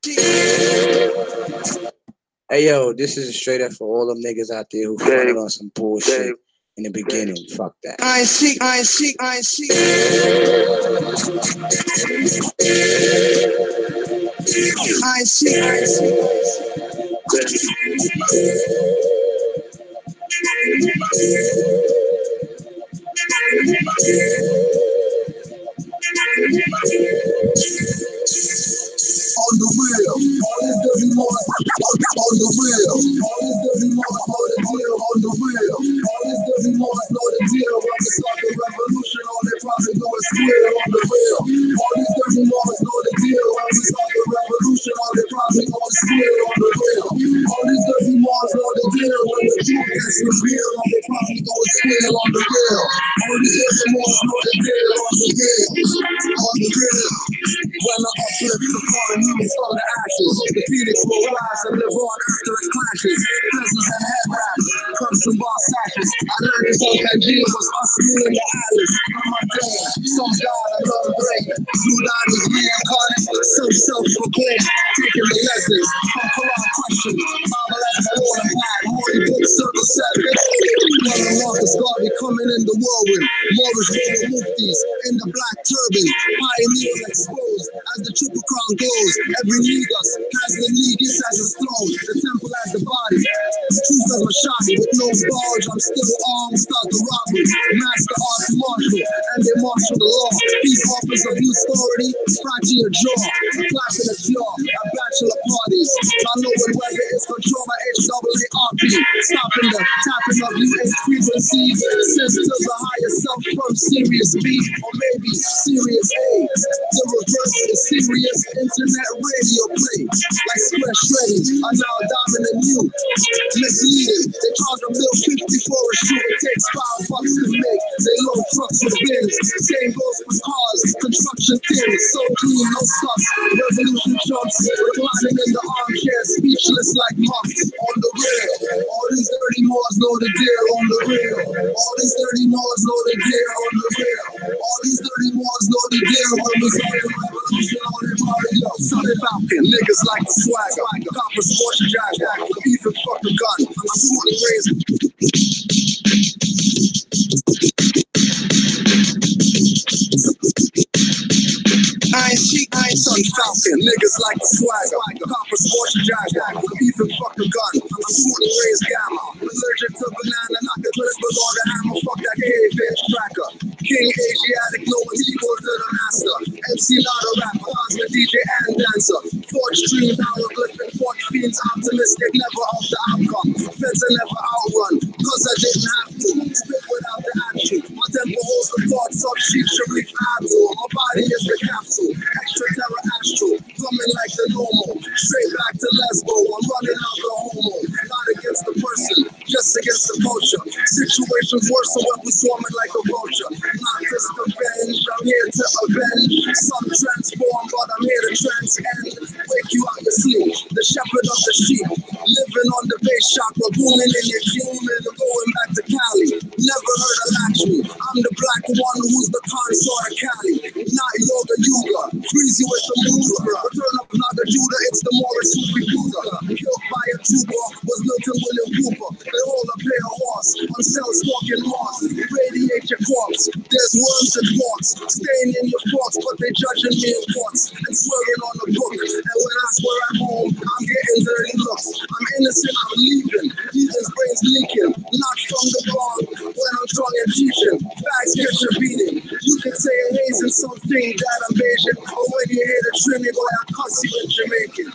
Hey yo, this is straight up for all them niggas out there who fronted on some bullshit in the beginning. Fuck that. I see. I see. I see. On the real, all this dirty more. On the real, all this dirty more. Know the deal. On the real, all this dirty more. Know the deal. When we start the revolution, all they probably go is square. On the real, all these dirty more. Know the deal. When we start the revolution, all they probably go is square. On the real, all these dirty more. Know the deal. When the truth gets revealed, all they probably go is square. On the real, all these dirty more. Know the deal. On the real, on the real. When I uplift the fallen humans from the ashes, the phoenix will rise and live on after its clashes. Prisons and head wraps, comes from bar sashes. I learned this on Pangea was us, me and the Alice. I'm my day, some God and love break. Blue line is reincarnate, some self-proclaimed. Taking the lessons from Quran question. Bible as my Lord and God, holy book, circle seven. One of Marcus Garvey coming in the whirlwind. Moorish global muftis in the black turban. Pioneers exposed as the triple crown glows. Every negus has the negus as a throne. The temple as the body. Truth as my shot with no bulge. I'm still armed, start the robbery. Master arts martial, and they marshal the law. Peace offers of youth authority, scratching your jaw. Clapping a jaw at bachelor parties. Not knowing whether it's controlled by HAARP. Stopping the tapping of UH frequencies. Sent to the higher self from Sirius B, or maybe Sirius A. The reverse is serious internet radio play. Like Square Shreddy, are now dominant you. Misleading, they charge a bill 50 for a shoe. It takes $5 to make. They load trucks with bins. Same goes for cars, construction things. So clean, no stuff. Revolution jumps, reclining in the armchair, speechless like muffs. On the real, all these dirty Moors know the deal. On the real, all these dirty Moors know the deal. On the real, all these dirty Moors know the deal. When we start the revolution, all they party up. Sunny Falcon, niggas like the swagger. Copper sports jacket, even fuck a gun. I'm shooting razor. I Sun Falcon, niggas like the swagger. Copper sports jacket, even fuck a gun. I'm shooting raised gamma. Allergic to banana, knock the clips below the hammer. Fuck that cave bitch tracker. King Asiatic, no one equal to the master. MC not a rapper, the DJ and dancer. Forge streams, hieroglyphic, forge fiends, optimistic, never off the outcome. Fence and never outrun, cause I didn't have to. Spit without the action. My tempo holds the thoughts of Sheikh Sharif Abdul. My body is the capsule, extra terror astral. Coming like the normal, straight back to Lesbo. I'm running out the homo, not against the person, just against the culture. Situations worse when we swarming like a vulture. Not just revenge, I'm here to avenge. Some transform, but I'm here to transcend. Wake you out your sleep, the shepherd of the sheep. Living on the bass chakra, booming in your human. Going back to Cali, never heard of Lakshmi. I'm the black one who's the consort of Cali. Not Yoga Yuga, freeze you with the Mudra. Return of Naga Judah, it's the Morris Sufi Buddha. Killed by a trooper was Milton William Cooper. They hold a pair of horse on cell stalking Mars. Radiate your corpse, there's worms and forks. Staying in your forks, but they judging me in courts. And swearing on the book. And when I swear I'm home, I'm getting dirty looks. I'm innocent, I'm leaving. Heathen's brains leaking. Not from the wrong when I'm strong and teaching. Facts get your beating. You can say a haze and something that I'm Asian. But when you hear the trim, you go, I cuss you in Jamaican.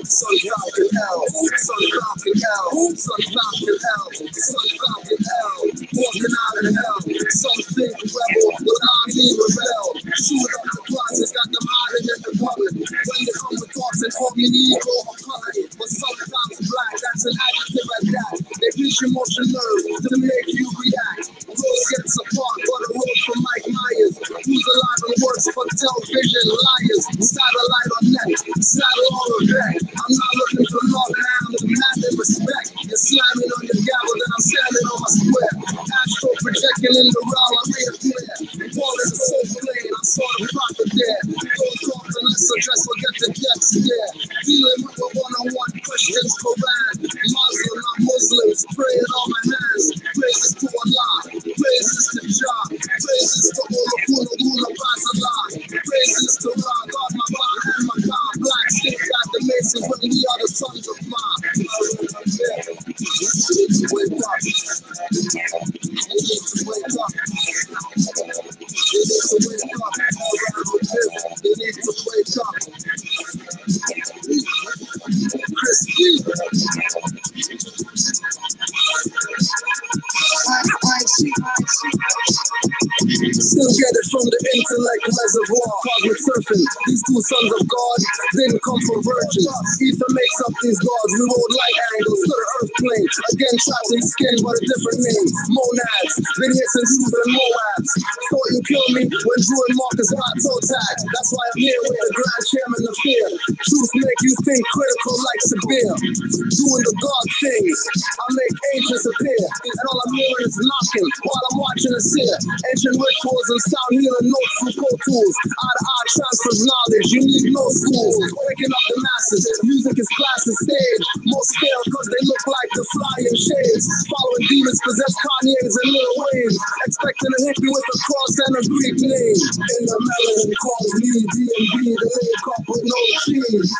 Sun Falcon L, Sun Falcon L, Sun Falcon L, Sun Falcon L, walking out of hell. Some think rebel, but I mean rebel. Shoot up the closets, got them hiding in the cupboard. When they come with thoughts and call me Negro or colored, but sometimes black, that's an adjective at that. They pinch your motion nerves to make you react. Rose gets apart, but a rose from Mike Myers. Who's alive and works for television liars? Satellite on net, saddle on the back. I'm not looking for love, man, I'm demanding respect. You're slamming on your gavel, then I'm standing on my square. Astro projecting Walking in the realm, I made it clear. Paul is so plain, I saw the prophet there. Don't talk unless address will get the death stare. Dealing with a one-on-one Christians, Quran. Muslim, not Muslims, praying on my hands. Praises to Allah, praises to Jah, praises to Olokuna, Gula, Basalah. Praises to Allah, God, my Ba, and my God. Black stick got the Masons when we are the sons of Ma. Wake up. You need to wake up. You need to wake up. You need to wake up. Crispy. Still get it from the intellect reservoir. Cosmic surfing. These two sons of God didn't come from virgins. Ether makes up these gods. We rode light angles to the earth plane. Again, trapped in skin, but a different name. Monads. Been here since Jews and Moabs. Thought you killed me when Drew and Marcus got toe tagged. That's why I'm here with the Grand Chairman of Fear. Truth make you think critical like Sabir. Doing the God things. I make ancients appear. And all I'm hearing is knocking while I'm watching a seer. Ancient rituals and sound healing notes through Pro Tools. Eye-to-eye transfers knowledge. You need no schools. Waking up the masses. Music is class and stage. Most fail because they look like the flying shades. Following demons possess Kanye's and Lil Wayne. Expecting to hit me with a cross and a Greek name. In the melanin calls me D&B. The lay cup with no cheese.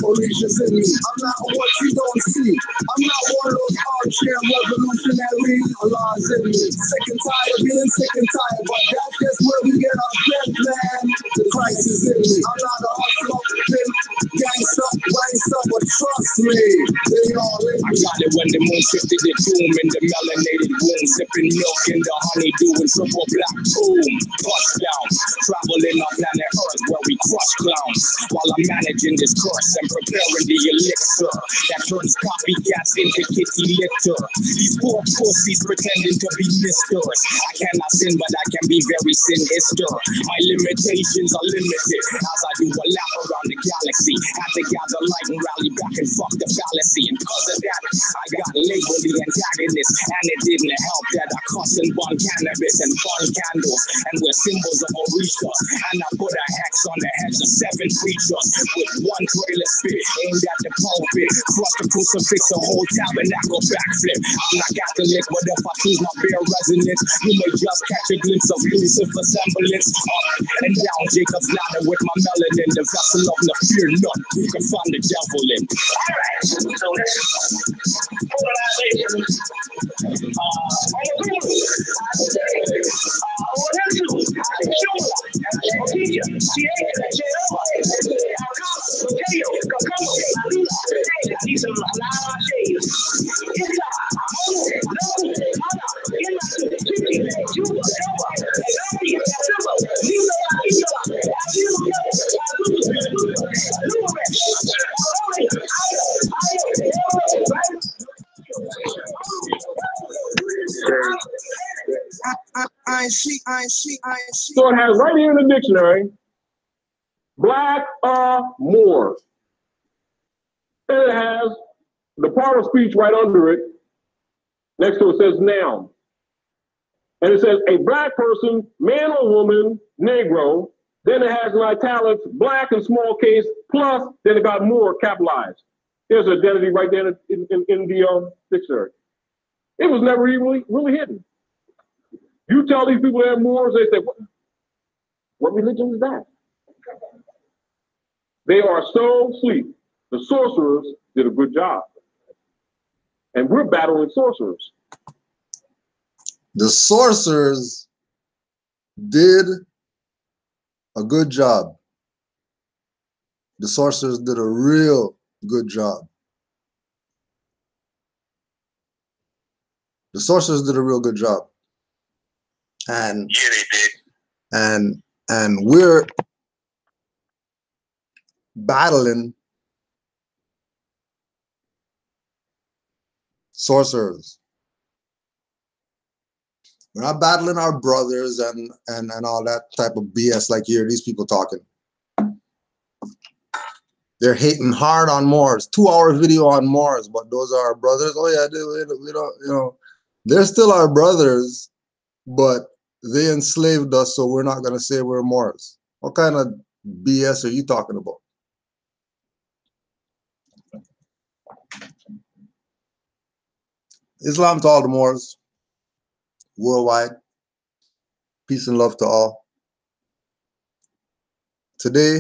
Orishas in me. I'm not what you don't see. I'm not one of those armchair revolutionaries. Allah's in me. Sick and tired of being sick and tired, but that's just where we get our strength, man. The Christ is in me. I'm not a hustler, pimp, gangster, gangster, but trust me, they all in me. I got it when the moon shifted the doom in the melanated womb, sipping milk in the honeydew and triple black boom. Touchdown, traveling on planet Earth where we crush clowns, while I'm managing this curse and preparing the elixir that turns copycats into kitty litter. These poor pussies pretending to be misters. I cannot sin, but I can be very sinister. My limitations are limited as I do a lap around the galaxy. Had to gather light and rally back and fuck the fallacy. And because of that, I got labeled the antagonist. And it didn't help that I cuss and burn cannabis and burn candles. And we're symbols of Orisha. And I put a hex on the heads of 7 creatures with one trailer spit aimed at the pulpit. Crush the crucifix, a whole tabernacle backflip. I'm not Catholic, but if I choose my bare resonance, you may just catch a glimpse of Lucifer's semblance. Up and down Jacob's ladder with my melanin, the vessel of the fear none. You can find the devil in. Alright, so let's polarization. On the Google, I see. So it has right here in the dictionary, black Moors. And it has the part of speech right under it. Next to it says noun. And it says a black person, man or woman, Negro. Then it has in italics, black in small case, plus, then it got Moor capitalized. There's identity right there in the dictionary. It was never even really hidden. You tell these people they're Moors, they say, what religion is that? They are so asleep. The sorcerers did a good job. And we're battling sorcerers. The sorcerers did a good job. The sorcerers did a real good job. The sorcerers did a real good job. And yeah, they did. And we're battling sorcerers. We're not battling our brothers and all that type of BS like you hear these people talking. They're hating hard on Moors. 2-hour video on Moors, but those are our brothers. Oh yeah, we don't, you know, they're still our brothers. but they enslaved us, so we're not going to say we're Moors. What kind of BS are you talking about? Islam to all the Moors, worldwide. Peace and love to all. Today,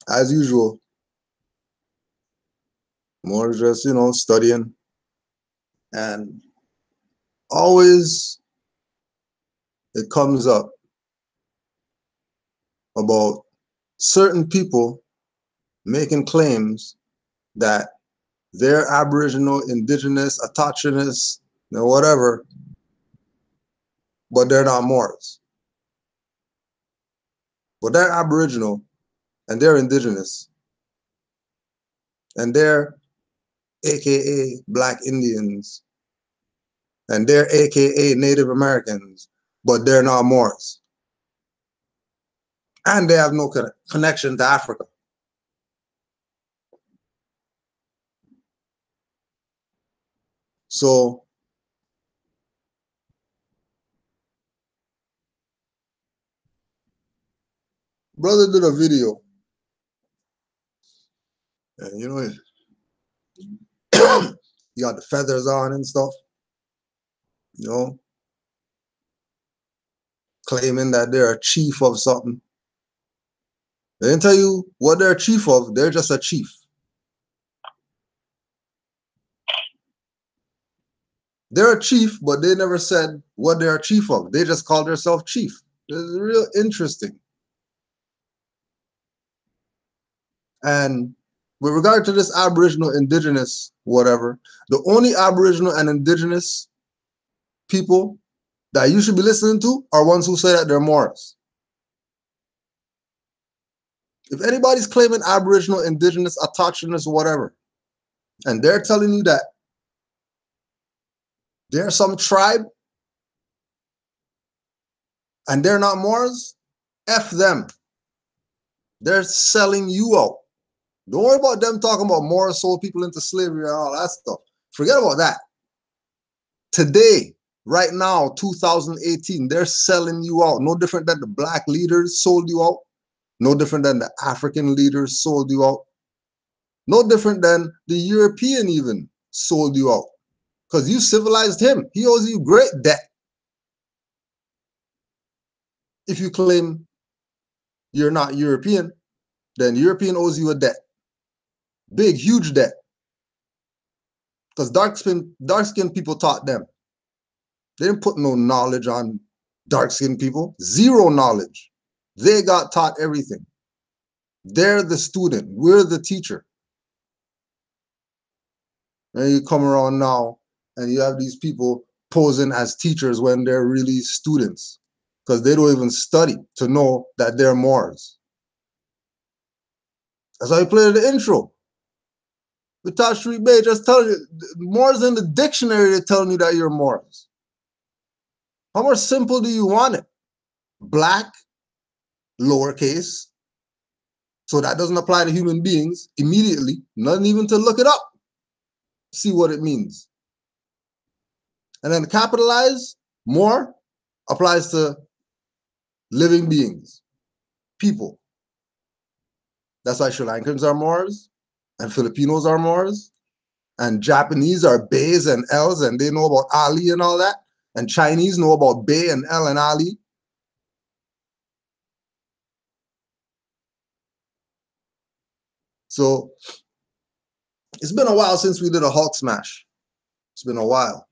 as usual, more just, studying. And always it comes up about certain people making claims that they're Aboriginal, Indigenous, Autochthonous, whatever, but they're not Moors. But they're Aboriginal and they're Indigenous and they're AKA Black Indians and they're AKA Native Americans, but they're not Moors. And they have no connection to Africa. So brother did a video, and he got the feathers on and stuff, claiming that they're a chief of something. They didn't tell you what they're a chief of. They're just a chief. They're a chief, but they never said what they're a chief of. They just called themselves chief. It's real interesting. And with regard to this Aboriginal, Indigenous, whatever, the only Aboriginal and Indigenous people that you should be listening to are ones who say that they're Moors. If anybody's claiming Aboriginal, Indigenous, Autochthonous, whatever, and they're telling you that they're some tribe and they're not Moors, F them. They're selling you out. Don't worry about them talking about Moors sold people into slavery and all that stuff. Forget about that. Today, right now, 2018, they're selling you out. No different than the Black leaders sold you out. No different than the African leaders sold you out. No different than the European even sold you out. Because you civilized him. He owes you great debt. If you claim you're not European, then European owes you a debt. Big, huge debt. Because dark-skinned people taught them. They didn't put no knowledge on dark-skinned people. Zero knowledge. They got taught everything. They're the student. We're the teacher. And you come around now and you have these people posing as teachers when they're really students because they don't even study to know that they're Moors. That's how you play the intro. The Touch Street Bay just telling you, Moors in the dictionary, they're telling you that you're Moors. How more simple do you want it? Black, lowercase. So that doesn't apply to human beings immediately, not even to look it up. See what it means. And then capitalize, more, applies to living beings, people. That's why Sri Lankans are Moors, and Filipinos are Moors, and Japanese are Bays and Ls, and they know about Ali and all that, and Chinese know about Bay and L and Ali. So it's been a while since we did a Hulk smash. It's been a while.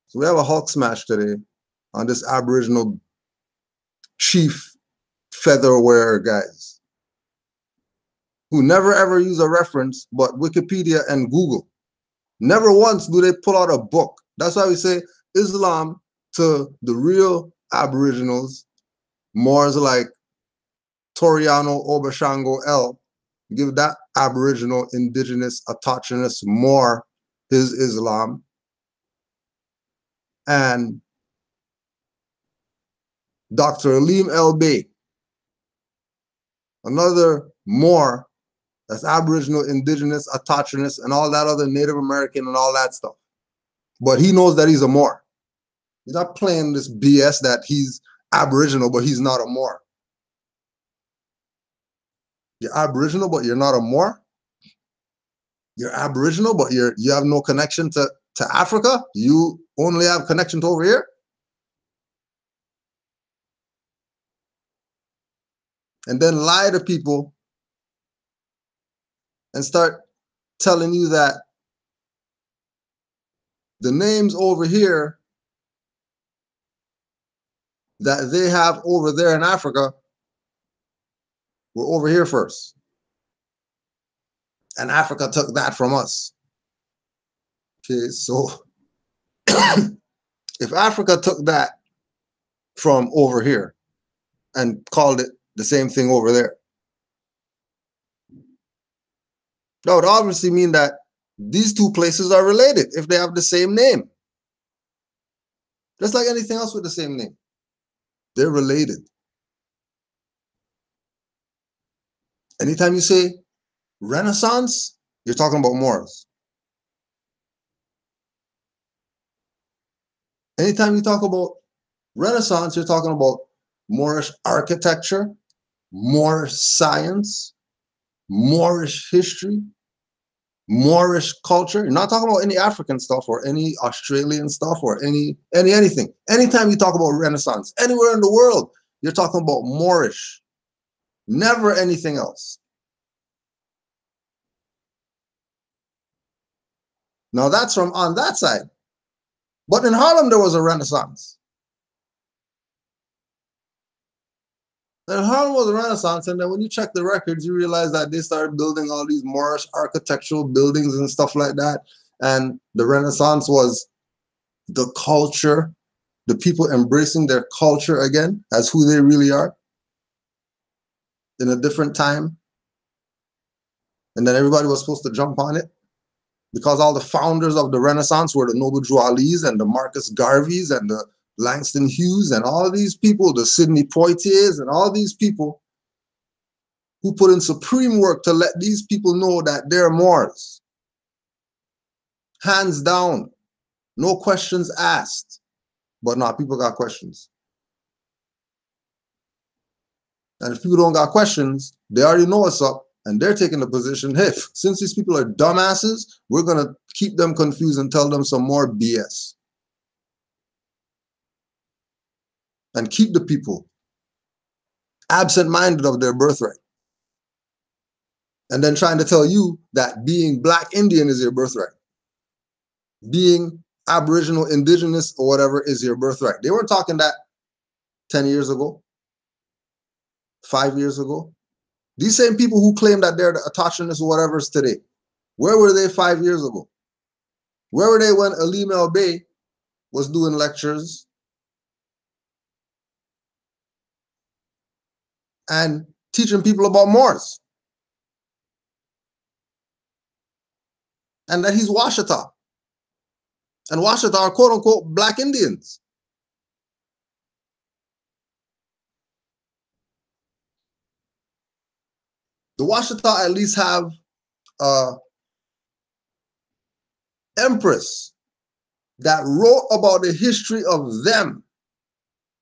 So we have a Hulk smash today on this Aboriginal chief feather wearer guys who never ever use a reference but Wikipedia and Google. Never once do they pull out a book. That's why we say Islam to the real Aboriginals, Moors like Toriano Obashango L, give that Aboriginal, Indigenous, Autochthonous Moor his Islam. And Dr. Aleem El Bey, another Moor that's Aboriginal, Indigenous, Autochthonous, and all that other Native American and all that stuff. but he knows that he's a Moor. He's not playing this BS that he's Aboriginal, but he's not a Moor. You're Aboriginal, but you're not a Moor. You're Aboriginal, but you have no connection to Africa. You only have connection to over here. And then lie to people and start telling you that the names over here that they have over there in Africa were over here first. And Africa took that from us. Okay, so if Africa took that from over here and called it the same thing over there, that would obviously mean that these two places are related if they have the same name. Just like anything else with the same name. They're related. Anytime you say Renaissance, you're talking about Moors. Anytime you talk about Renaissance, you're talking about Moorish architecture, Moorish science, Moorish history, Moorish culture. You're not talking about any African stuff or any Australian stuff or anything. Anytime you talk about Renaissance, anywhere in the world, you're talking about Moorish. Never anything else. Now that's from on that side. But in Harlem, there was a Renaissance. In Harlem was a Renaissance, and then when you check the records, you realize that they started building all these Moorish architectural buildings and stuff like that. And the Renaissance was the culture, the people embracing their culture again as who they really are in a different time. And then everybody was supposed to jump on it because all the founders of the Renaissance were the Noble Drew Alis and the Marcus Garveys and the Langston Hughes and all these people, the Sidney Poitiers and all these people who put in supreme work to let these people know that they're Moors. Hands down, no questions asked. But now people got questions. And if people don't got questions, they already know what's up and they're taking the position, hey, since these people are dumbasses, we're going to keep them confused and tell them some more BS. And keep the people absent-minded of their birthright. And then trying to tell you that being Black Indian is your birthright. Being Aboriginal, Indigenous, or whatever is your birthright. They weren't talking that 10 years ago, 5 years ago. These same people who claim that they're the autochthonous or whatever is today, where were they 5 years ago? Where were they when Alim El Bey was doing lectures and teaching people about Moors? And that he's Washita. And Washita are quote unquote Black Indians. The Washita at least have empress that wrote about the history of them.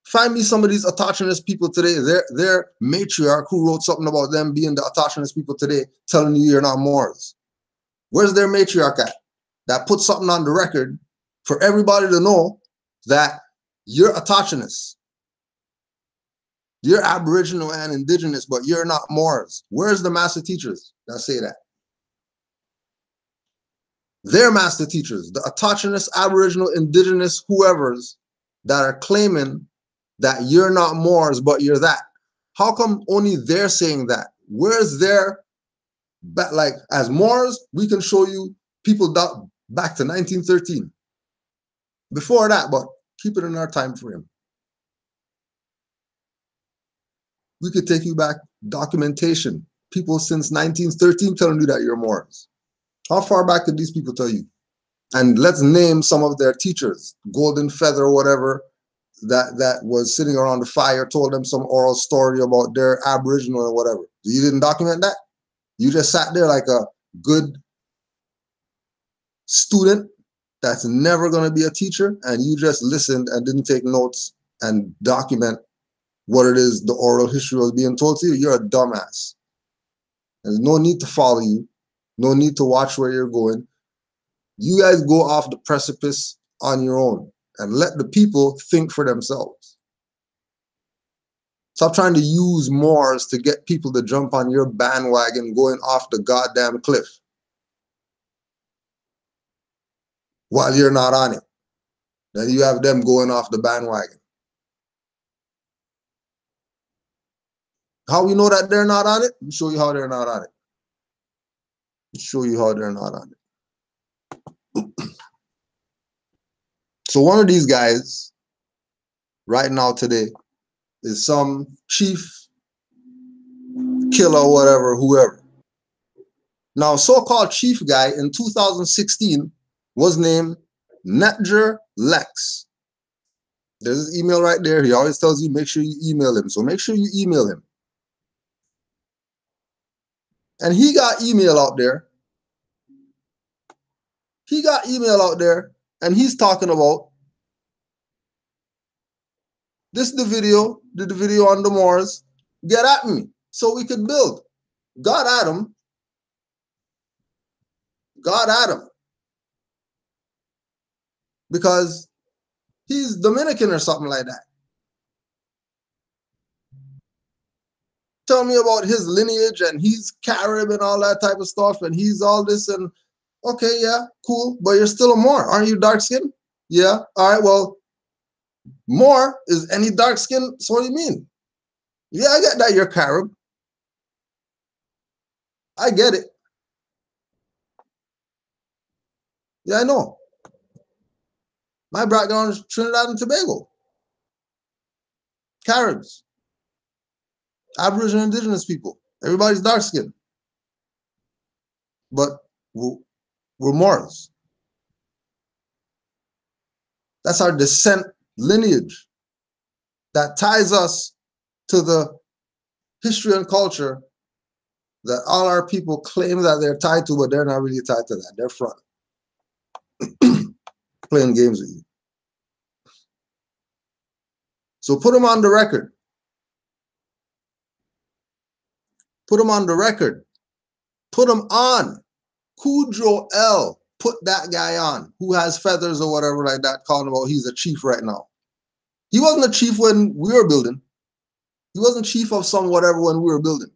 Find me some of these autochthonous people today, their matriarch who wrote something about them being the autochthonous people today, telling you you're not Moors. Where's their matriarch at? That put something on the record for everybody to know that you're autochthonous. You're Aboriginal and Indigenous, but you're not Moors. Where's the master teachers that say that? Their master teachers, the autochthonous, Aboriginal, Indigenous, whoever's that are claiming that you're not Moors, but you're that. How come only they're saying that? Where's their, like, as Moors, we can show you people back to 1913. Before that, but keep it in our time frame. We could take you back documentation. People since 1913 telling you that you're Moors. How far back could these people tell you? And let's name some of their teachers. Golden Feather or whatever that was sitting around the fire, told them some oral story about their Aboriginal or whatever. You didn't document that? You just sat there like a good student that's never going to be a teacher, and you just listened and didn't take notes and document what it is the oral history was being told to you, you're a dumbass. There's no need to follow you. No need to watch where you're going. You guys go off the precipice on your own and let the people think for themselves. Stop trying to use Moors to get people to jump on your bandwagon going off the goddamn cliff while you're not on it. Then you have them going off the bandwagon. How we know that they're not on it? Let me show you how they're not on it. Let me show you how they're not on it. So one of these guys right now today is some chief, killer, whatever, whoever. Now, so-called chief guy in 2016 was named Netger Lex. There's his email right there. He always tells you, make sure you email him. So make sure you email him. And he got email out there. He got email out there, and he's talking about this the video, did the video on the Moors. Get at me so we could build. God at him. God at him. Because he's Dominican or something like that. Tell me about his lineage and he's Carib and all that type of stuff and he's all this and okay, yeah, cool, but you're still a Moor. Aren't you dark skinned? Yeah, all right, well, Moor is any dark skin, so what do you mean? Yeah, I get that you're Carib. I get it. Yeah, I know. My background is Trinidad and Tobago. Caribs. Aboriginal indigenous people. Everybody's dark skinned. But we're Moors. That's our descent lineage that ties us to the history and culture that all our people claim that they're tied to, but they're not really tied to that. They're front. Playing games with you. So put them on the record. Put them on the record. Put them on. Cujo L. Put that guy on who has feathers or whatever like that, calling about he's a chief right now. He wasn't a chief when we were building. He wasn't chief of some whatever when we were building.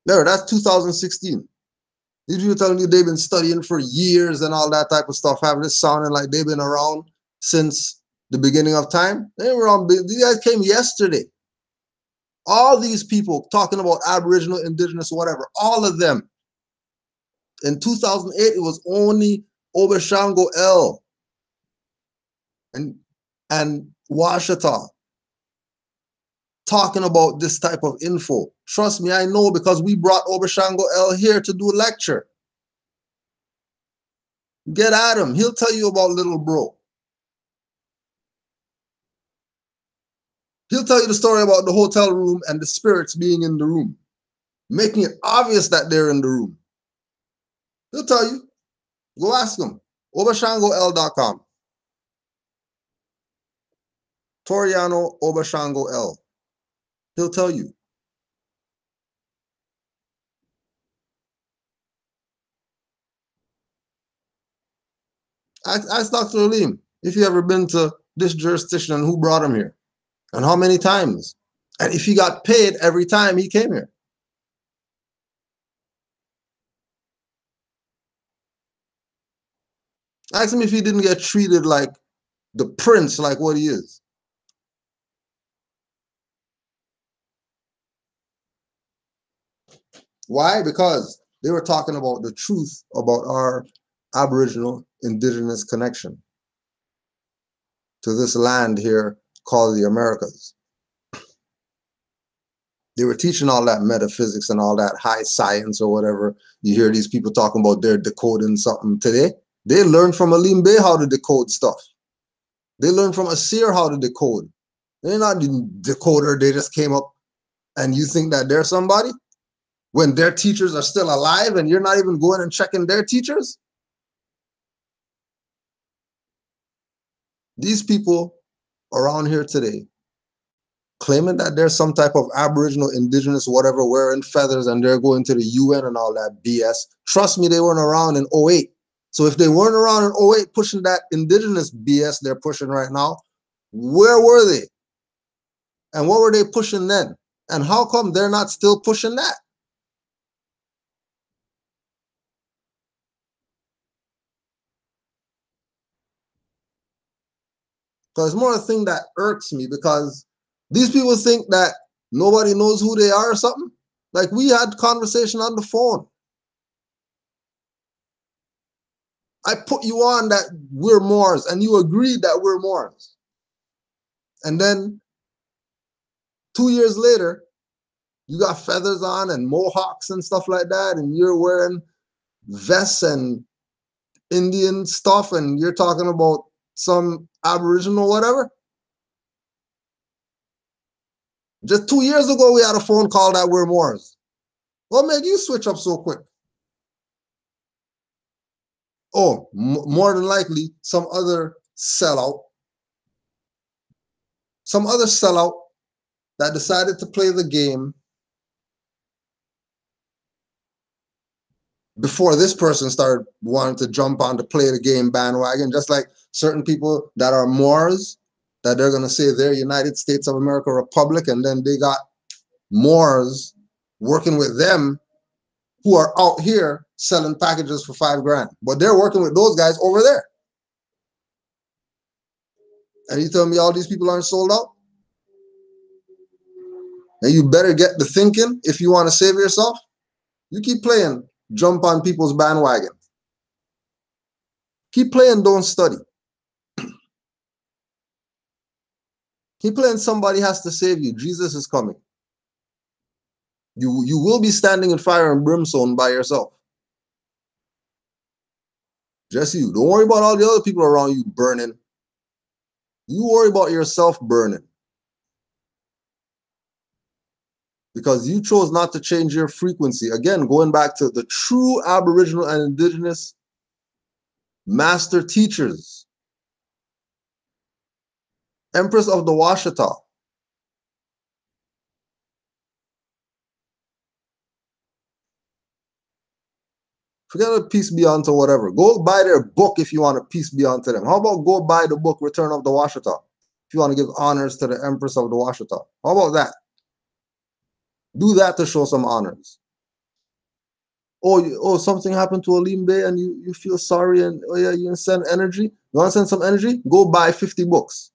There, that's 2016. These people telling you they've been studying for years and all that type of stuff, having this sounding like they've been around since the beginning of time. They were on. These guys came yesterday. All these people talking about Aboriginal, Indigenous, whatever, all of them. In 2008, it was only Obashango L and Washita talking about this type of info. Trust me, I know because we brought Obashango L here to do a lecture. Get at him. He'll tell you about little bro. He'll tell you the story about the hotel room and the spirits being in the room, making it obvious that they're in the room. He'll tell you. Go ask him. ObashangoL.com. Toriano Obashango L. He'll tell you. Ask Dr. Alim if he ever been to this jurisdiction and who brought him here and how many times. And if he got paid every time he came here. Ask him if he didn't get treated like the prince, like what he is. Why? Because they were talking about the truth about our Aboriginal Indigenous connection to this land here called the Americas. They were teaching all that metaphysics and all that high science or whatever. You hear these people talking about they're decoding something today. They learned from Alim Bey how to decode stuff. They learned from Asir how to decode. They're not the decoder. They just came up and you think that they're somebody when their teachers are still alive and you're not even going and checking their teachers? These people around here today claiming that there's some type of Aboriginal, Indigenous, whatever, wearing feathers and they're going to the UN and all that BS. Trust me, they weren't around in '08. So if they weren't around in '08 pushing that Indigenous BS they're pushing right now, where were they? And what were they pushing then? And how come they're not still pushing that? Because it's more a thing that irks me, because these people think that nobody knows who they are or something. Like, we had conversation on the phone. I put you on that we're Moors and you agreed that we're Moors. And then 2 years later, you got feathers on and mohawks and stuff like that, and you're wearing vests and Indian stuff, and you're talking about some Aboriginal whatever. Just 2 years ago, we had a phone call that we're Moors. What made you switch up so quick? Oh, more than likely, some other sellout that decided to play the game before this person started wanting to jump on to play the game bandwagon, just like certain people that are Moors, that they're going to say they're United States of America Republic, and then they got Moors working with them who are out here selling packages for $5 grand, but they're working with those guys over there. And you tell me all these people aren't sold out? And you better get the thinking if you want to save yourself. You keep playing, jump on people's bandwagon. Keep playing, don't study. Keep playing, somebody has to save you. Jesus is coming. You will be standing in fire and brimstone by yourself. Just you. Don't worry about all the other people around you burning. You worry about yourself burning. Because you chose not to change your frequency. Again, going back to the true Aboriginal and Indigenous master teachers. Empress of the Washita. Forget a peace be unto whatever. Go buy their book if you want a peace be unto them. How about go buy the book Return of the Washita if you want to give honors to the Empress of the Washita? How about that? Do that to show some honors. Oh, something happened to Olimbe and you feel sorry and oh yeah, you send energy. You want to send some energy? Go buy 50 books.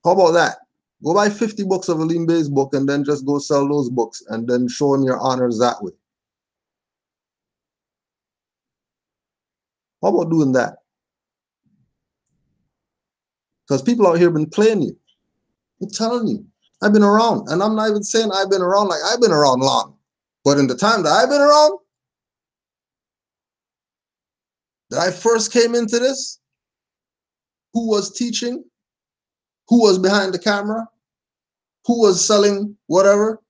How about that? Go buy 50 books of Olimbe's book and then just go sell those books and then show him your honors that way. How about doing that? Because people out here been playing you. I'm telling you. I've been around, and I'm not even saying I've been around like I've been around long. But in the time that I've been around, that I first came into this, who was teaching, who was behind the camera, who was selling whatever,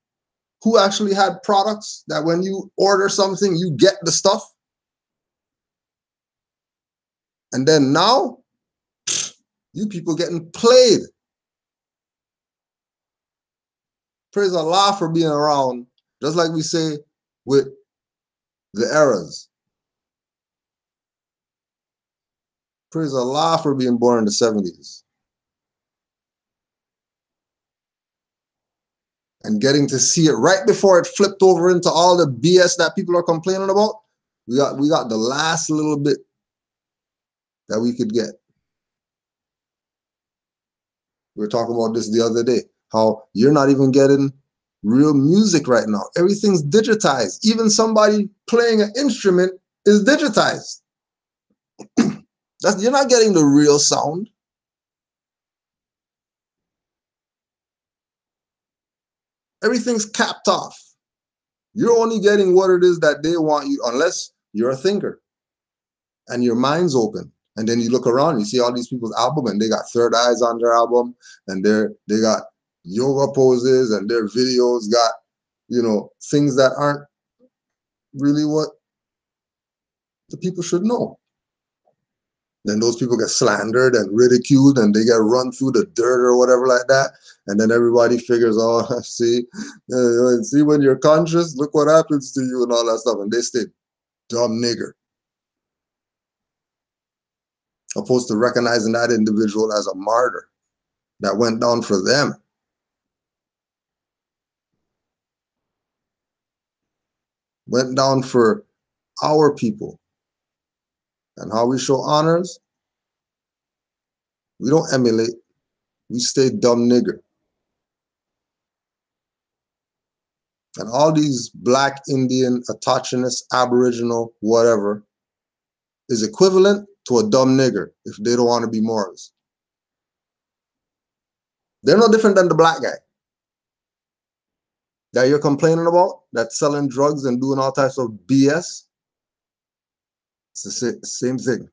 who actually had products that when you order something, you get the stuff. And then now, you people getting played. Praise Allah for being around, just like we say with the eras. Praise Allah for being born in the 70s. And getting to see it right before it flipped over into all the BS that people are complaining about. We got the last little bit that we could get. We were talking about this the other day, how you're not even getting real music right now. Everything's digitized. Even somebody playing an instrument is digitized. You're not getting the real sound. Everything's capped off. You're only getting what it is that they want you, unless you're a thinker and your mind's open. And then you look around, you see all these people's album, and they got third eyes on their album, and they got yoga poses, and their videos got, things that aren't really what the people should know. Then those people get slandered and ridiculed, and they get run through the dirt or whatever like that. And then everybody figures, oh, see when you're conscious, look what happens to you and all that stuff. And they stay dumb nigger. Opposed to recognizing that individual as a martyr that went down for them. Went down for our people. And how we show honors, we don't emulate, we stay dumb nigger. And all these Black, Indian, autochthonous, Aboriginal, whatever, is equivalent to a dumb nigger if they don't want to be Moors. They're no different than the black guy that you're complaining about, that's selling drugs and doing all types of BS. It's the same thing.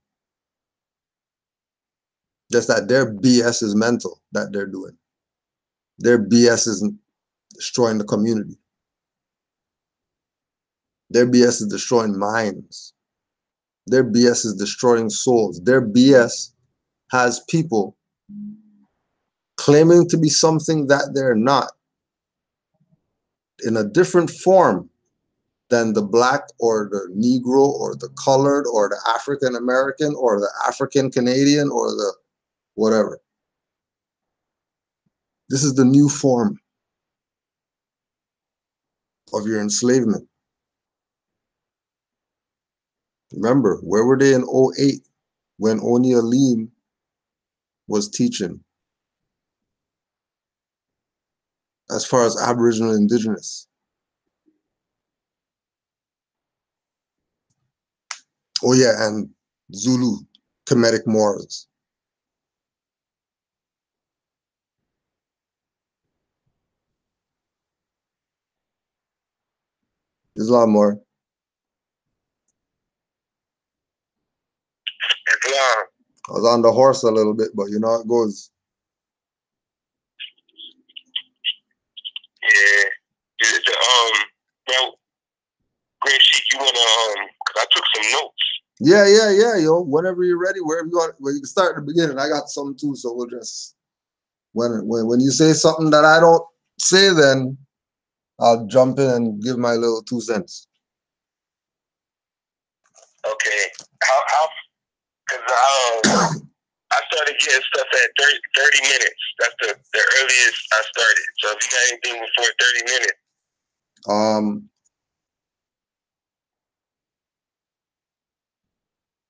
Just that their BS is mental that they're doing. Their BS is destroying the community. Their BS is destroying minds. Their BS is destroying souls. Their BS has people claiming to be something that they're not in a different form than the Black or the Negro or the colored or the African American or the African Canadian or the whatever. This is the new form of your enslavement. Remember, where were they in 2008 when Oni Alim was teaching as far as Aboriginal Indigenous? Oh yeah, and Zulu, Kemetic Moors. There's a lot more. Islam. I was on the horse a little bit, but you know how it goes. Yeah. Now, Great Sheik, you wanna cause I took some notes. Yeah, yo. Whenever you're ready, wherever you want, well, you can start at the beginning. I got some too, so we'll just when you say something that I don't say, then I'll jump in and give my little 2 cents. Okay. How? Cause I started getting stuff at 30 minutes. That's the earliest I started. So if you got anything before 30 minutes.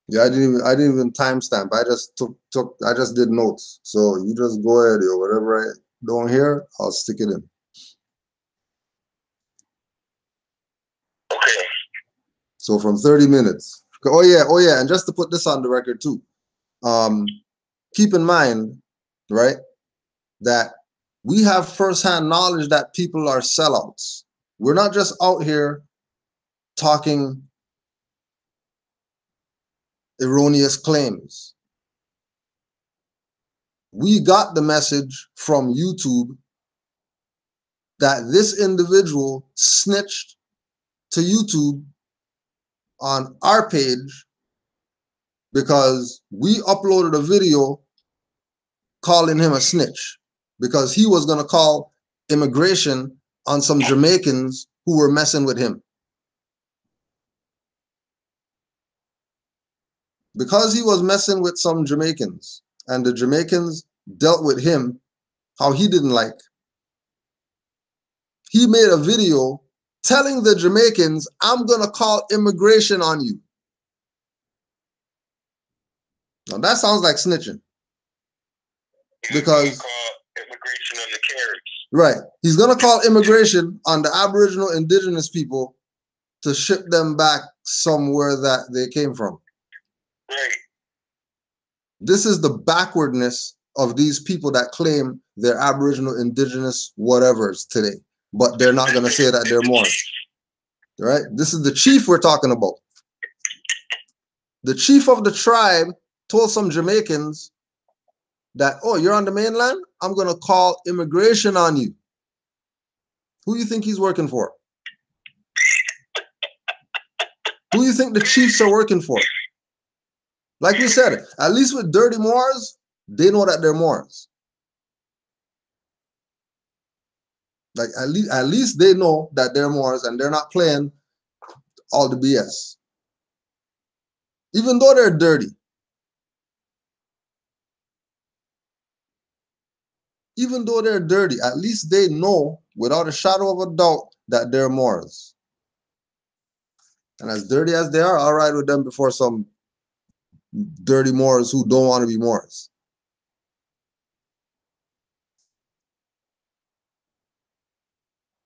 Yeah, I didn't even timestamp. I just I just did notes. So you just go ahead, yo. Whatever I don't hear, I'll stick it in. Okay. So from 30 minutes. Oh yeah, and just to put this on the record too. Keep in mind, right, that we have firsthand knowledge that people are sellouts. We're not just out here talking erroneous claims. We got the message from YouTube that this individual snitched to YouTube on our page because we uploaded a video calling him a snitch because he was going to call immigration on some Jamaicans who were messing with him. Because he was messing with some Jamaicans and the Jamaicans dealt with him how he didn't like, he made a video telling the Jamaicans, I'm going to call immigration on you. Now that sounds like snitching. Because Call immigration on the Caribs. Right. He's going to call immigration on the Aboriginal Indigenous people to ship them back somewhere that they came from. Right. This is the backwardness of these people that claim they're Aboriginal Indigenous whatevers today, but they're not going to say that they're Moors. Right? This is the chief we're talking about. The chief of the tribe told some Jamaicans that, oh, you're on the mainland? I'm going to call immigration on you. Who do you think he's working for? Who do you think the chiefs are working for? Like we said, at least with dirty Moors, they know that they're Moors. Like at least they know that they're Moors and they're not playing all the BS. Even though they're dirty. Even though they're dirty, at least they know without a shadow of a doubt that they're Moors. And as dirty as they are, I'll ride with them before some dirty Moors who don't want to be Moors.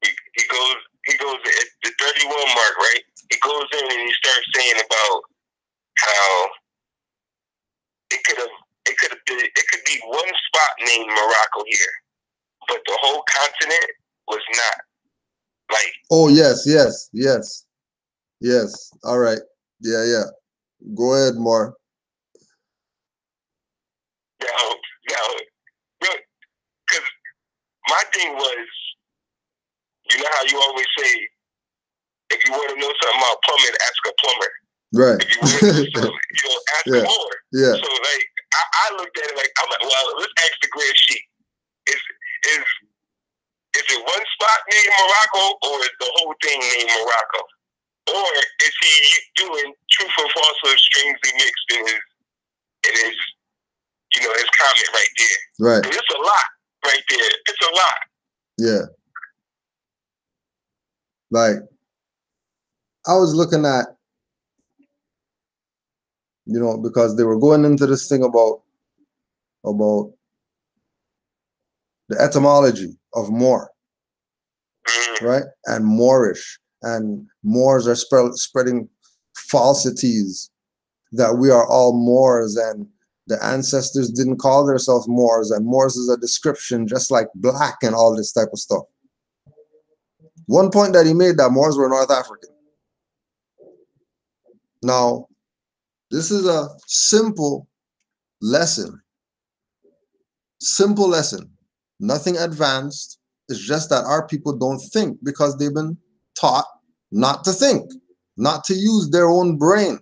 He goes at the 31 mark, right? He goes in and he starts saying about how it could be one spot named Morocco here, but the whole continent was not. Like, oh yes. All right. Yeah. Go ahead, Mar. Because my thing was, you know how you always say, if you want to know something about plumbing, ask a plumber. Right. If you want to know something, ask a mower. Yeah. So like, I looked at it like, I'm like, well, let's ask the Grand Sheik. Is it one spot named Morocco, or is the whole thing named Morocco? Or is he doing truth or falsehood strangely mixed in his his comment right there? Right. It's a lot right there. It's a lot. Yeah. Like, I was looking at, because they were going into this thing about the etymology of Moor, right? And Moorish. And Moors are spreading falsities that we are all Moors and the ancestors didn't call themselves Moors, and Moors is a description just like black and all this type of stuff. One point that he made, that Moors were North African. Now, this is a simple lesson. Simple lesson. Nothing advanced. It's just that our people don't think because they've been taught not to think, not to use their own brain.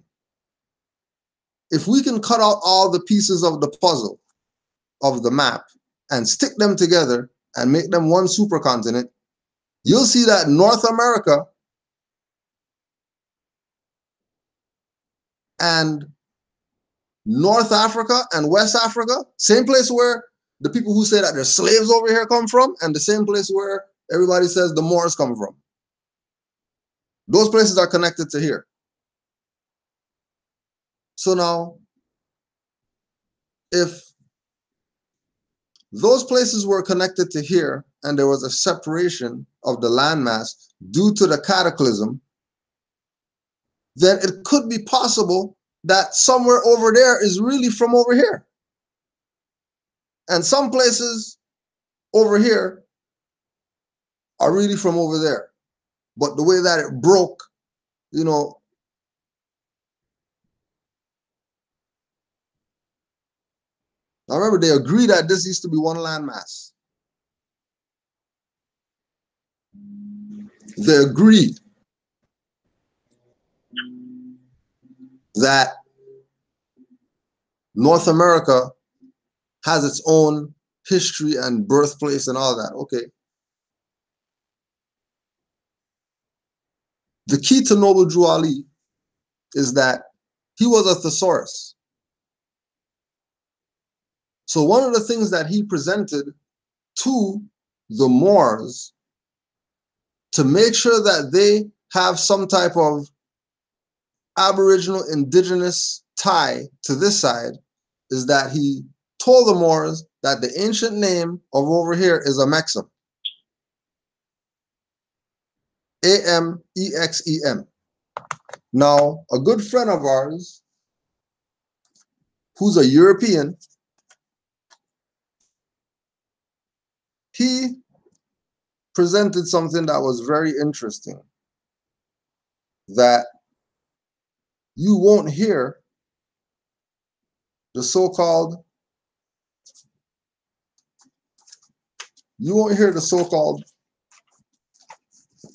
If we can cut out all the pieces of the puzzle of the map and stick them together and make them one supercontinent, you'll see that North America and North Africa and West Africa, same place where the people who say that there's slaves over here come from, and the same place where everybody says the Moors come from. Those places are connected to here. So now, if those places were connected to here and there was a separation of the landmass due to the cataclysm, then it could be possible that somewhere over there is really from over here. And some places over here are really from over there. But the way that it broke, I remember they agreed that this used to be one landmass. They agreed that North America has its own history and birthplace and all that. Okay. The key to Noble Drew Ali is that he was a thesaurus. So one of the things that he presented to the Moors to make sure that they have some type of Aboriginal indigenous tie to this side is that he told the Moors that the ancient name of over here is Amexem. A-M-E-X-E-M. Now, a good friend of ours, who's a European, he presented something that was very interesting, that you won't hear the so-called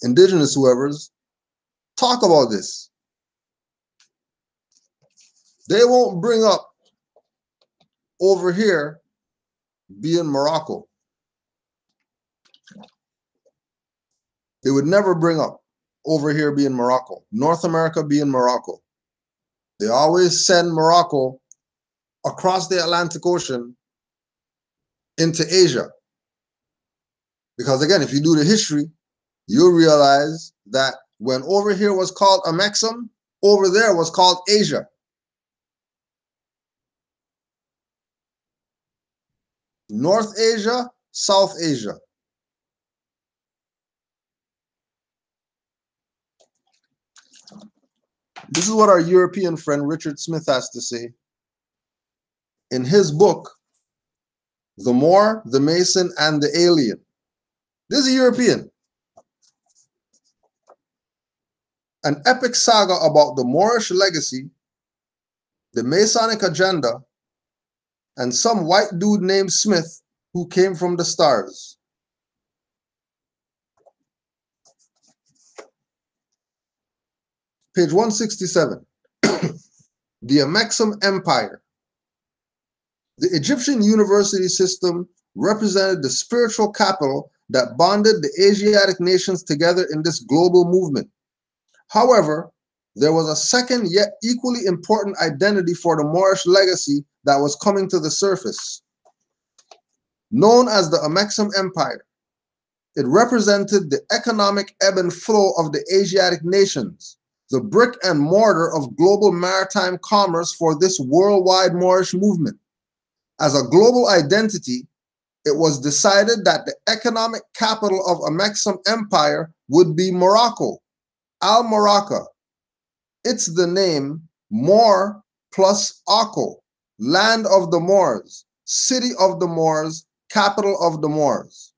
indigenous whoever's talk about this. They won't bring up over here being Morocco. They would never bring up over here being Morocco, North America being Morocco. They always send Morocco across the Atlantic Ocean into Asia. Because again, if you do the history, you'll realize that when over here was called Amexem, over there was called Asia. North Asia, South Asia. This is what our European friend Richard Smith has to say in his book, The Moor, the Mason, and the Alien. This is a European. An epic saga about the Moorish legacy, the Masonic agenda, and some white dude named Smith who came from the stars. Page 167. The Amexem Empire. The Egyptian university system represented the spiritual capital that bonded the Asiatic nations together in this global movement. However, there was a second yet equally important identity for the Moorish legacy that was coming to the surface. Known as the Amexem Empire, it represented the economic ebb and flow of the Asiatic nations, the brick and mortar of global maritime commerce for this worldwide Moorish movement. As a global identity, it was decided that the economic capital of Amexem Empire would be Morocco, Al-Moraka. It's the name Moor plus Akko, land of the Moors, city of the Moors, capital of the Moors.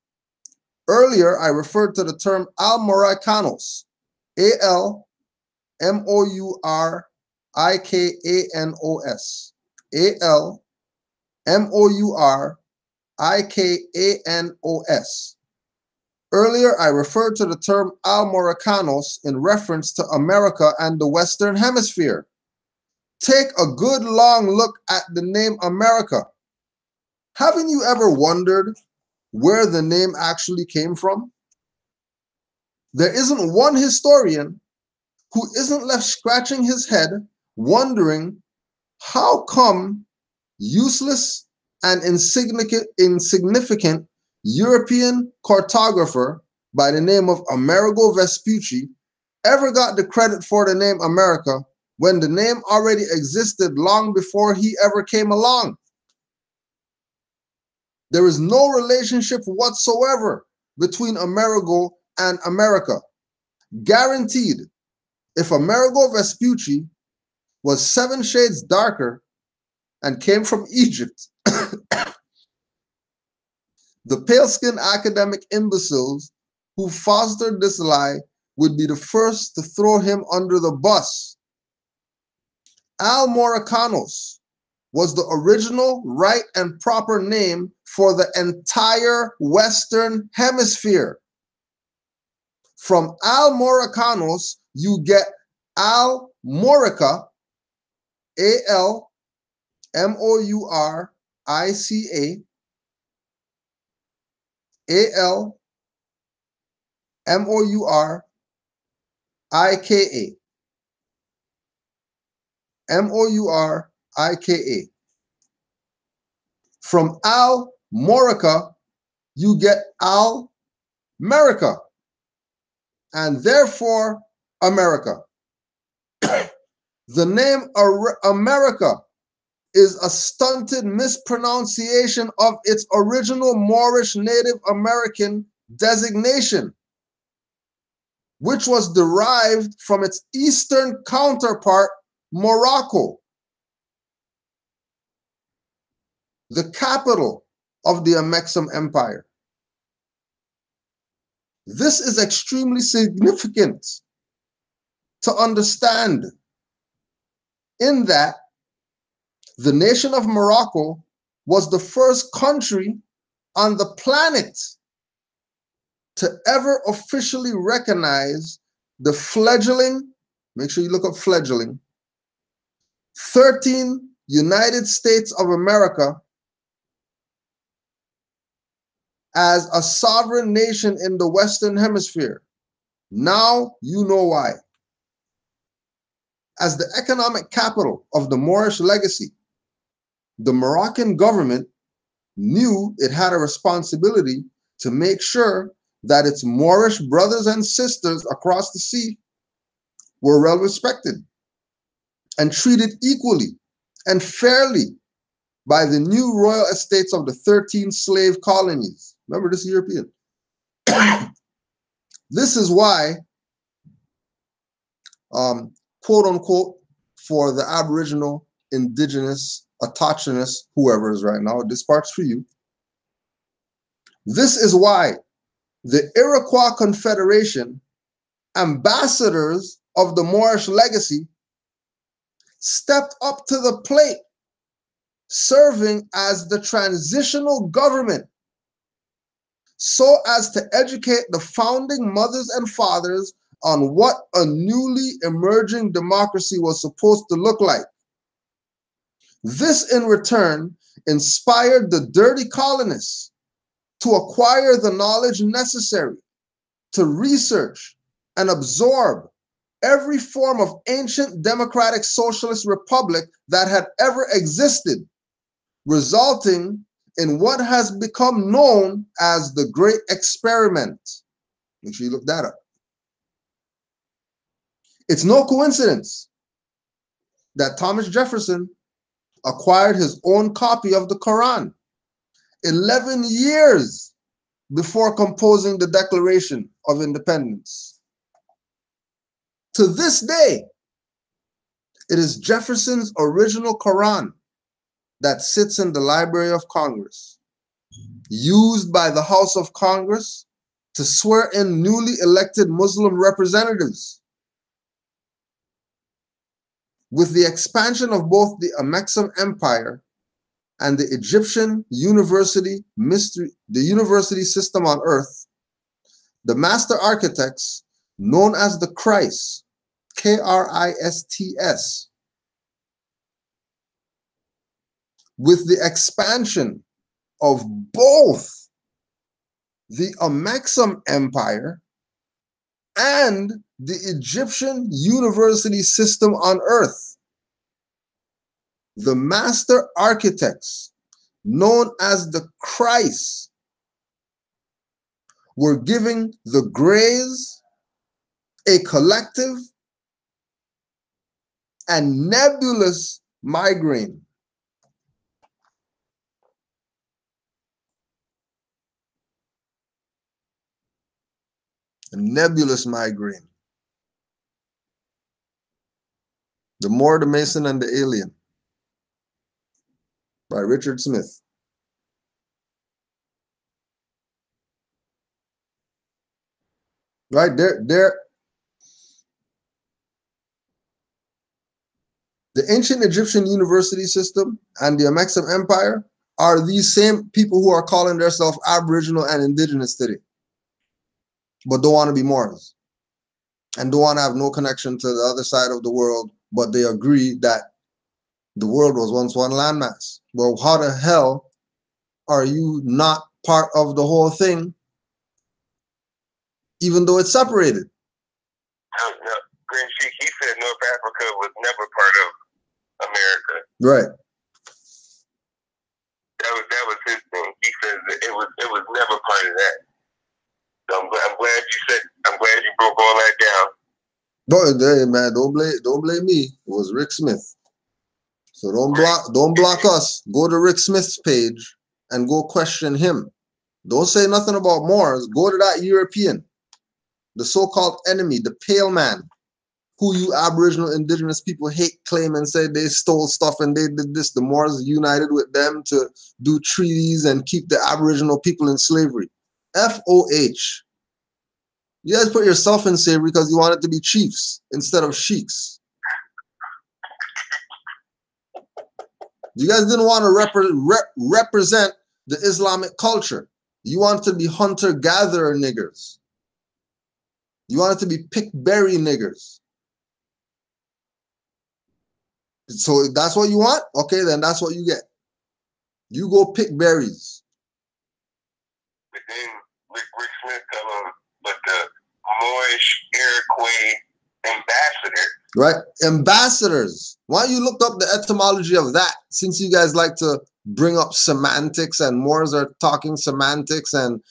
Earlier, I referred to the term Al-Morikanos, A-L-M-O-U-R-I-K-A-N-O-S, A-L-M-O-U-R-I-K-A-N-O-S. Earlier, I referred to the term Al-Morikanos in reference to America and the Western Hemisphere. Take a good long look at the name America. Haven't you ever wondered where the name actually came from? There isn't one historian who isn't left scratching his head wondering how come useless and insignificant European cartographer by the name of Amerigo Vespucci ever got the credit for the name America when the name already existed long before he ever came along. There is no relationship whatsoever between Amerigo and America. Guaranteed, if Amerigo Vespucci was 7 shades darker and came from Egypt, the pale-skinned academic imbeciles who fostered this lie would be the first to throw him under the bus. Al-Morikanos was the original right and proper name for the entire Western Hemisphere. From Al-Morikanos, you get Al-Morika, A-L-M-O-U-R-I-C-A, A-L-M-O-U-R-I-K-A, M-O-U-R-I-K-A. From Al-Morika, you get Al-America, and therefore America. The name America is a stunted mispronunciation of its original Moorish Native American designation, which was derived from its eastern counterpart, Morocco, the capital of the Amexem Empire. This is extremely significant to understand, in that the nation of Morocco was the first country on the planet to ever officially recognize the fledgling, make sure you look up fledgling 13 United States of America as a sovereign nation in the Western Hemisphere. Now you know why. As the economic capital of the Moorish legacy, the Moroccan government knew it had a responsibility to make sure that its Moorish brothers and sisters across the sea were well respected and treated equally and fairly by the new royal estates of the 13 slave colonies. Remember, this is European. This is why, quote unquote, for the Aboriginal, Indigenous, Autochthonous, whoever is right now, this part's for you. This is why the Iroquois Confederation, ambassadors of the Moorish legacy, stepped up to the plate, serving as the transitional government so as to educate the founding mothers and fathers on what a newly emerging democracy was supposed to look like. This, in return, inspired the dirty colonists to acquire the knowledge necessary to research and absorb every form of ancient democratic socialist republic that had ever existed, resulting in what has become known as the Great Experiment. Make sure you look that up. It's no coincidence that Thomas Jefferson acquired his own copy of the Quran 11 years before composing the Declaration of Independence. To this day, it is Jefferson's original Quran that sits in the Library of Congress, used by the House of Congress to swear in newly elected Muslim representatives. With the expansion of both the Ameksum Empire and the Egyptian university system on earth, the master architects, known as the Christ, Krists, with the expansion of both the Ameksum Empire and the Egyptian university system on earth, the master architects, known as the Christ, were giving the Greys a collective and nebulous migraine. A nebulous migraine. The Moor, the Mason, and the Alien by Richard Smith. Right there, the ancient Egyptian university system and the Ameksum Empire are these same people who are calling themselves Aboriginal and Indigenous today, but don't want to be Moors and don't want to have no connection to the other side of the world, but they agree that the world was once one landmass. Well, how the hell are you not part of the whole thing, even though it's separated? No, Green Sheik, he said North Africa was never part of America. Right. That was his thing. He said that it was never part of that. So I'm glad you broke all that down. Hey, man, don't blame me. It was Rick Smith. So don't block us. Go to Rick Smith's page and go question him. Don't say nothing about Moors. Go to that European, the so-called enemy, the pale man, who you Aboriginal Indigenous people hate, claim and say they stole stuff and they did this. The Moors united with them to do treaties and keep the Aboriginal people in slavery. FOH. You guys put yourself in slavery because you wanted to be chiefs instead of sheiks. You guys didn't want to represent the Islamic culture. You wanted to be hunter-gatherer niggers. You wanted to be pickberry niggers. So that's what you want? Okay, then that's what you get. You go pick berries. But then Rick Smith tell him, but the Moorish Iroquois ambassador. Right? Ambassadors. Why don't you look up the etymology of that? Since you guys like to bring up semantics and Moors are talking semantics and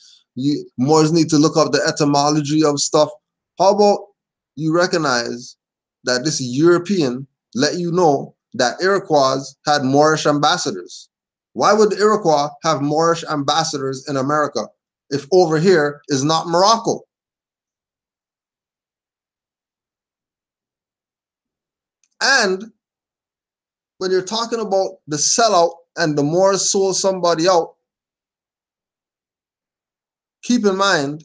Moors need to look up the etymology of stuff. How about you recognize that this European let you know that Iroquois had Moorish ambassadors? Why would the Iroquois have Moorish ambassadors in America if over here is not Morocco? And when you're talking about the sellout and the Moors sold somebody out, keep in mind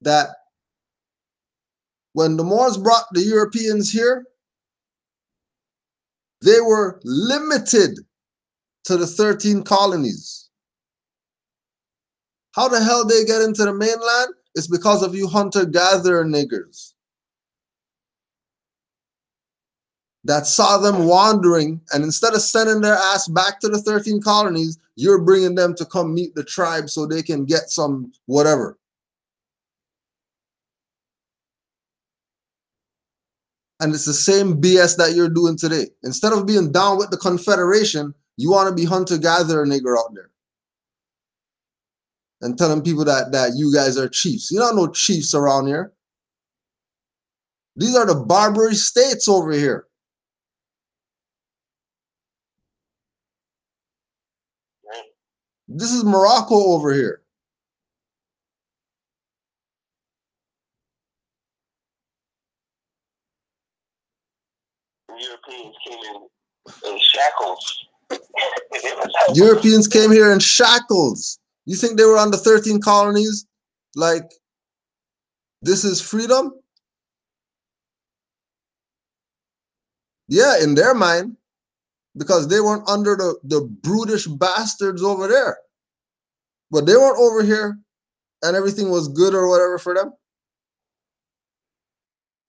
that when the Moors brought the Europeans here, they were limited to the 13 colonies. How the hell they get into the mainland? It's because of you hunter-gatherer niggers that saw them wandering, and instead of sending their ass back to the 13 colonies, you're bringing them to come meet the tribe so they can get some whatever. And it's the same BS that you're doing today. Instead of being down with the Confederation, you want to be hunter-gatherer nigger out there and telling people that you guys are chiefs. You're not no chiefs around here. These are the Barbary states over here. This is Morocco over here. Europeans came in shackles. Europeans came here in shackles. You think they were on the 13 colonies? Like, this is freedom? Yeah, in their mind, because they weren't under the brutish bastards over there. But they weren't over here and everything was good or whatever for them.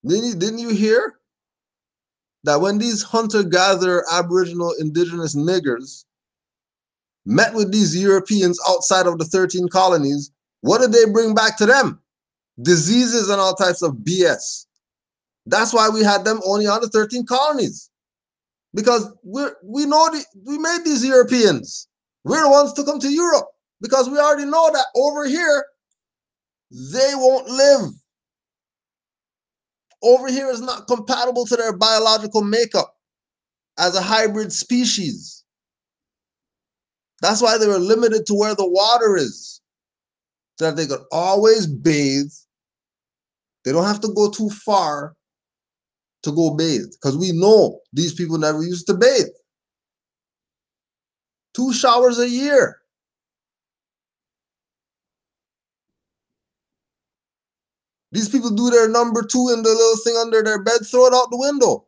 Didn't you hear that when these hunter-gatherer, Aboriginal, indigenous niggers met with these Europeans outside of the 13 colonies, what did they bring back to them? Diseases and all types of BS. That's why we had them only on the 13 colonies. Because we made these Europeans. We're the ones to come to Europe. Because we already know that over here, they won't live. Over here is not compatible to their biological makeup as a hybrid species. That's why they were limited to where the water is, so that they could always bathe. They don't have to go too far to go bathe, because we know these people never used to bathe. 2 showers a year. These people do their number 2 in the little thing under their bed, throw it out the window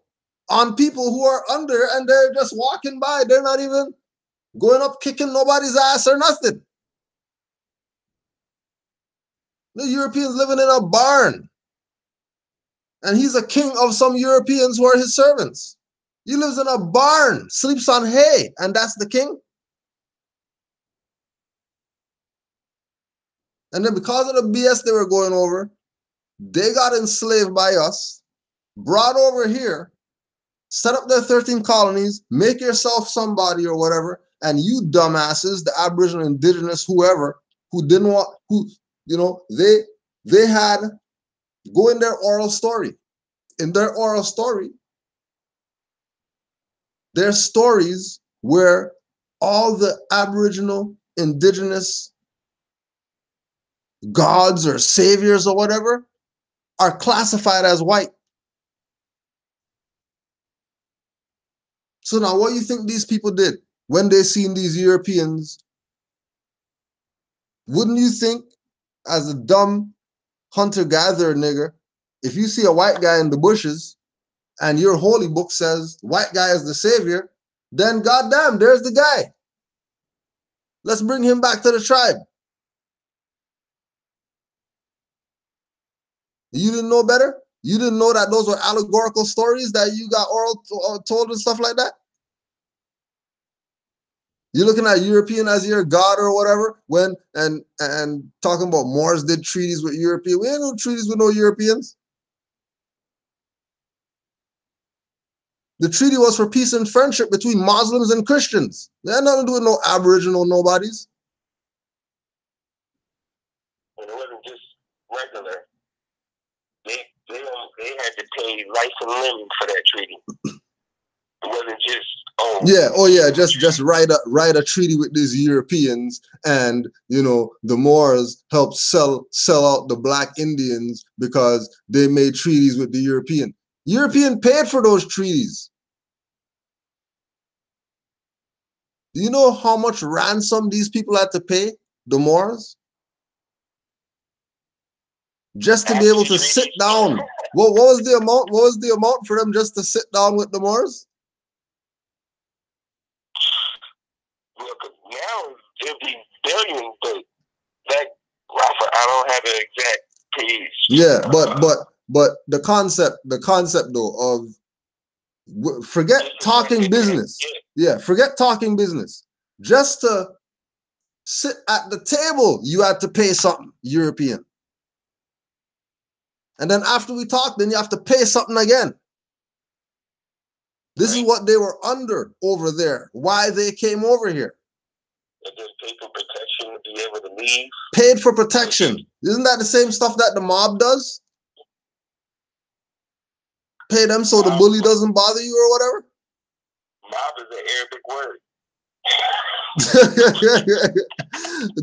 on people who are under, and they're just walking by. They're not even going up kicking nobody's ass or nothing. The Europeans living in a barn. And he's a king of some Europeans who are his servants. He lives in a barn, sleeps on hay, and that's the king. And then because of the BS they were going over, they got enslaved by us, brought over here, set up their 13 colonies, make yourself somebody or whatever, and you dumbasses, the Aboriginal, Indigenous, whoever, who didn't want, who, you know, they had, go in their oral story. In their oral story, their stories where all the Aboriginal, Indigenous gods or saviors or whatever are classified as white. So now what do you think these people did when they seen these Europeans? Wouldn't you think, as a dumb hunter-gatherer nigger, if you see a white guy in the bushes and your holy book says white guy is the savior, then goddamn, there's the guy. Let's bring him back to the tribe. You didn't know better? You didn't know that those were allegorical stories that you got told and stuff like that? You're looking at European as your god or whatever, and talking about Moors did treaties with Europeans. We ain't no treaties with no Europeans. The treaty was for peace and friendship between Muslims and Christians. They had nothing to do with no Aboriginal nobodies. And it wasn't just regular. They had to pay life and limb for that treaty. It wasn't just just write a treaty with these Europeans, and the Moors helped sell out the black Indians because they made treaties with the European. European paid for those treaties. Do you know how much ransom these people had to pay, the Moors? Just to be able to sit down. What was the amount? What was the amount for them just to sit down with the Moors? Now it'd be billions, but that Rafa, I don't have an exact page. Yeah, but the concept though of forget talking business. Yeah, forget talking business. Just to sit at the table, you had to pay something, European. And then after we talk, then you have to pay something again. This is what they were under over there. Why they came over here. And then pay for protection to be able to leave. Paid for protection. Isn't that the same stuff that the mob does? Pay them so the bully doesn't bother you or whatever? Mob is an Arabic word.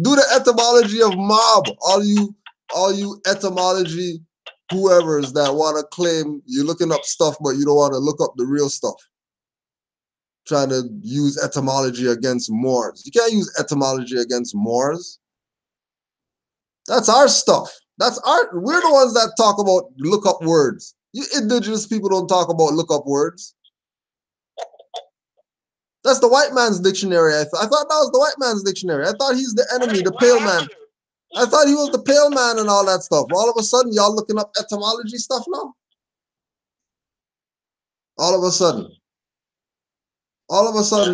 Do the etymology of mob. All you etymology whoever's that want to claim you're looking up stuff, but you don't want to look up the real stuff. Trying to use etymology against Moors. You can't use etymology against Moors. That's our stuff. We're the ones that talk about look up words. You indigenous people don't talk about look up words. That's the white man's dictionary. I thought that was the white man's dictionary. I thought he's the enemy, the pale man. I thought he was the pale man and all that stuff. All of a sudden, y'all looking up etymology stuff now? All of a sudden,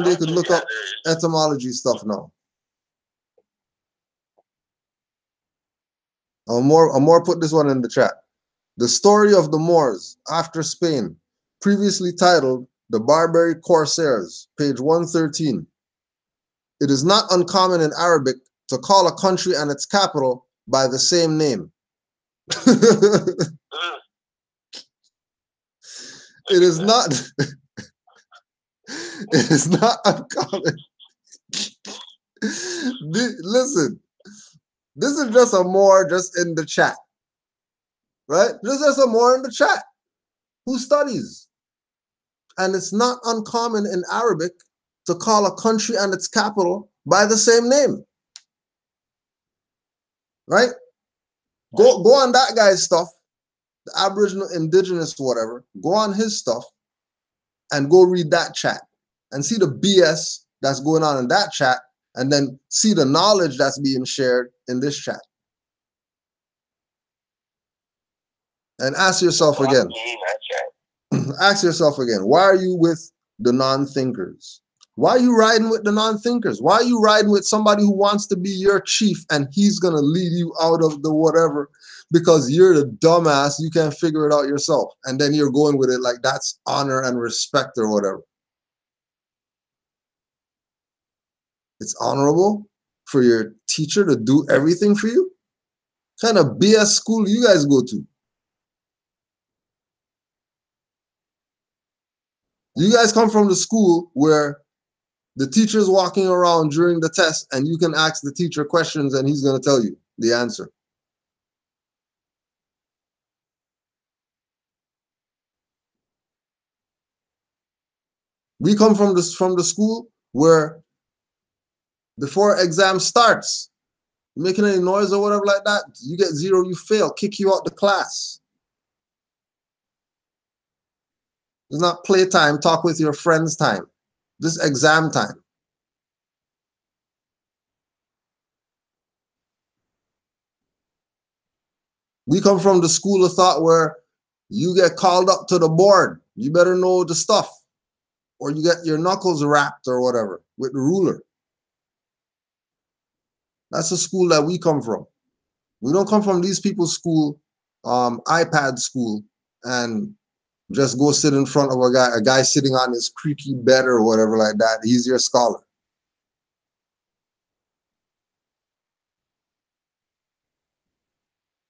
they could look up etymology stuff now. I'll more put this one in the chat. The story of the Moors after Spain, previously titled The Barbary Corsairs, page 113. It is not uncommon in Arabic to call a country and its capital by the same name. It is not uncommon. Listen, this is just a more just in the chat. Right? This is a more in the chat. Who studies? And it's not uncommon in Arabic to call a country and its capital by the same name. Right? Go on that guy's stuff, the Aboriginal, Indigenous, whatever. Go on his stuff and go read that chat and see the BS that's going on in that chat, and then see the knowledge that's being shared in this chat. And ask yourself again. Ask yourself again, why are you with the non-thinkers? Why are you riding with the non-thinkers? Why are you riding with somebody who wants to be your chief and he's going to lead you out of the whatever because you're the dumbass, you can't figure it out yourself. And then you're going with it like that's honor and respect or whatever. It's honorable for your teacher to do everything for you? What kind of BS school you guys go to? You guys come from the school where the teacher's walking around during the test and you can ask the teacher questions and he's going to tell you the answer. We come from the school where before exam starts, making any noise or whatever like that, you get 0, you fail, kick you out the class. It's not playtime, talk with your friends time. This exam time. We come from the school of thought where you get called up to the board. You better know the stuff, or you get your knuckles rapped or whatever with the ruler. That's the school that we come from. We don't come from these people's school, iPad school, and just go sit in front of a guy sitting on his creaky bed or whatever like that. He's your scholar.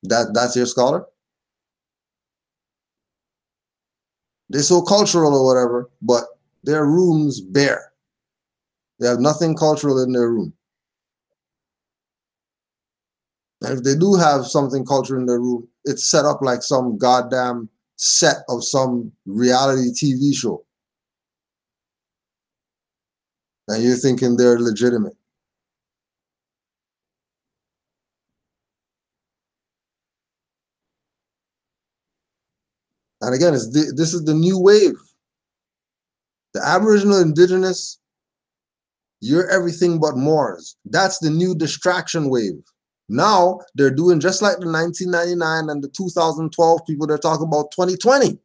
That's your scholar? They're so cultural or whatever, but their rooms bare. They have nothing cultural in their room. And if they do have something cultural in their room, it's set up like some goddamn set of some reality TV show. And you're thinking they're legitimate. And again, this is the new wave. The Aboriginal Indigenous, you're everything but Moors. That's the new distraction wave. Now they're doing just like the 1999 and the 2012 people. They're talking about 2020.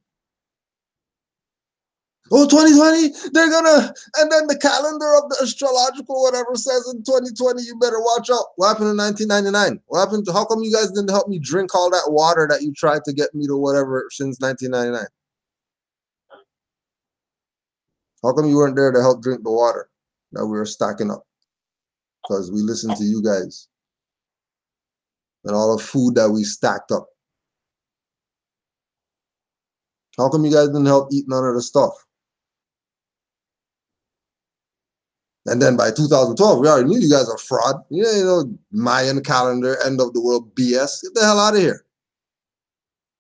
Oh, 2020, they're gonna, and then the calendar of the astrological whatever says in 2020, you better watch out. What happened in 1999? What happened to, how come you guys didn't help me drink all that water that you tried to get me to whatever since 1999? How come you weren't there to help drink the water that we were stacking up? Because we listened to you guys and all the food that we stacked up. How come you guys didn't help eat none of the stuff? And then by 2012, we already knew you guys are fraud. You know, Mayan calendar, end of the world BS. Get the hell out of here.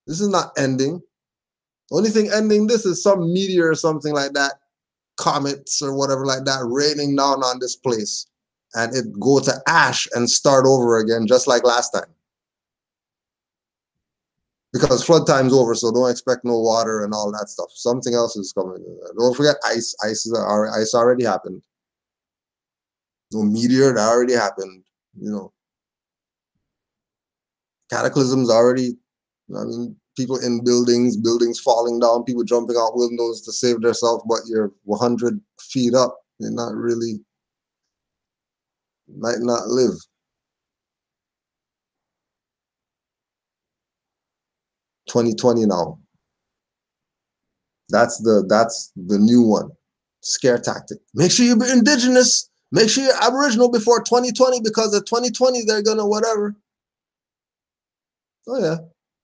This is not ending. Only thing ending this is some meteor or something like that, comets or whatever like that, raining down on this place. And it go to ash and start over again, just like last time. Because flood time's over, so don't expect no water and all that stuff. Something else is coming. Don't forget ice. Ice already happened. No meteor, that already happened. You know, cataclysms already. I mean, people in buildings falling down, people jumping out windows to save themselves, but you're 100 feet up. You're not really, might not live. $2020 now. That's the new one. Scare tactic. Make sure you're indigenous. Make sure you're Aboriginal before 2020, because at 2020 they're gonna whatever. Oh yeah.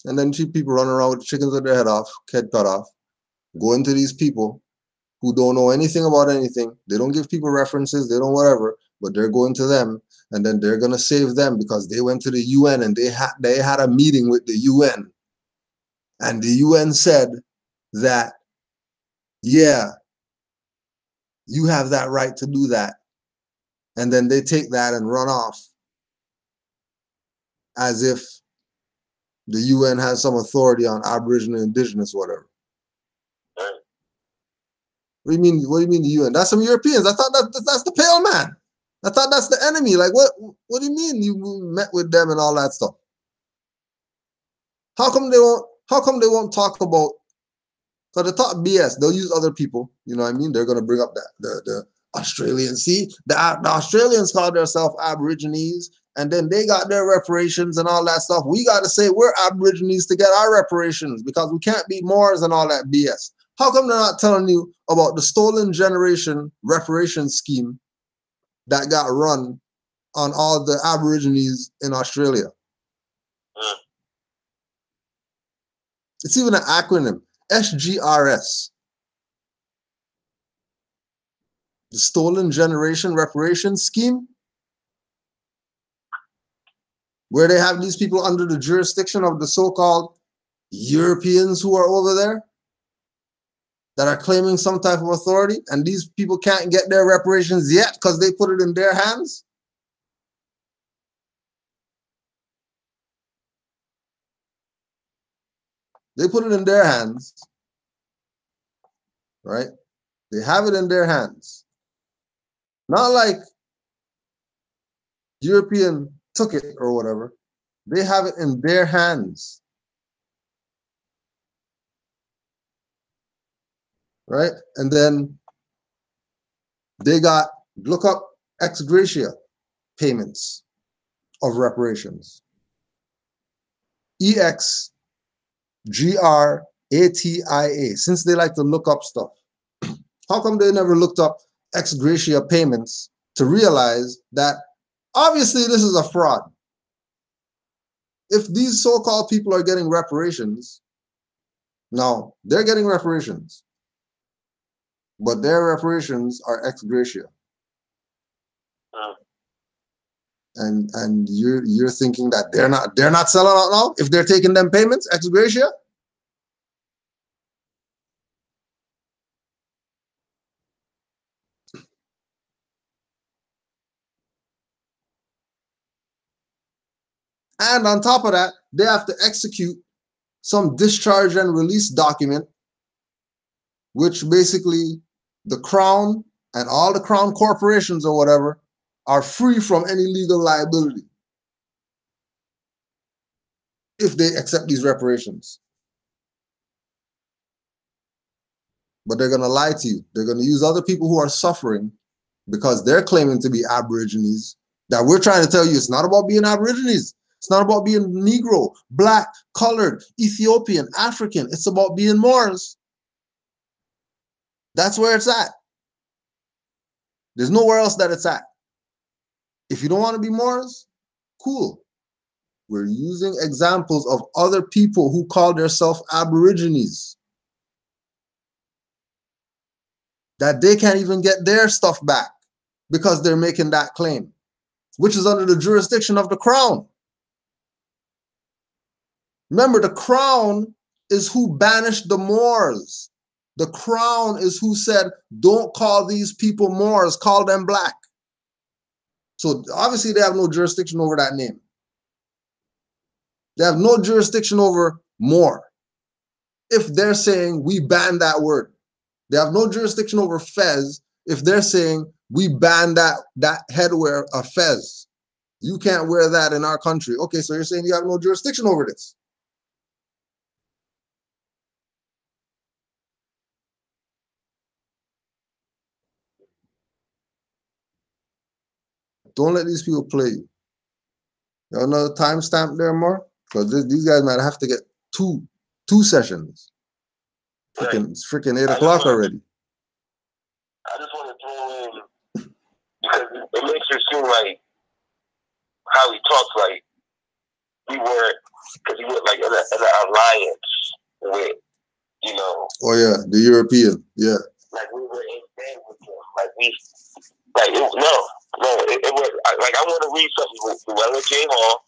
And then people run around with chickens with their head cut off, go into these people who don't know anything about anything. They don't give people references, they don't whatever, but they're going to them, and then they're gonna save them because they went to the UN and they had a meeting with the UN. And the UN said that, yeah, you have that right to do that. And then they take that and run off as if the UN has some authority on Aboriginal, Indigenous, whatever. What do you mean? What do you mean the UN? That's some Europeans. I thought that's the pale man. I thought that's the enemy. Like what? What do you mean you met with them and all that stuff? How come they won't? How come they won't talk about? So they talk BS. They'll use other people. You know what I mean? They're gonna bring up the Australians. See, the Australians call themselves Aborigines, and then they got their reparations and all that stuff. We got to say we're Aborigines to get our reparations because we can't be Moors and all that BS. How come they're not telling you about the stolen generation reparation scheme that got run on all the Aborigines in Australia? It's even an acronym, SGRS. The Stolen Generation Reparation Scheme, where they have these people under the jurisdiction of the so-called Europeans who are over there that are claiming some type of authority, and these people can't get their reparations yet because they put it in their hands. They put it in their hands, right? They have it in their hands. Not like European took it or whatever. They have it in their hands. right? And then they got, look up ex gratia payments of reparations. EXGRATIA, since they like to look up stuff. How come they never looked up ex gratia payments to realize that obviously this is a fraud? If these so-called people are getting reparations, now they're getting reparations, but their reparations are ex gratia. And you're thinking that they're not selling out now if they're taking them payments ex gratia? And on top of that, they have to execute some discharge and release document, which basically the Crown and all the Crown corporations or whatever are free from any legal liability if they accept these reparations. But they're going to lie to you. They're going to use other people who are suffering because they're claiming to be Aborigines, that we're trying to tell you it's not about being Aborigines. It's not about being Negro, Black, colored, Ethiopian, African. It's about being Moors. That's where it's at. There's nowhere else that it's at. If you don't want to be Moors, cool. We're using examples of other people who call themselves Aborigines, that they can't even get their stuff back because they're making that claim, which is under the jurisdiction of the Crown. Remember, the Crown is who banished the Moors. The Crown is who said, don't call these people Moors, call them Black. So obviously they have no jurisdiction over that name. They have no jurisdiction over Moor if they're saying we ban that word. They have no jurisdiction over Fez if they're saying we ban that headwear of Fez. You can't wear that in our country. Okay, so you're saying you have no jurisdiction over this. Don't let these people play you. You have another timestamp there, Mark? Because these guys might have to get two sessions. It's freaking 8 o'clock already. I just want to throw in, because it makes it seem like how he talks like we were, because he was like in an alliance with, you know. Oh yeah, the European, yeah. Like we were in bed with them. Like we, like it, it was like, I want to read something with Llewellyn J. Hall.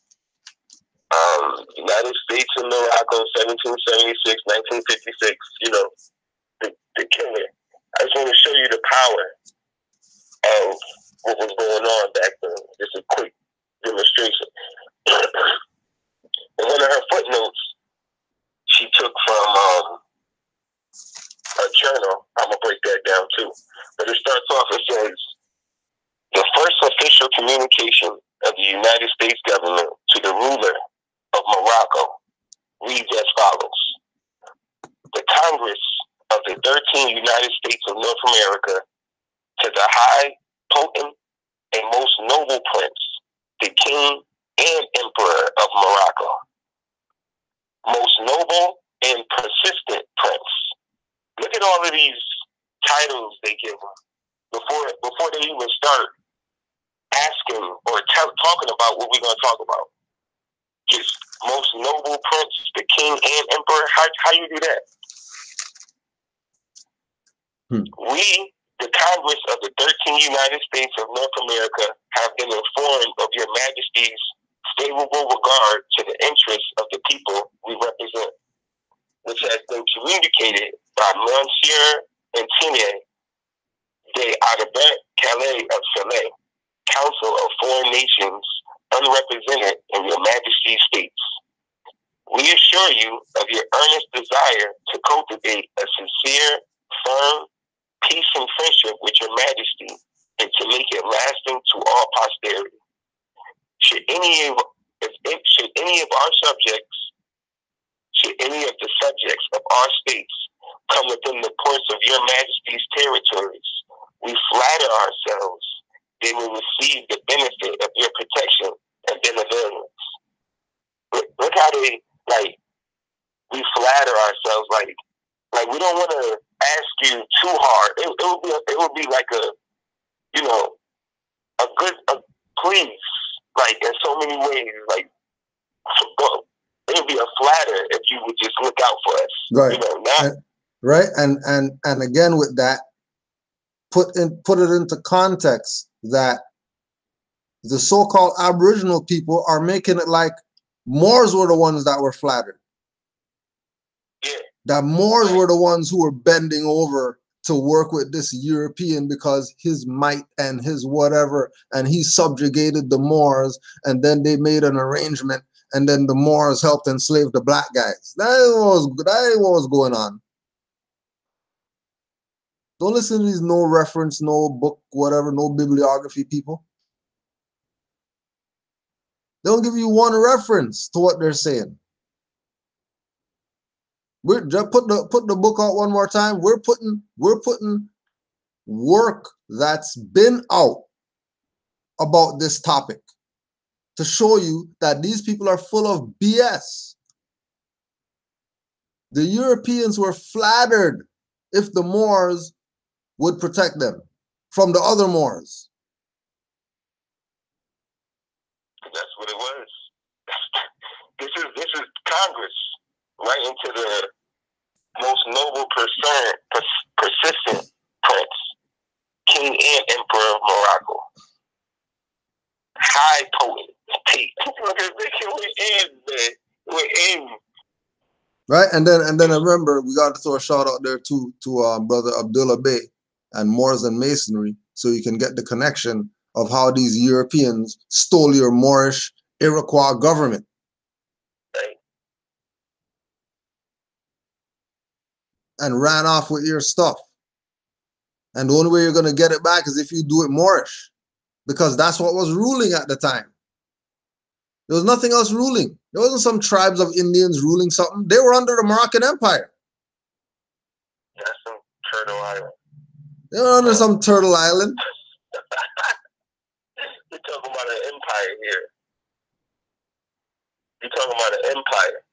United States and Morocco, 1776, 1956. You know, the killer. I just want to show you the power of what was going on back then. Just a quick demonstration. In one of her footnotes, she took from a journal. I'm gonna break that down too. But it starts off. It says, the first official communication of the United States government to the ruler of Morocco reads as follows. The Congress of the 13 United States of North America, to the high, potent, and most noble prince, the king and emperor of Morocco. Most noble and persistent prince. Look at all of these titles they give him before they even start asking or talking about what we're going to talk about. Just most noble prince, the king and emperor. How you do that? We, the Congress of the 13 United States of North America, have been informed of your Majesty's favorable regard to the interests of the people we represent, which has been communicated by Monsieur Antoine de Audebert Calais of Salé, Council of Foreign Nations, unrepresented in your Majesty's states. We assure you of your earnest desire to cultivate a sincere, firm, peace and friendship with your Majesty, and to make it lasting to all posterity. Should any of the subjects of our states come within the ports of your majesty's territories. We flatter ourselves they will receive the benefit of your protection and benevolence. Look how they, like, we flatter ourselves, like we don't want to ask you too hard. It would be like a, you know, a please, like, in so many ways, like, it would be a flatter if you would just look out for us. Right. You know, not, right. And again with that, put it into context that the so-called Aboriginal people are making it like Moors were the ones that were flattered. yeah. That Moors were the ones who were bending over to work with this European because his might and his whatever, and he subjugated the Moors, and then they made an arrangement, and then the Moors helped enslave the black guys. That ain't what was going on. Don't listen to these no reference, no book, whatever, no bibliography people. They don't give you one reference to what they're saying. We're just put the book out one more time. We're putting work that's been out about this topic to show you that these people are full of BS. The Europeans were flattered if the Moors would protect them from the other Moors. That's what it was. This is Congress, right into the most noble persistent prince, king and emperor of Morocco. High potent. We're in. Right, and then I remember we got to throw a shout out there to brother Abdullah Bey and Moors and Masonry, so you can get the connection of how these Europeans stole your Moorish Iroquois government. Right. And ran off with your stuff. And the only way you're going to get it back is if you do it Moorish, because that's what was ruling at the time. There was nothing else ruling. There wasn't some tribes of Indians ruling something. They were under the Moroccan Empire. That's some Turtle Island. They were under some Turtle Island. You're talking about an empire here. You're talking about an empire.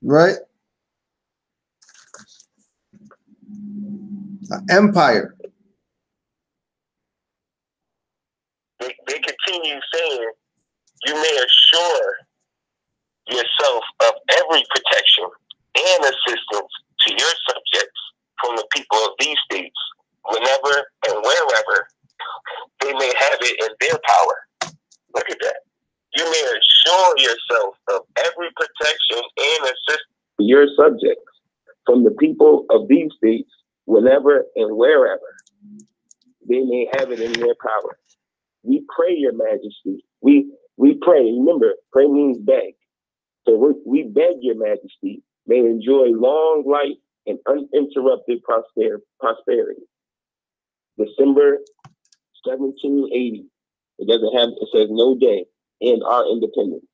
Right? An empire. They continue saying, you may assure yourself of every protection and assistance to your subjects from the people of these states, whenever and wherever they may have it in their power. Look at that. You may assure yourself of every protection and assistance to your subjects from the people of these states, whenever and wherever they may have it in their power. We pray, Your Majesty. We pray. Remember, pray means beg. So we beg Your Majesty may enjoy long life and uninterrupted prosperity. December 1780. It says no day, and our independence.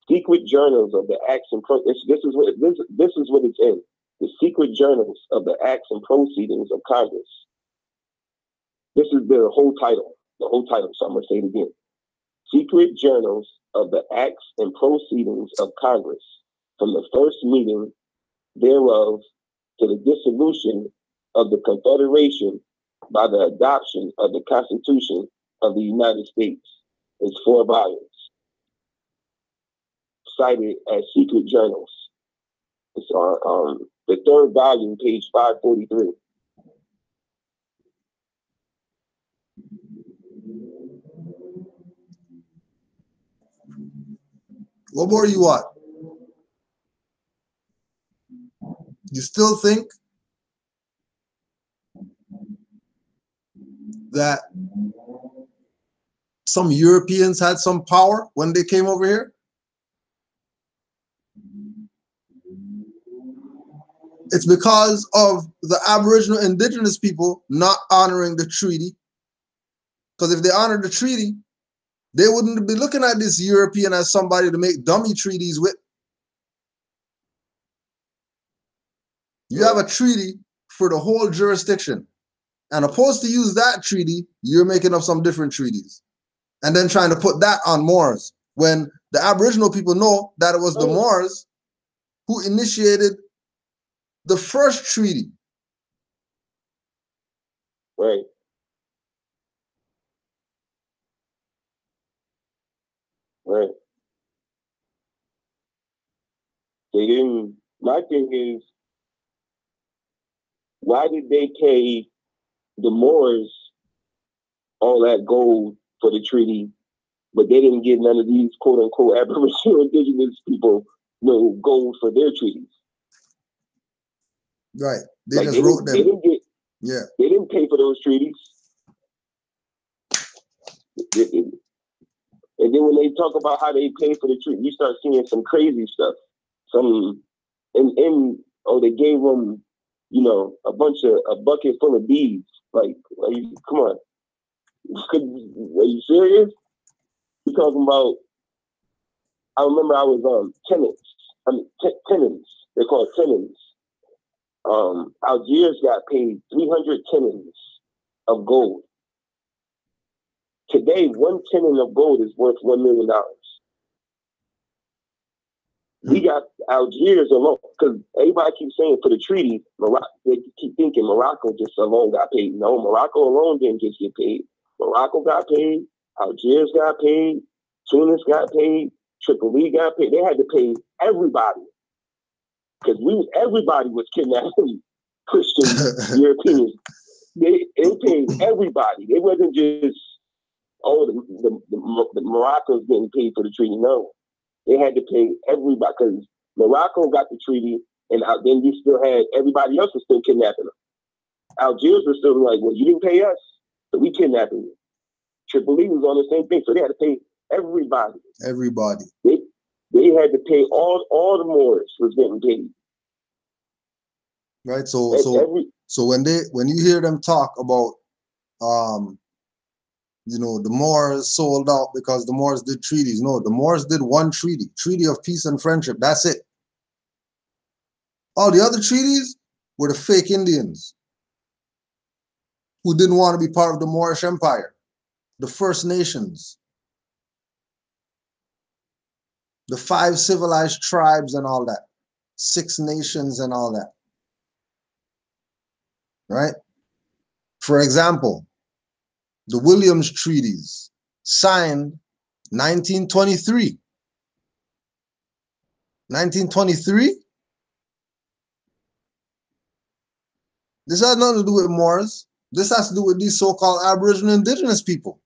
Secret journals of the acts and this is what it's in. The secret journals of the acts and proceedings of Congress. This is the whole title. So I'm going to say it again. Secret journals of the acts and proceedings of Congress, from the first meeting thereof to the dissolution of the Confederation by the adoption of the Constitution of the United States. It's 4 volumes, cited as secret journals. It's on the 3rd volume, page 543. What more you want? You still think that some Europeans had some power when they came over here? It's because of the Aboriginal indigenous people not honoring the treaty. Because if they honored the treaty, they wouldn't be looking at this European as somebody to make dummy treaties with. You have a treaty for the whole jurisdiction. And opposed to use that treaty, you're making up some different treaties. And then trying to put that on Moors, when the Aboriginal people know that it was the Moors who initiated the first treaty. Right. Right. They didn't. My thing is, why did they pay the Moors all that gold for the treaty, but they didn't give none of these quote unquote Aboriginal indigenous people no gold for their treaties? Right. They just wrote them. They didn't get. Yeah. They didn't pay for those treaties. And then when they talk about how they pay for the treaty, you start seeing some crazy stuff. They gave them, a bucket full of beads. Like, come on. Are you serious? You're talking about, I remember I was tenants. They're called tenants. Algiers got paid 300 tenants of gold. Today, 1 tenon of gold is worth $1 million. We got Algiers alone, because everybody keeps saying for the treaty, they keep thinking Morocco just alone got paid. No, Morocco alone didn't just get paid. Morocco got paid, Algiers got paid, Tunis got paid, Tripoli got paid. They had to pay everybody, because everybody was kidnapping Christian Europeans. They paid everybody. They wasn't just, the Morocco's getting paid for the treaty. No. They had to pay everybody, because Morocco got the treaty, and then you still had everybody else was still kidnapping them. Algiers was still like, well, you didn't pay us, so we kidnapping you. Tripoli was on the same thing, so they had to pay everybody. Everybody. They had to pay all the Moors was getting paid. Right. So when you hear them talk about the Moors sold out because the Moors did treaties. No, the Moors did one treaty of peace and friendship. That's it. All the other treaties were the fake Indians who didn't want to be part of the Moorish Empire, the First Nations, the 5 civilized tribes and all that, 6 nations and all that. Right? For example, the Williams Treaties, signed 1923. 1923? This has nothing to do with Moors. This has to do with these so-called Aboriginal indigenous people.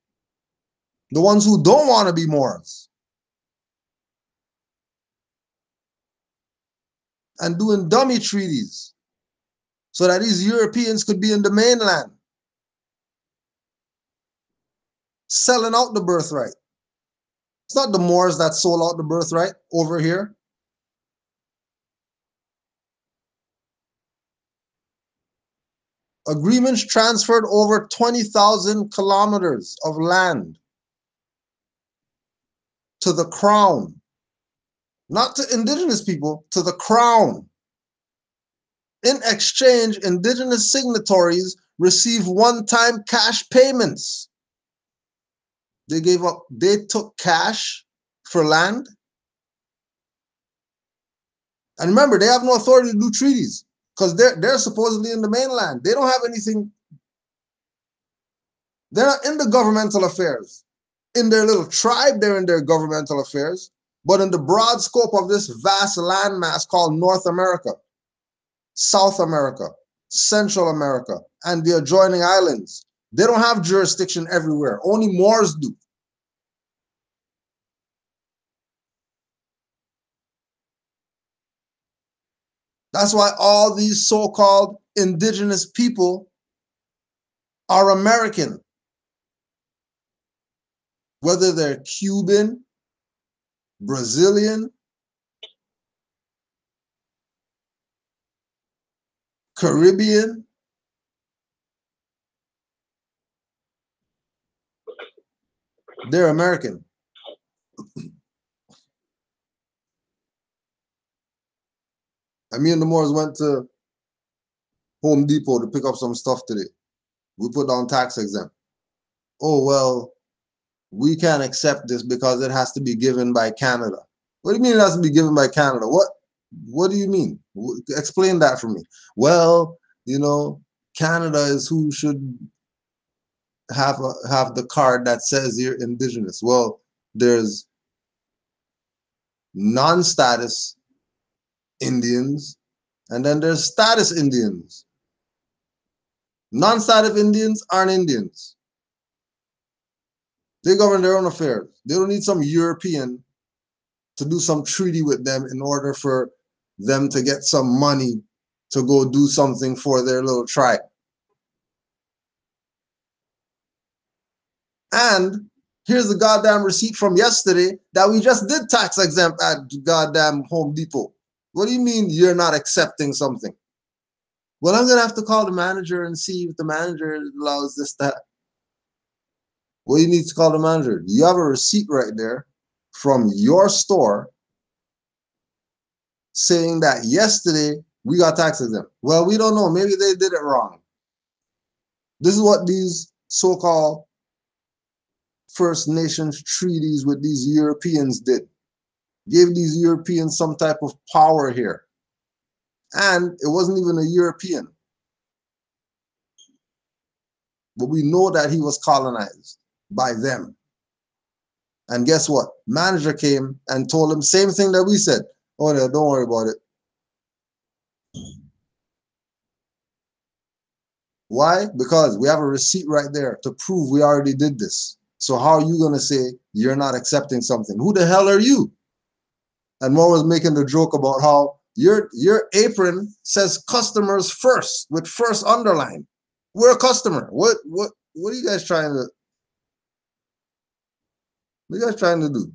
The ones who don't want to be Moors. And doing dummy treaties so that these Europeans could be in the mainland, selling out the birthright. It's not the Moors that sold out the birthright over here. Agreements transferred over 20,000 kilometers of land to the crown, not to indigenous people, to the crown. In exchange, indigenous signatories receive one-time cash payments. They took cash for land. And remember, they have no authority to do treaties because they're supposedly in the mainland. They don't have anything. They're not in the governmental affairs. In their little tribe, they're in their governmental affairs. But in the broad scope of this vast landmass called North America, South America, Central America, and the adjoining islands, they don't have jurisdiction everywhere. Only Moors do. That's why all these so-called indigenous people are American. Whether they're Cuban, Brazilian, Caribbean, they're American. Me and the Moors went to Home Depot to pick up some stuff today. We put down tax exempt. Oh, well, we can't accept this because it has to be given by Canada. What do you mean it has to be given by Canada? What do you mean? Explain that for me. Well, you know, Canada is who should have the card that says you're indigenous. Well, there's non-status Indians, and then there's status Indians. Non-status Indians aren't Indians. They govern their own affairs. They don't need some European to do some treaty with them in order for them to get some money to go do something for their little tribe. And here's the goddamn receipt from yesterday that we just did tax exempt at goddamn Home Depot. What do you mean you're not accepting something? Well, I'm going to have to call the manager and see if the manager allows this, that. Well, you need to call the manager. You have a receipt right there from your store saying that yesterday we got tax exempt. Well, we don't know. Maybe they did it wrong. This is what these so-called First Nations treaties with these Europeans did. Gave these Europeans some type of power here. And it wasn't even a European. But we know that he was colonized by them. And guess what? Manager came and told him same thing that we said. Oh, no, don't worry about it. Why? Because we have a receipt right there to prove we already did this. So how are you going to say you're not accepting something? Who the hell are you? And Mo was making the joke about how your apron says customers first with first underline. We're a customer. What are you guys trying to? What are you guys trying to do?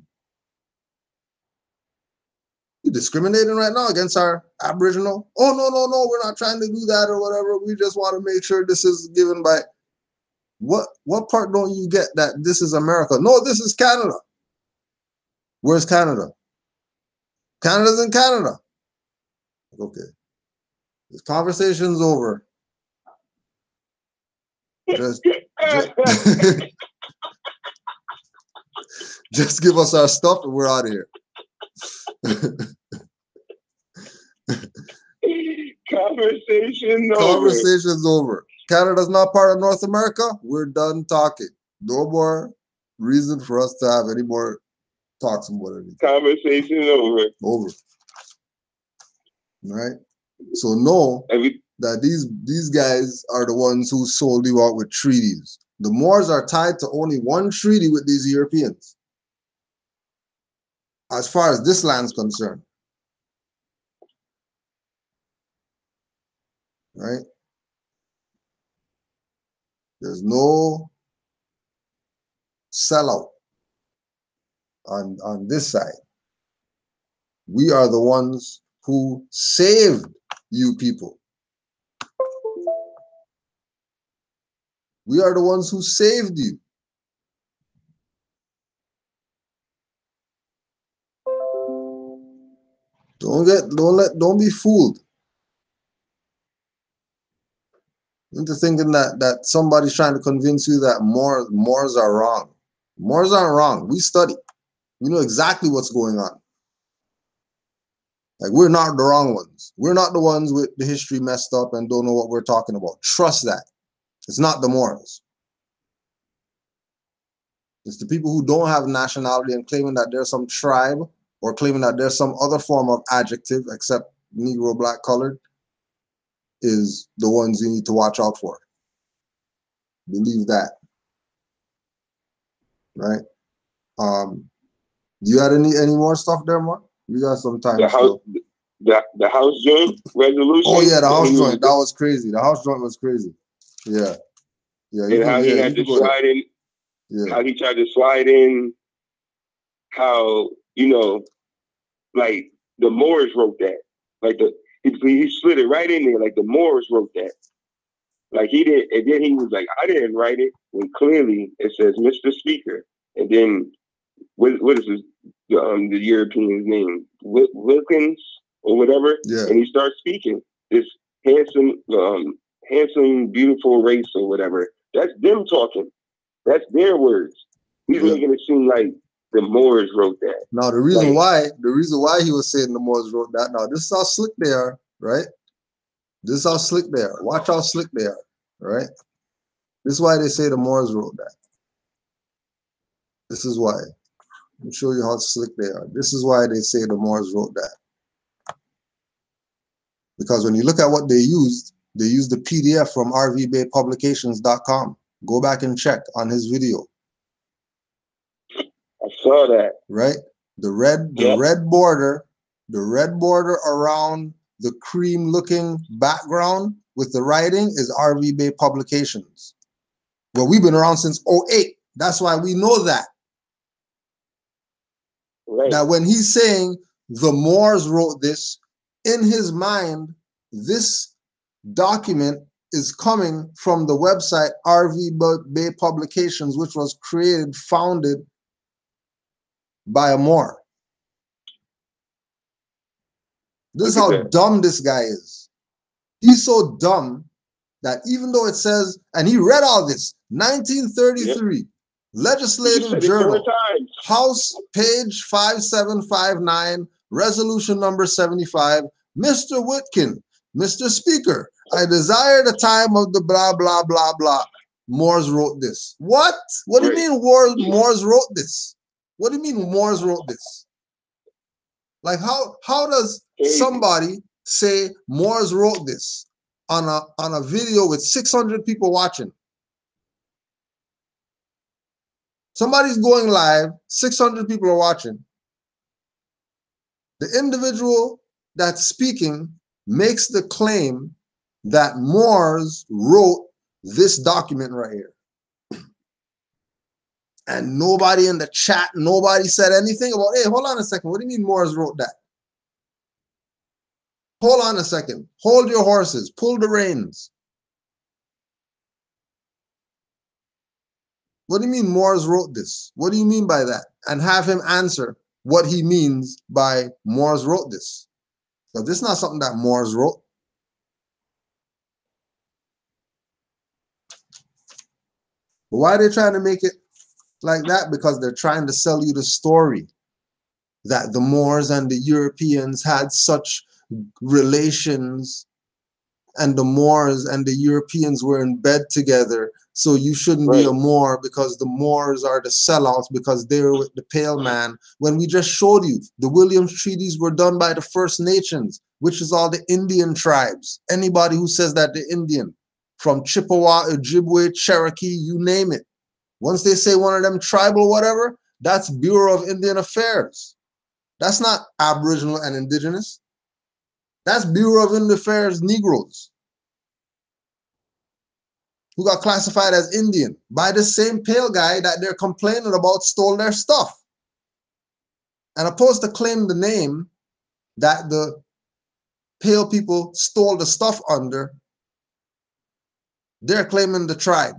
You discriminating right now against our Aboriginal? Oh, no, we're not trying to do that or whatever. We just want to make sure this is given by. What part don't you get that this is America? No, this is Canada. Where's Canada? Canada's in Canada. Okay. This conversation's over. Just just give us our stuff and we're out of here. Conversation's over. Canada's not part of North America. We're done talking. No more reason for us to have any more talks about it. Conversation over. Over. Right? So know that these guys are the ones who sold you out with treaties. The Moors are tied to only one treaty with these Europeans. As far as this land's concerned. Right? There's no sellout on this side. We are the ones who saved you people. We are the ones who saved you. Don't be fooled into thinking that somebody's trying to convince you that Moors are wrong. Moors aren't wrong. We study. We know exactly what's going on. Like, we're not the wrong ones. We're not the ones with the history messed up and don't know what we're talking about. Trust that. It's not the Moors. It's the people who don't have nationality and claiming that there's some tribe or claiming that there's some other form of adjective except Negro, black, colored is the ones you need to watch out for. Believe that. Right? You had any more stuff there, Mark? We got some time. The House joint resolution. Oh yeah, the House joint. That was crazy. The House joint was crazy. Yeah. Yeah. And how he had to slide in. Yeah. How he tried to slide in. How, like the Moors wrote that. Like he slid it right in there. Like the Moors wrote that. Like he did, and then he was like, I didn't write it. When clearly it says Mr. Speaker. And then what is this? The European's name, Wilkins or whatever, yeah. And he starts speaking. This handsome, beautiful race or whatever. That's them talking. That's their words. He's making it seem like the Moors wrote that. Now the reason why he was saying the Moors wrote that. Now this is how slick they are, right? This is how slick they are. Watch how slick they are, right? This is why they say the Moors wrote that. This is why. Let me show you how slick they are. This is why they say the Moors wrote that. Because when you look at what they used the PDF from rvbaypublications.com. Go back and check on his video. I saw that. Right? The red border around the cream looking background with the writing is RV Bay Publications. Well, we've been around since 2008. That's why we know that. Right. Now, when he's saying the Moors wrote this, in his mind, this document is coming from the website RV Bay Publications, which was founded by a Moor. This is how dumb this guy is. He's so dumb that even though it says, and he read all this, 1933, Legislative Journal, House, page 5759, resolution number 75, Mr. Whitkin, Mr. Speaker, I desire the time of the blah, blah, blah, blah. Moors wrote this. What? What do you mean Moors wrote this? What do you mean Moors wrote this? Like how does somebody say Moors wrote this on a video with 600 people watching? Somebody's going live, 600 people are watching. The individual that's speaking makes the claim that Moors wrote this document right here. And nobody in the chat, nobody said anything about, hey, hold on a second. What do you mean Moors wrote that? Hold on a second. Hold your horses. Pull the reins. What do you mean Moors wrote this? What do you mean by that? And have him answer what he means by Moors wrote this. So this is not something that Moors wrote. But why are they trying to make it like that? Because they're trying to sell you the story that the Moors and the Europeans had such relations and the Moors and the Europeans were in bed together. So you shouldn't be a Moor because the Moors are the sellouts because they were with the pale man. When we just showed you the Williams treaties were done by the First Nations, which is all the Indian tribes. Anybody who says that they're Indian, from Chippewa, Ojibwe, Cherokee, you name it. Once they say one of them tribal whatever, that's Bureau of Indian Affairs. That's not Aboriginal and Indigenous. That's Bureau of Indian Affairs Negroes who got classified as Indian by the same pale guy that they're complaining about stole their stuff. And opposed to claim the name that the pale people stole the stuff under, they're claiming the tribe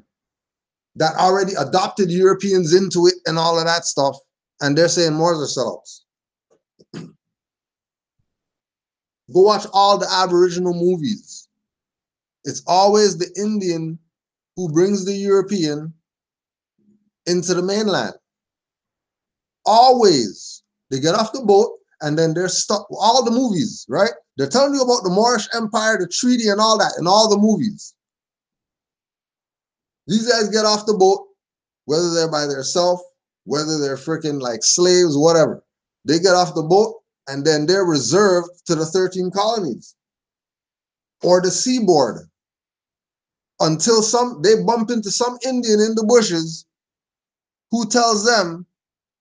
that already adopted Europeans into it and all of that stuff. And they're saying Moors are sellouts. Go watch all the Aboriginal movies. It's always the Indian who brings the European into the mainland. Always. They get off the boat and then they're stuck. All the movies, right? They're telling you about the Moorish Empire, the treaty and all that in all the movies. These guys get off the boat, whether they're by themselves, whether they're freaking like slaves, whatever. They get off the boat and then they're reserved to the 13 colonies or the seaboard until they bump into some Indian in the bushes who tells them,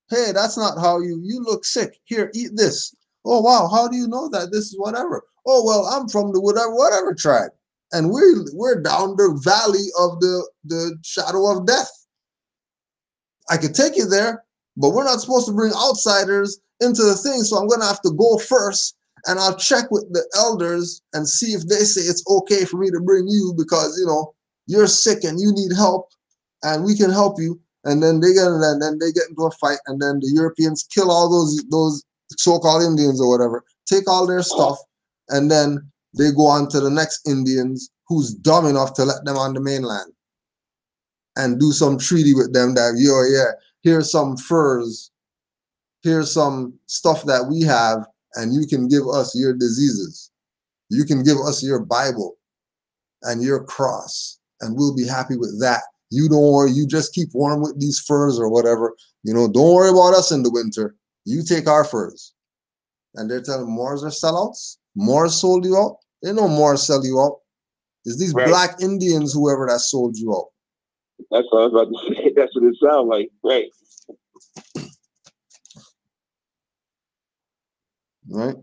hey, that's not how you look sick. Here, eat this. Oh, wow, how do you know that this is whatever? Oh, well, I'm from the whatever tribe. And we're down the valley of the shadow of death. I could take you there, but we're not supposed to bring outsiders into the thing. So I'm going to have to go first and I'll check with the elders and see if they say it's okay for me to bring you because, you know, you're sick and you need help and we can help you. And then they get into a fight and then the Europeans kill all those so-called Indians or whatever, take all their stuff and then they go on to the next Indians who's dumb enough to let them on the mainland and do some treaty with them that, yo, yeah, here's some furs, here's some stuff that we have, and you can give us your diseases. You can give us your Bible and your cross, and we'll be happy with that. You don't worry, you just keep warm with these furs or whatever. You know, don't worry about us in the winter. You take our furs. And they're telling Moors are sellouts? Moors sold you out? They know Moors sell you out. It's these black Indians, whoever that sold you out. That's what I was about to say. That's what it sounds like. Right. Right.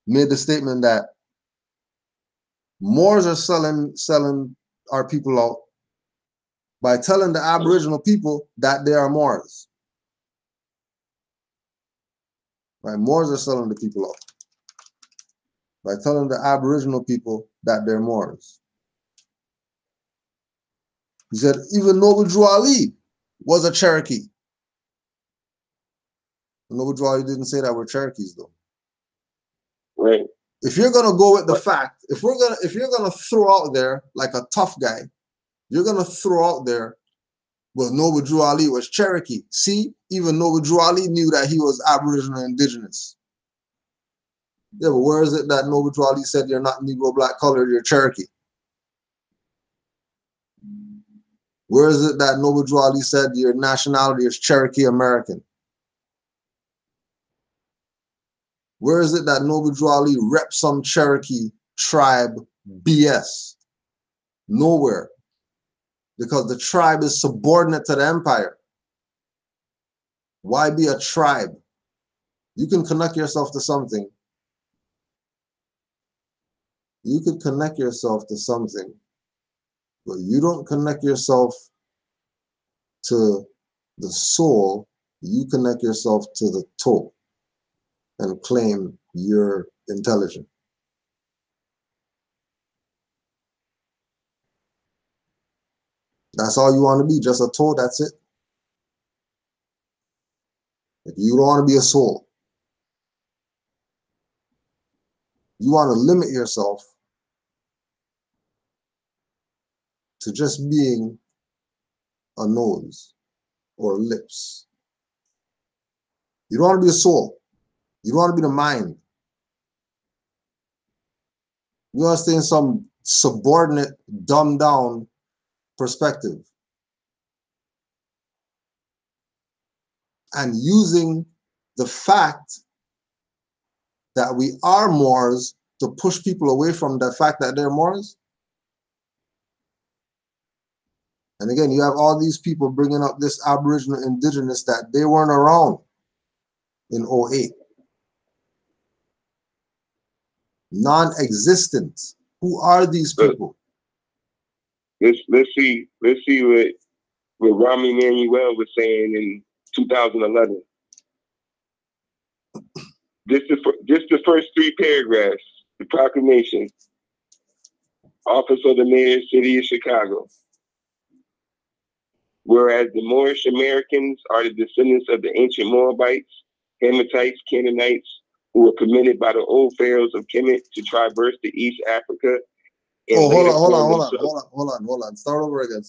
Made the statement that Moors are selling our people out by telling the Aboriginal people that they are Moors. Right? Moors are selling the people out by telling the Aboriginal people that they're Moors. He said even Noble Drew Ali was a Cherokee. Noble Drew Ali didn't say that we're Cherokees though. Right. If you're gonna go with the fact, if you're gonna throw out there like a tough guy, you're gonna throw out there, well, Noble Drew Ali was Cherokee. See, even Noble Drew Ali knew that he was Aboriginal indigenous. Yeah, but where is it that Noble Drew Ali said you're not Negro, black, colored, you're Cherokee? Where is it that Noble Drew Ali said your nationality is Cherokee American? Where is it that Noble Drew Ali rep some Cherokee tribe BS? Nowhere. Because the tribe is subordinate to the empire. Why be a tribe? You can connect yourself to something. You could connect yourself to something, but you don't connect yourself to the soul. You connect yourself to the toe and claim you're intelligent. That's all you want to be, just a toe, that's it. If you don't want to be a soul, you want to limit yourself to just being a nose or lips. You don't want to be a soul. You don't want to be the mind. You want to stay in some subordinate, dumbed down perspective. And using the fact that we are Moors to push people away from the fact that they're Moors. And again, you have all these people bringing up this Aboriginal indigenous that they weren't around in 2008. Non-existent. Who are these people? Let's see what Rahm Emanuel was saying in 2011. Just the first three paragraphs. The proclamation. Office of the Mayor, City of Chicago. Whereas the Moorish Americans are the descendants of the ancient Moabites, Hamites, Canaanites, who were permitted by the old pharaohs of Kemet to traverse to East Africa. Oh, hold on. Start over again,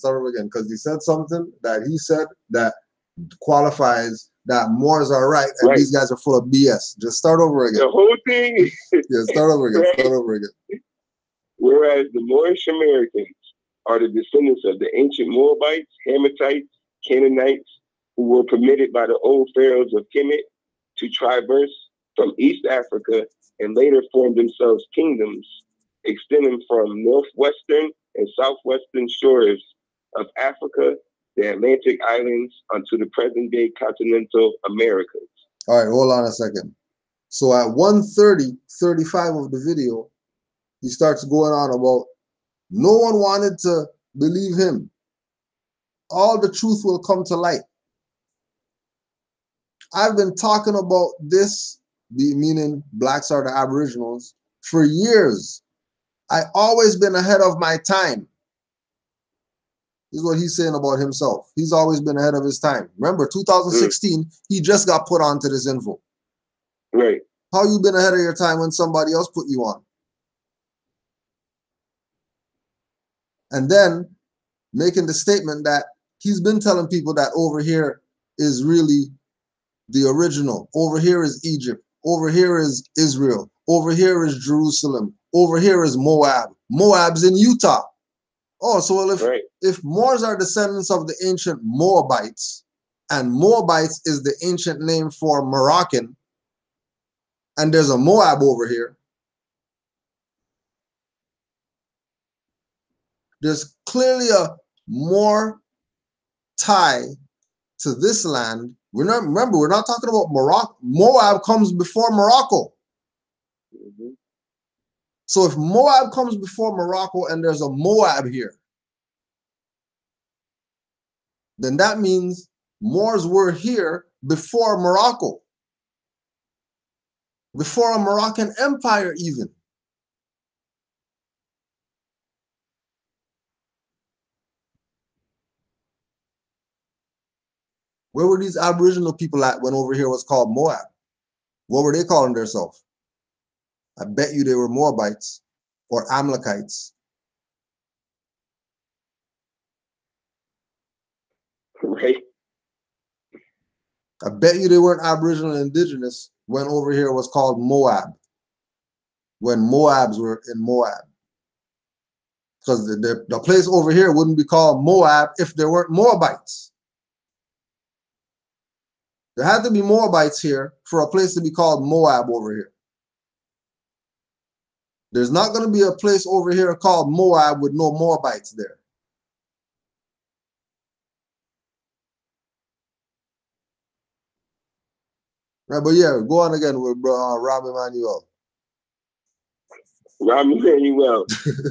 because he said something that he said that qualifies that Moors are right, and these guys are full of BS. Just start over again. The whole thing. Yeah, start over again. Start over again. Whereas the Moorish Americans are the descendants of the ancient Moabites, Hamites, Canaanites, who were permitted by the old pharaohs of Kemet to traverse from East Africa and later formed themselves kingdoms extending from northwestern and southwestern shores of Africa, the Atlantic islands, onto the present-day continental Americas. All right, hold on a second. So at 1:35 of the video, he starts going on about no one wanted to believe him. All the truth will come to light. I've been talking about this, meaning blacks are the Aboriginals, for years. I always been ahead of my time. This is what he's saying about himself. He's always been ahead of his time. Remember, 2016, he just got put onto this info. Right. How you been ahead of your time when somebody else put you on? And then making the statement that he's been telling people that over here is really the original. Over here is Egypt. Over here is Israel. Over here is Jerusalem. Over here is Moab. Moab's in Utah. Oh, so well, if Moors are descendants of the ancient Moabites, and Moabites is the ancient name for Moroccan, and there's a Moab over here, there's clearly a more tie to this land. We're not talking about Morocco. Moab comes before Morocco. So if Moab comes before Morocco and there's a Moab here, then that means Moors were here before Morocco, before a Moroccan empire even. Where were these Aboriginal people at when over here was called Moab? What were they calling themselves? I bet you they were Moabites or Amalekites. Right. I bet you they weren't Aboriginal and indigenous when over here was called Moab, when Moabs were in Moab. Because the place over here wouldn't be called Moab if there weren't Moabites. There had to be Moabites here for a place to be called Moab over here. There's not going to be a place over here called Moab with no Moabites there. Right, but yeah, go on again with Rahm Emanuel. Rahm Emanuel,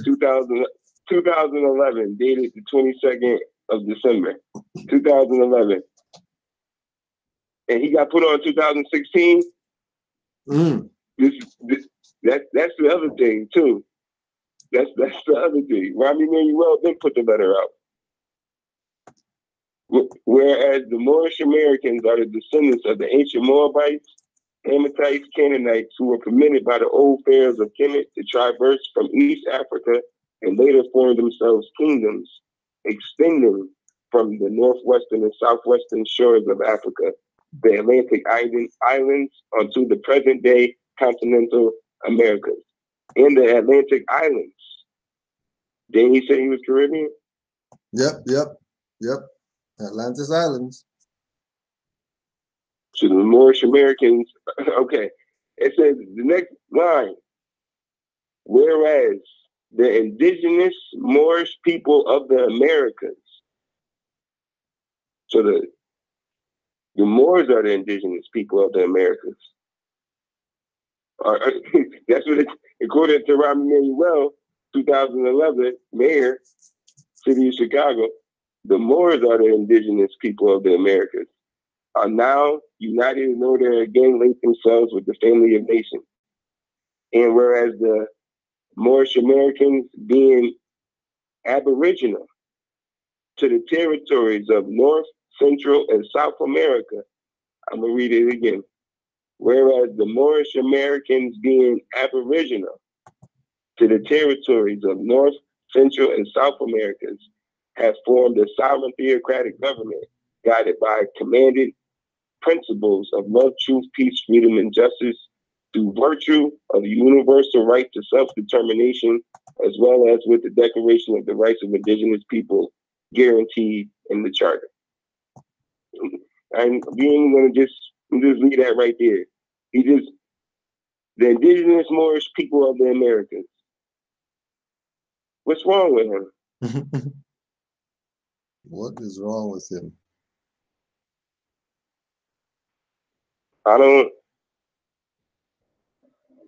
2011, dated the 22nd of December, 2011. And he got put on 2016. That's the other thing too. That's the other thing. Rahm Emanuel then put the letter out. Whereas the Moorish Americans are the descendants of the ancient Moabites, Amalekites, Canaanites, who were permitted by the old pharaohs of Kemet to traverse from East Africa and later form themselves kingdoms, extending from the northwestern and southwestern shores of Africa, the Atlantic islands, onto the present-day continental Americas. In the Atlantic islands. Didn't he say he was Caribbean? Yep. Atlantis Islands. So the Moorish Americans, okay. It says the next line, whereas the indigenous Moorish people of the Americas. So the Moors are the indigenous people of the Americas. That's what according to Rahm Emanuel, 2011, mayor, city of Chicago, the Moors are the indigenous people of the Americas, are now united in order to again link themselves with the family of nations. And whereas the Moorish Americans being aboriginal to the territories of North, Central, and South America, I'm going to read it again. Whereas the Moorish Americans being aboriginal to the territories of North, Central, and South Americas have formed a sovereign theocratic government guided by commanded principles of love, truth, peace, freedom, and justice through virtue of the universal right to self-determination, as well as with the Declaration of the Rights of Indigenous People guaranteed in the Charter. And we ain't gonna just leave that right there. The indigenous Moorish people of the Americas. What's wrong with him? What is wrong with him?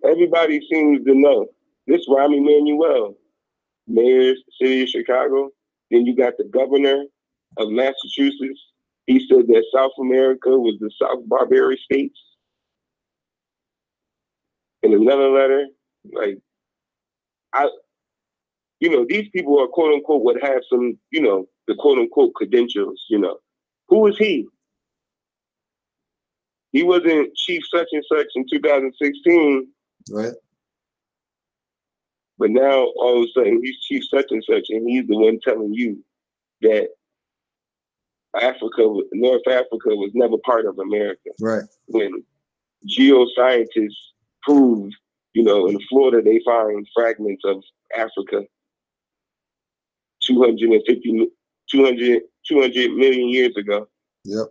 Everybody seems to know. This Rahm Emanuel, mayor, city of Chicago. Then you got the governor of Massachusetts. He said that South America was the South Barbary states. In another letter, these people are quote unquote would have some, the quote unquote credentials, Who is he? he wasn't chief such and such in 2016, right? But now all of a sudden he's chief such and such, and he's the one telling you that North Africa was never part of America. Right. When geoscientists prove, in Florida they find fragments of Africa 200 million years ago. Yep.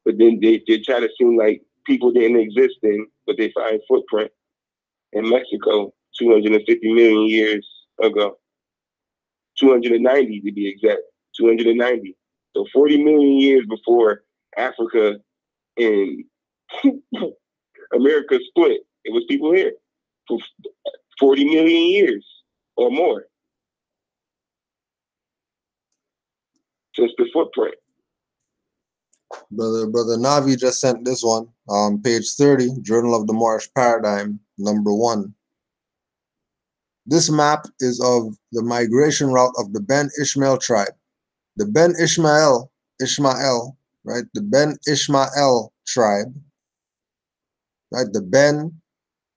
But then they try to seem like people didn't exist then, but they find footprint in Mexico 250 million years ago. 290 to be exact. 290. So 40 million years before Africa and America split, it was people here for 40 million years or more. Just the footprint. Brother Navi just sent this one. Page 30, Journal of the Moorish Paradigm, number 1. This map is of the migration route of the Ben Ishmael tribe. The Ben Ishmael, right? The Ben Ishmael tribe, right? The Ben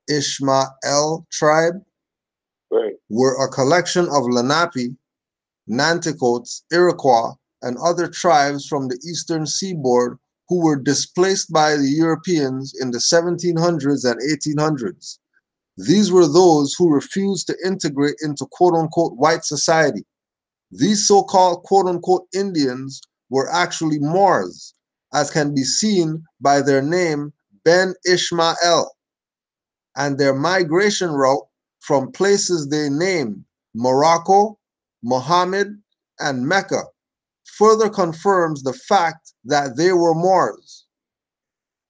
Ishmael tribe, right, were a collection of Lenape, Nanticotes, Iroquois, and other tribes from the eastern seaboard who were displaced by the Europeans in the 1700s and 1800s. These were those who refused to integrate into quote-unquote white society. These so-called quote-unquote Indians were actually Moors, as can be seen by their name Ben Ishmael, and their migration route from places they named Morocco, Mohammed, and Mecca further confirms the fact that they were Moors.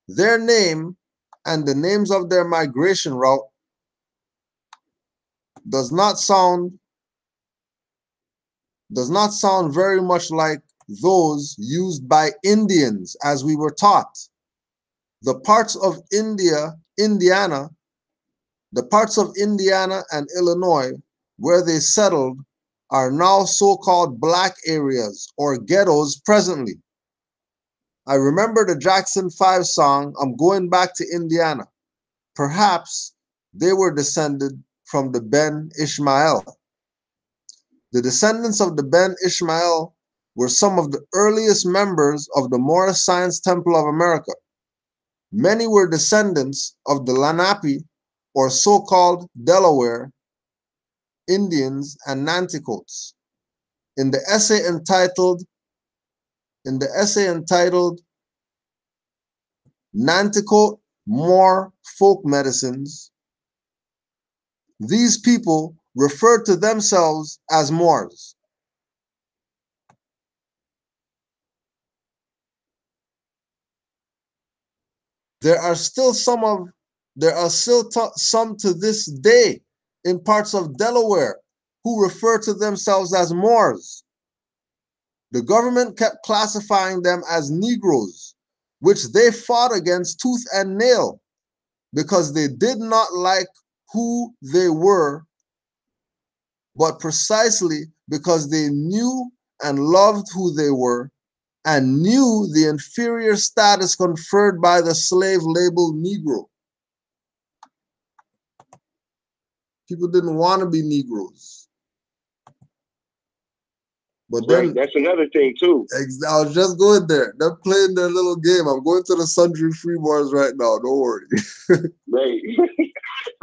Their name and the names of their migration route does not sound very much like those used by Indians as we were taught. The parts of Indiana and Illinois where they settled are now so-called black areas or ghettos presently. I remember the Jackson 5 song, I'm Going Back to Indiana. Perhaps they were descended from the Ben Ishmael. The descendants of the Ben Ishmael were some of the earliest members of the Moorish Science Temple of America. Many were descendants of the Lenape, or so-called Delaware, Indians and Nanticotes. In the essay entitled Nanticote Moor Folk Medicines, these people referred to themselves as Moors. There are still some to this day in parts of Delaware who refer to themselves as Moors. The government kept classifying them as Negroes, which they fought against tooth and nail because they did not like who they were, but precisely because they knew and loved who they were and knew the inferior status conferred by the slave-labeled Negro. People didn't want to be Negroes. But then, that's another thing too. I was just going there. They're playing their little game. I'm going to the Sundry Free Moors right now. Don't worry. Right.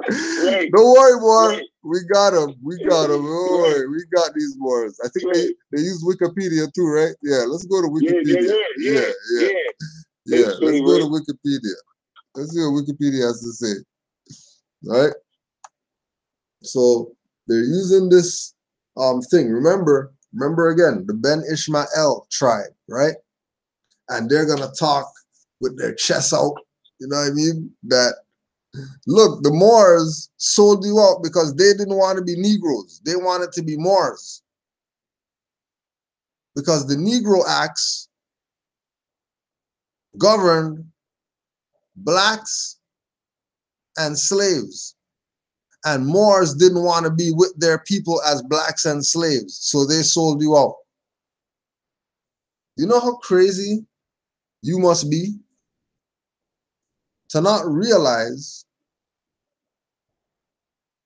Right. Don't worry, boy. Right. We got them. Don't worry. We got these Moors. I think they use Wikipedia too, right? Yeah, let's go to Wikipedia. Yeah. Let's go to Wikipedia. Let's see what Wikipedia has to say. All right. So they're using this thing. Remember again, the Ben Ishmael tribe, right? And they're gonna talk with their chests out, you know what I mean? That look, the Moors sold you out because they didn't want to be Negroes. They wanted to be Moors. Because the Negro Acts governed blacks and slaves. And Moors didn't want to be with their people as blacks and slaves, so they sold you out. You know how crazy you must be to not realize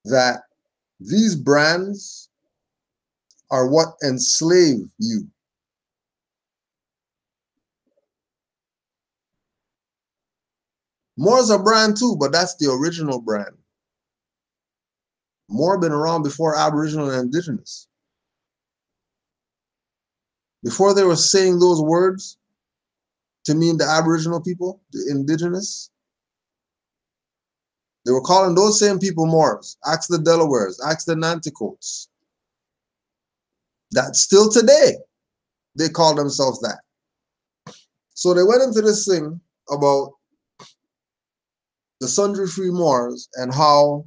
that these brands are what enslave you. Moor's a brand too, but that's the original brand. Moor been around before Aboriginal and Indigenous. Before they were saying those words to mean the Aboriginal people, the Indigenous, they were calling those same people Moors. Ask the Delawares, ask the Nanticotes. That still today, they call themselves that. So they went into this thing about the Sundry Free Moors and how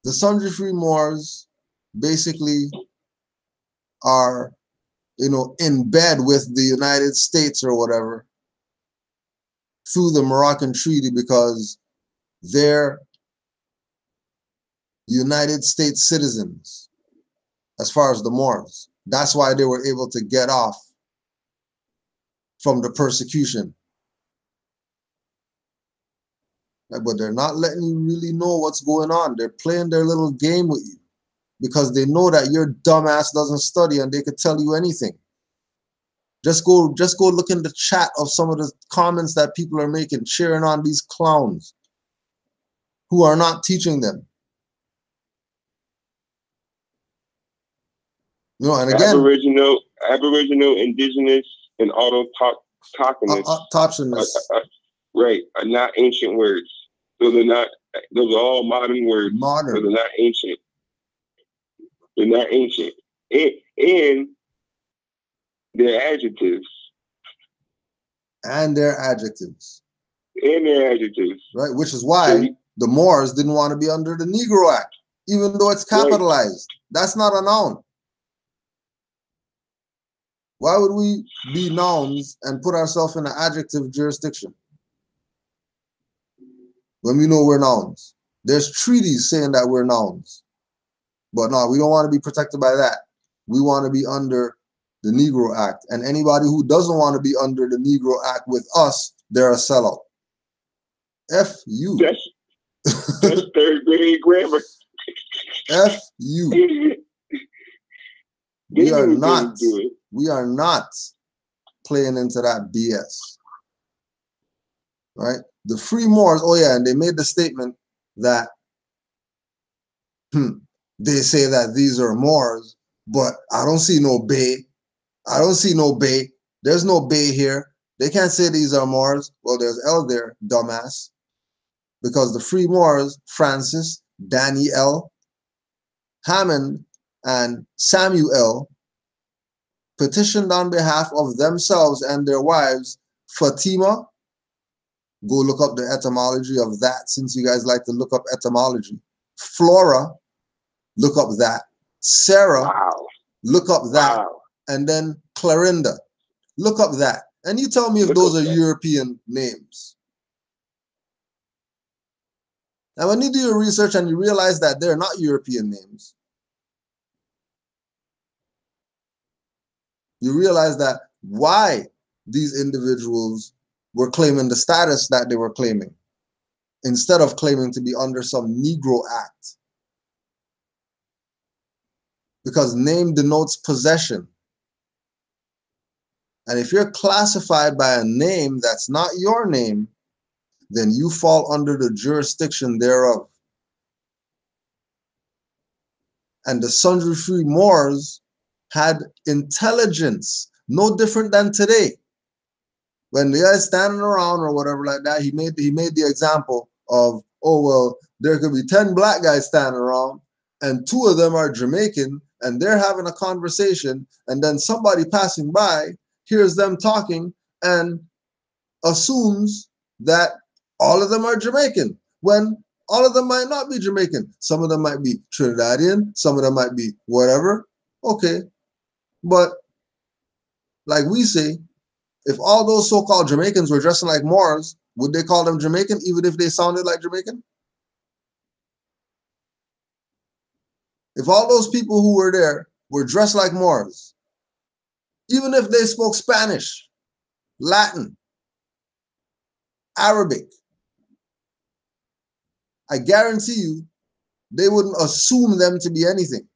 the Sundry Free Moors basically are, you know, in bed with the United States or whatever through the Moroccan Treaty because they're United States citizens as far as the Moors. That's why they were able to get off from the persecution. But they're not letting you really know what's going on. They're playing their little game with you because they know that your dumbass doesn't study and they could tell you anything. Just go look in the chat of some of the comments that people are making, cheering on these clowns who are not teaching them. You know, and again, Aboriginal, Indigenous, and autochthonous. Right, are not ancient words. Those are all modern words. Modern. Those are not ancient. They're not ancient. And they're adjectives. And their adjectives. Right, which is why the Moors didn't want to be under the Negro Act, even though it's capitalized. Right. That's not a noun. Why would we be nouns and put ourselves in an adjective jurisdiction when we know we're nouns? There's treaties saying that we're nouns. But no, we don't want to be protected by that. We want to be under the Negro Act. And anybody who doesn't want to be under the Negro Act with us, they're a sellout. F you. That's third grade grammar. F you. We are not playing into that BS. Right? The free Moors, oh yeah, and they made the statement that they say that these are Moors, but I don't see no bay. I don't see no bay. There's no bay here. They can't say these are Moors. Well, there's L there, dumbass. Because the free Moors, Francis, Danny L, Hammond, and Samuel L, petitioned on behalf of themselves and their wives. Fatima, go look up the etymology of that, since you guys like to look up etymology. Flora, look up that. Sarah, look up that. Wow. And then Clarinda, look up that. And you tell me if those are European names. And when you do your research and you realize that they're not European names, you realize that why these individuals were claiming the status that they were claiming instead of claiming to be under some Negro Act. Because name denotes possession. And if you're classified by a name that's not your name, then you fall under the jurisdiction thereof. And the Sundry Free Moors had intelligence, no different than today. When the guy standing around or whatever like that, he made the example of, oh, well, there could be 10 black guys standing around and 2 of them are Jamaican and they're having a conversation, and then somebody passing by hears them talking and assumes that all of them are Jamaican, when all of them might not be Jamaican. Some of them might be Trinidadian, some of them might be whatever. Okay, but like we say, if all those so-called Jamaicans were dressing like Moors, would they call them Jamaican even if they sounded like Jamaican? If all those people who were there were dressed like Moors, Even if they spoke Spanish, Latin, Arabic, I guarantee you, they wouldn't assume them to be anything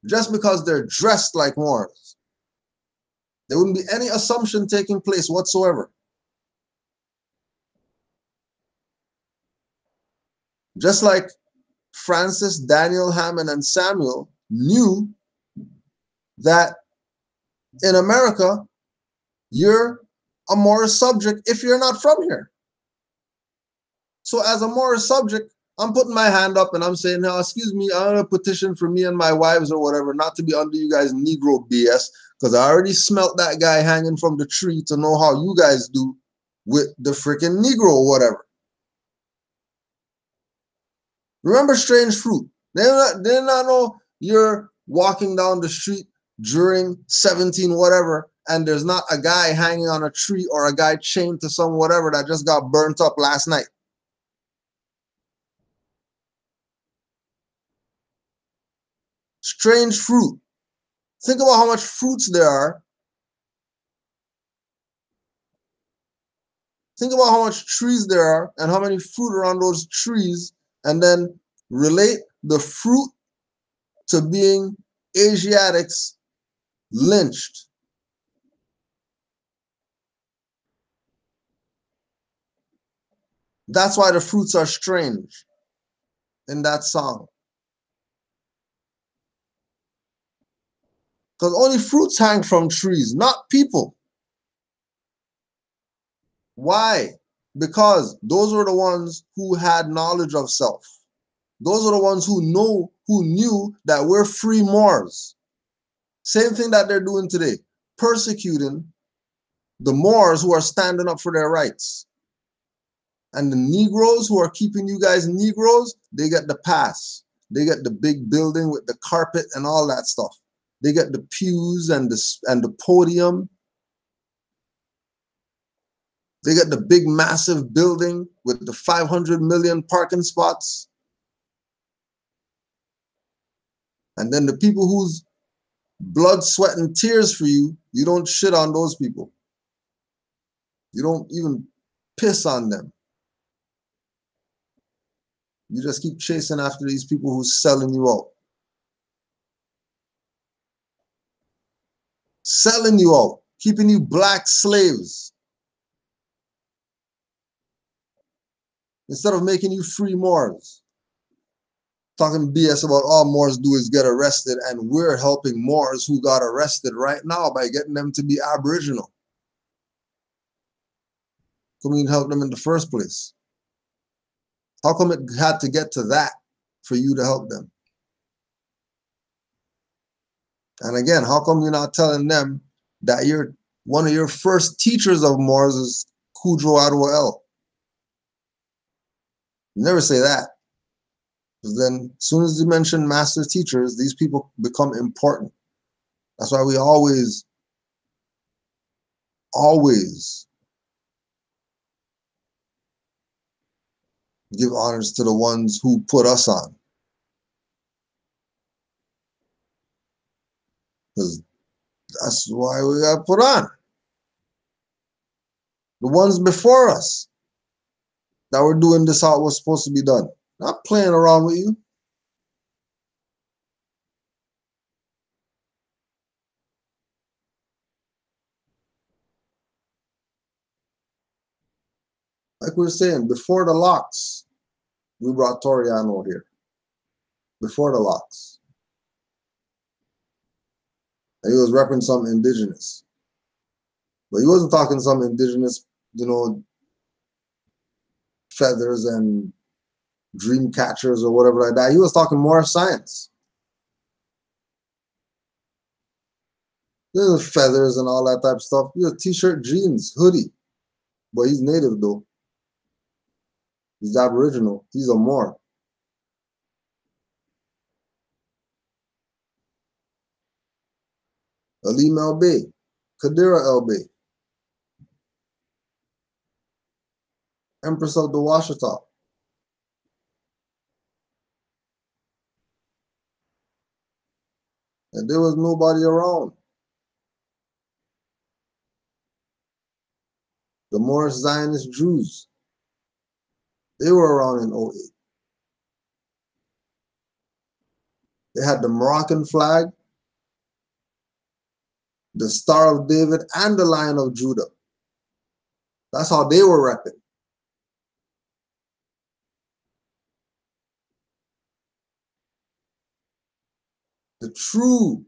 just because they're dressed like Moors. There wouldn't be any assumption taking place whatsoever. Just like Francis, Daniel, Hammond, and Samuel knew that in America, you're a Moorish subject if you're not from here. So as a Moorish subject, I'm putting my hand up and I'm saying, now, excuse me, I want a petition for me and my wives or whatever, not to be under you guys' Negro BS, because I already smelt that guy hanging from the tree to know how you guys do with the freaking Negro or whatever. Remember strange fruit. They did not know you're walking down the street during 17 whatever, and there's not a guy hanging on a tree or a guy chained to some whatever that just got burnt up last night. Strange fruit. Think about how much fruits there are. Think about how much trees there are and how many fruit are on those trees, and then relate the fruit to being Asiatics lynched. That's why the fruits are strange in that song. Because only fruits hang from trees, not people. Why? Because those were the ones who had knowledge of self. Those are the ones who knew that we're free Moors. Same thing that they're doing today, persecuting the Moors who are standing up for their rights. And the Negroes who are keeping you guys Negroes, they get the pass. They get the big building with the carpet and all that stuff. They get the pews and the podium. They get the big massive building with the 500 million parking spots. And then the people whose blood, sweat, and tears for you, you don't shit on those people. You don't even piss on them. You just keep chasing after these people who's selling you out. Selling you out, keeping you black slaves. Instead of making you free Moors. Talking BS about all Moors do is get arrested, and we're helping Moors who got arrested right now by getting them to be Aboriginal. Come we didn't help them in the first place? How come it had to get to that for you to help them? And again, how come you're not telling them that one of your first teachers of Moors is Kudro Adwa? You never say that. Because then as soon as you mention master teachers, these people become important. That's why we always give honors to the ones who put us on. Because that's why we got put on. The ones before us that were doing this how it was supposed to be done. Not playing around with you. Like we were saying, before the locks, we brought Toriano here. Before the locks. And he was repping some indigenous. But he wasn't talking some indigenous, feathers and dream catchers or whatever like that. He was talking more science. There's feathers and all that type of stuff. He was t-shirt, jeans, hoodie. But he's native though. He's Aboriginal. He's a Moor. Alim El Bey, Kadira El Bey, Empress of the Washita. And there was nobody around. the Moorish Zionist Jews. They were around in 08. They had the Moroccan flag, the Star of David, and the Lion of Judah. That's how they were repping. The true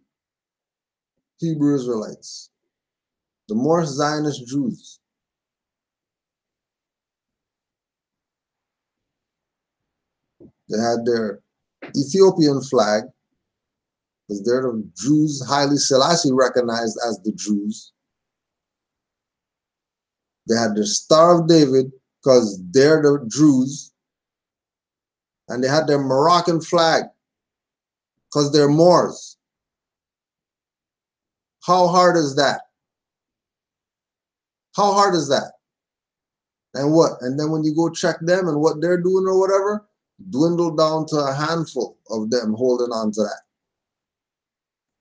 Hebrew Israelites, the Moorish Zionist Jews. They had their Ethiopian flag, because they're the Jews, Haile Selassie recognized as the Jews. They had their Star of David, because they're the Jews. And they had their Moroccan flag, because they're Moors. How hard is that? How hard is that? And what? And then when you go check them and what they're doing or whatever, dwindle down to a handful of them holding on to that.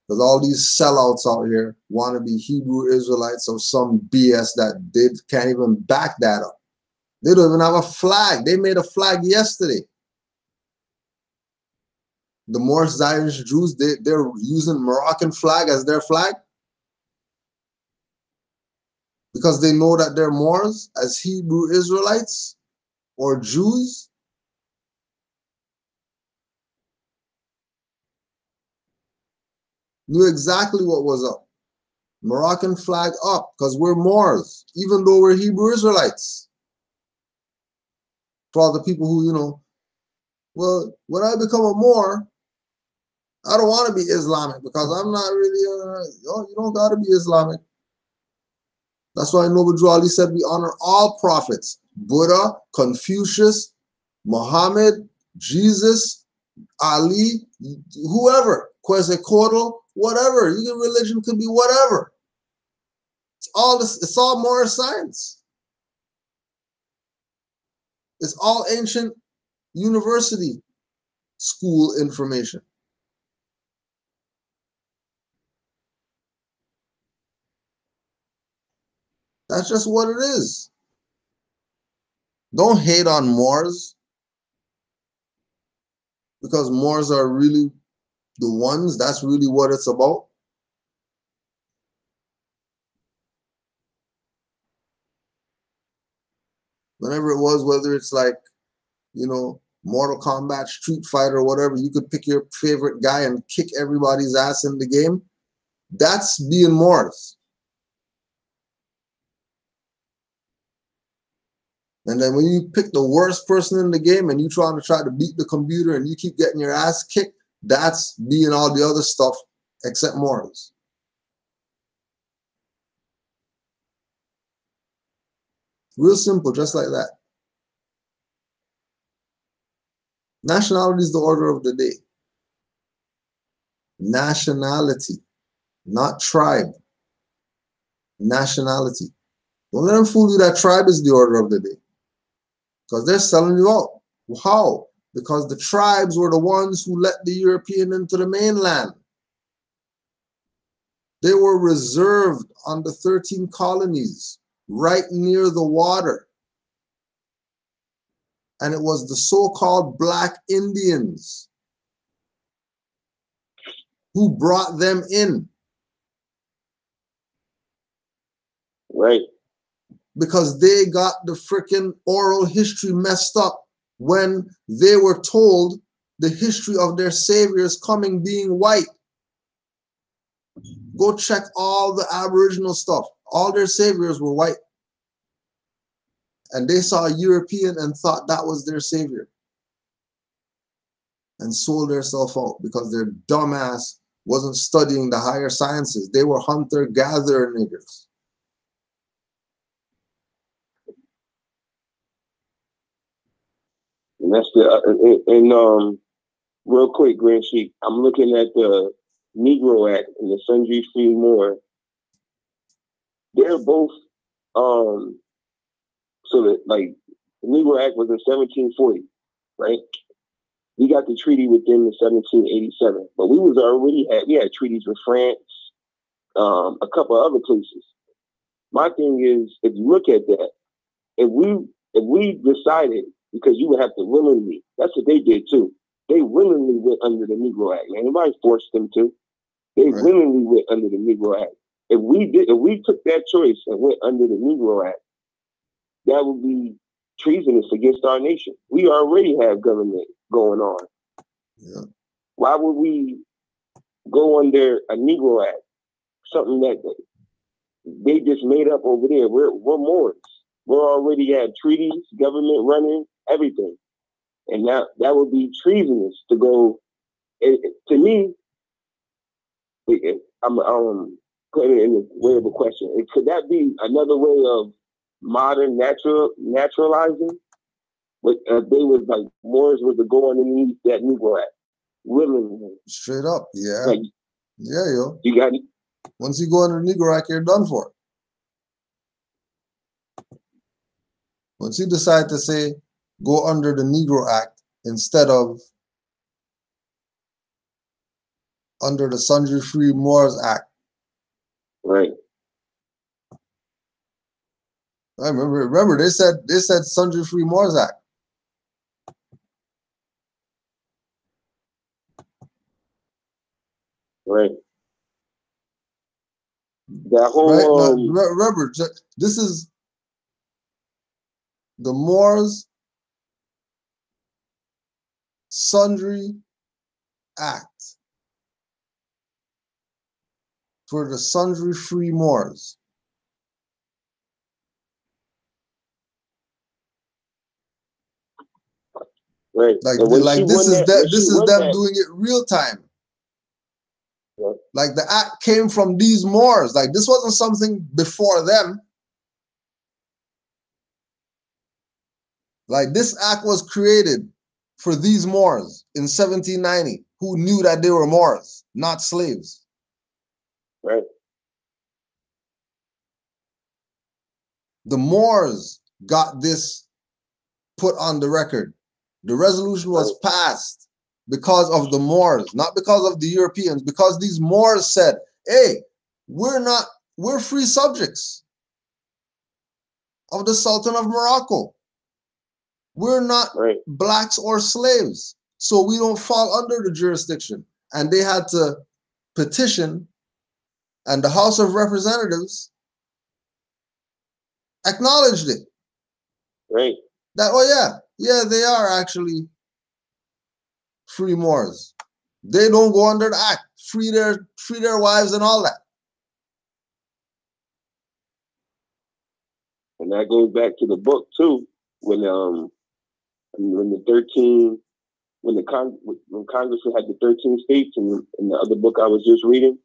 Because all these sellouts out here want to be Hebrew Israelites or some BS that they can't even back that up. They don't even have a flag. They made a flag yesterday. The Moorish Zionist Jews, they're using Moroccan flag as their flag because they know that they're Moors as Hebrew Israelites or Jews. Knew exactly what was up. Moroccan flag up because we're Moors, even though we're Hebrew Israelites. For all the people who, you know, well, when I become a Moor, I don't want to be Islamic because I'm not really, you don't got to be Islamic. That's why Noble Drew Ali said we honor all prophets. Buddha, Confucius, Muhammad, Jesus, Ali, whoever, Quetzalcoatl, whatever. Your religion could be whatever. It's all Moorish science. It's all ancient university school information. That's just what it is. Don't hate on Moors because Moors are really the ones. That's really what it's about. Whenever it was, whether it's like, you know, Mortal Kombat, Street Fighter, or whatever, you could pick your favorite guy and kick everybody's ass in the game. That's being Moors. And then when you pick the worst person in the game and you try to beat the computer and you keep getting your ass kicked, that's being all the other stuff except Moors. Real simple, just like that. Nationality is the order of the day. Nationality, not tribe. Nationality. Don't let them fool you that tribe is the order of the day. Because they're selling you out. How? Because the tribes were the ones who let the European into the mainland. They were reserved on the 13 colonies right near the water. And it was the so-called Black Indians who brought them in. Right. Because they got the freaking oral history messed up when they were told the history of their saviors coming being white. Go check all the Aboriginal stuff. All their saviors were white. And they saw a European and thought that was their savior. And sold themselves out because their dumbass wasn't studying the higher sciences. They were hunter-gatherer niggers. And that's real quick, Grand Sheik, I'm looking at the Negro Act and the Sundry Free Moore. They're both, so that like the Negro Act was in 1740, right? We got the treaty with them in 1787, but we had treaties with France, a couple of other places. My thing is, if you look at that, if we decided, because you would have to willingly, that's what they did too. They willingly went under the Negro Act. Man, nobody forced them to. They willingly went under the Negro Act. If we took that choice and went under the Negro Act, that would be treasonous against our nation. We already have government going on. Yeah. Why would we go under a Negro Act? Something that they just made up over there. We're Moors. We already have treaties, government running, everything. And that would be treasonous to go. To me, I'm putting it in the way of a question. Could that be another way of modern naturalizing? But they was like Moors was to go underneath that Negro Act willingly. Straight up, yeah. Like, yeah, yo. You got once you go under the Negro Act, you're done for. Once you decide to say go under the Negro Act instead of under the Sundry Free Moors Act. Right. I remember they said Sundry Free Moors Act. Right. That whole right? Now, remember, this is the Moors Sundry Act for the Sundry Free Moors. Right. Like this is them doing it real time. Yeah. Like the act came from these Moors. Like this wasn't something before them. Like this act was created for these Moors in 1790 who knew that they were Moors, not slaves. Right. The Moors got this put on the record. The resolution was passed because of the Moors, not because of the Europeans, because these Moors said, hey, we're free subjects of the Sultan of Morocco. We're not blacks or slaves, so we don't fall under the jurisdiction. And they had to petition, and the House of Representatives acknowledged it. Right. That, oh yeah, they are actually free Moors. They don't go under the act. Free their wives and all that. And that goes back to the book too, when Congress had the 13 states, and in the other book I was just reading,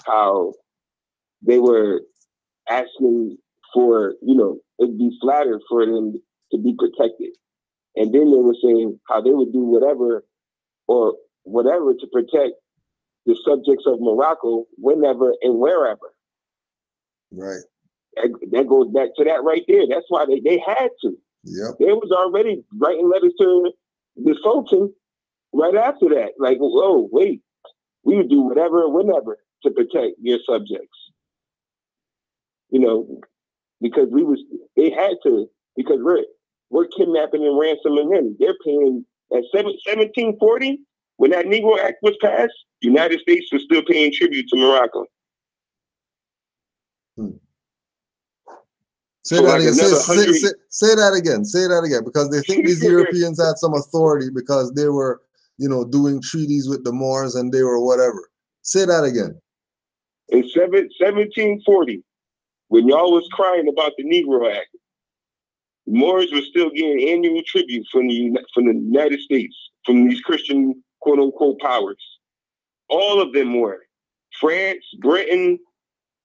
how they were asking for, it'd be flattered for them to be protected. And then they were saying how they would do whatever to protect the subjects of Morocco whenever and wherever. Right. That goes back to that right there. That's why they had to. Yep. They was already writing letters to the Sultan right after that. Like, oh, wait, we would do whatever and whenever to protect your subjects. Because they had to, because we're kidnapping and ransoming them. They're paying at 1740, when that Negro Act was passed, the United States was still paying tribute to Morocco. Say that again. Say that again. Say that again, because they think these Europeans had some authority because they were, doing treaties with the Moors and they were whatever. Say that again. In 1740, when y'all was crying about the Negro Act, Moors were still getting annual tribute from the United States, from these Christian quote unquote powers. All of them were. France, Britain,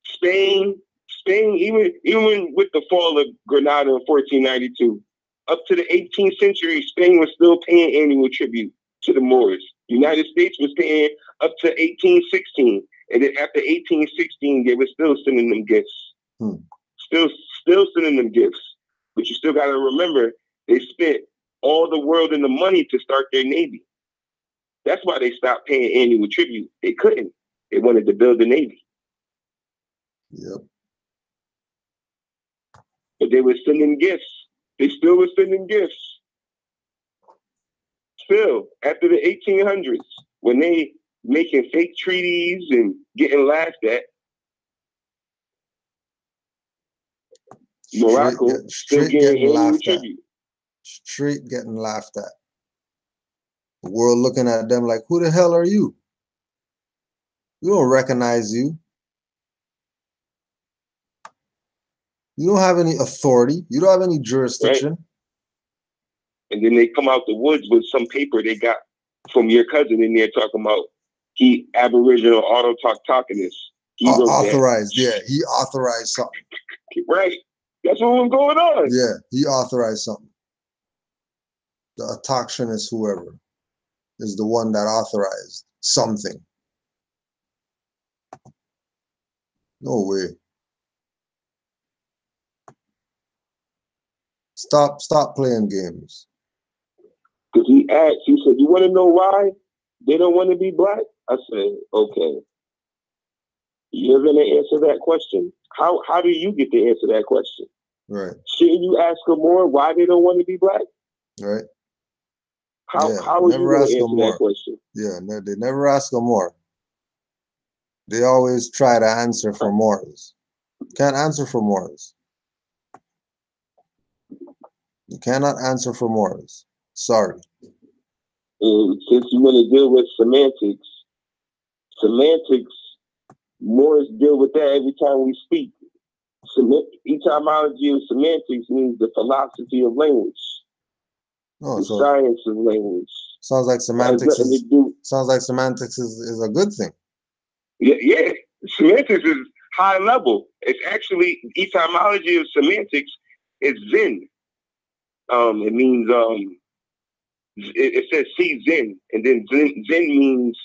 Spain, even with the fall of Granada in 1492, up to the 18th century, Spain was still paying annual tribute to the Moors. The United States was paying up to 1816. And then after 1816, they were still sending them gifts. Still sending them gifts. But you still got to remember, they spent all the world and the money to start their navy. That's why they stopped paying annual tribute. They couldn't. They wanted to build the navy. Yep. But they were sending gifts They still were sending gifts. Still, after the 1800s, when they making fake treaties and getting laughed at, Morocco still getting annual tribute. Straight getting laughed at. The world looking at them like, who the hell are you? We don't recognize you. You don't have any authority. You don't have any jurisdiction. Right? And then they come out the woods with some paper they got from your cousin in there talking about he Aboriginal autochthonist. He authorized, yeah. He authorized something. Right. That's what was going on. Yeah, he authorized something. The autochthonist, whoever, is the one that authorized something. No way. Stop playing games. Because he asked, he said, you want to know why they don't want to be black? I said, okay. You're going to answer that question? How do you get to answer that question? Right. Shouldn't you ask them more why they don't want to be black? Right. How are you going to answer that question? Yeah, no, they never ask them more. They always try to answer for Moors. Can't answer for Moors. You cannot answer for Moors. Sorry. And since you want to deal with semantics, Moors deal with that every time we speak. Etymology of semantics means the philosophy of language. Oh, the science of language. Sounds like semantics is a good thing. Yeah. Semantics is high level. It's actually etymology of semantics is Zen. It means it says see Zen, and then Zen means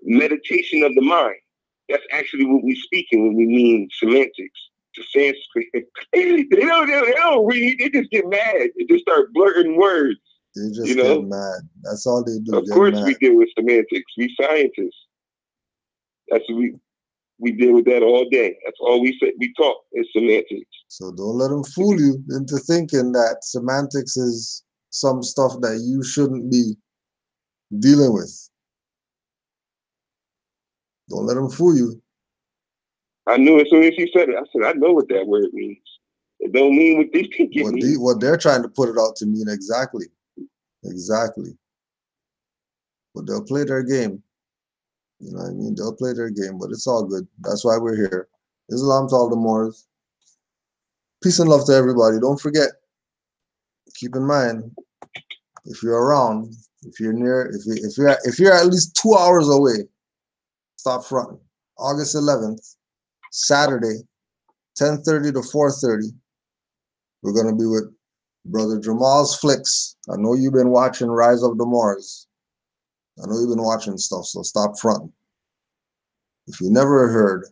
meditation of the mind. That's actually what we speak in when we mean semantics. To Sanskrit, they don't read. They just get mad. They just start blurting words. They just get mad. That's all they do. Of course, we deal with semantics. We scientists. That's what we deal with that all day. That's all we say. We talk is semantics. So don't let them fool you into thinking that semantics is some stuff that you shouldn't be dealing with. Don't let them fool you. I knew as soon as he said it. I said, I know what that word means. It don't mean what they think it means. What they're trying to put it out to mean exactly. Exactly. But they'll play their game. You know what I mean? They'll play their game, but it's all good. That's why we're here. Islam to all the Moors. Peace and love to everybody. Don't forget, keep in mind, if you're around, if you're near, if you're at least 2 hours away, stop fronting. August 11th, Saturday, 10:30 to 4:30. We're gonna be with Brother Jamal's Flicks. I know you've been watching Rise of the Moors. I know you've been watching stuff, so stop fronting. If you never heard,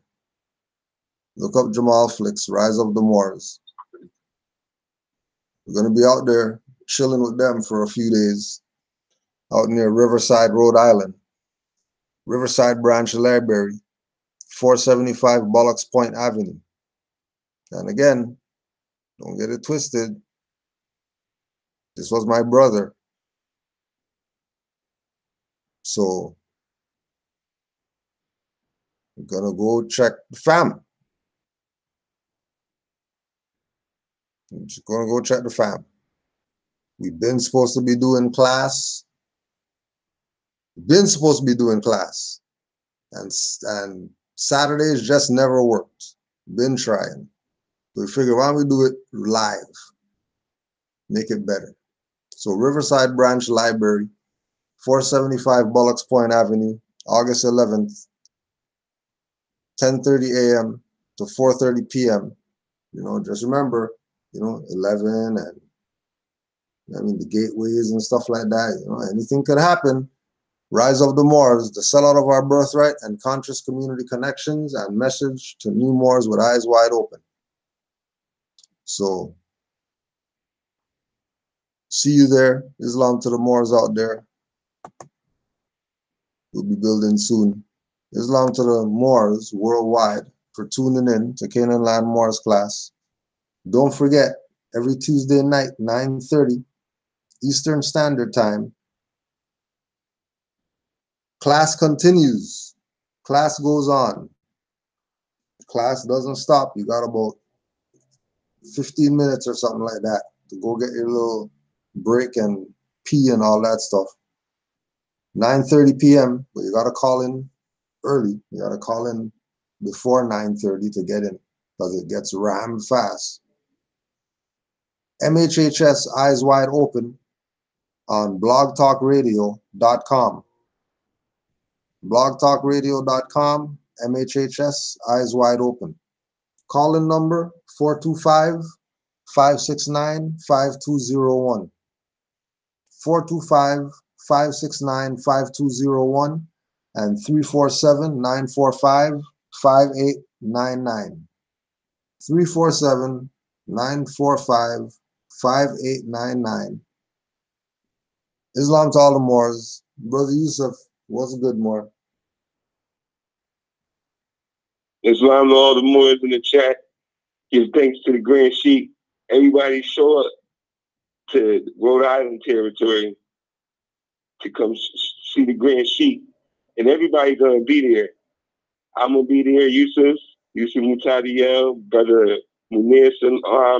look up Jamal Flicks, Rise of the Moors. We're gonna be out there chilling with them for a few days, out near Riverside, Rhode Island. Riverside Branch Library, 475 Bullocks Point Avenue. And again, don't get it twisted. This was my brother. So we're gonna go check the fam. I'm just gonna go check the fam. We've been supposed to be doing class. And Saturdays just never worked. Been trying. So we figure why don't we do it live? Make it better. So Riverside Branch Library, 475 Bullocks Point Avenue, August 11th, 10:30 a.m. to 4:30 p.m. You know, just remember, 11 and the gateways and stuff like that. Anything could happen. Rise of the Moors, the sellout of our birthright and conscious community connections and message to new Moors with eyes wide open. So, see you there. Islam to the Moors out there. We'll be building soon. Islam to the Moors worldwide for tuning in to Canaanland Moors class. Don't forget, every Tuesday night, 9:30 Eastern Standard Time. Class continues. Class goes on. Class doesn't stop. You got about 15 minutes or something like that to go get your little break and pee and all that stuff. 9:30 p.m., but you got to call in early. You got to call in before 9:30 to get in because it gets rammed fast. MHHS Eyes Wide Open on blogtalkradio.com. blogtalkradio.com, MHHS Eyes Wide Open. Call-in number 425-569-5201. 425-569-5201 and 347-945-5899. 347-945-5899. Islam to all the Moors. Brother Yusuf, what's good, Moor? Islam to all the Moors in the chat. Give thanks to the Grand Sheik. Everybody show up to Rhode Island territory to come see the Grand Sheik. And everybody gonna be there. I'm gonna be there. Yusuf Mutadiel, Brother Munir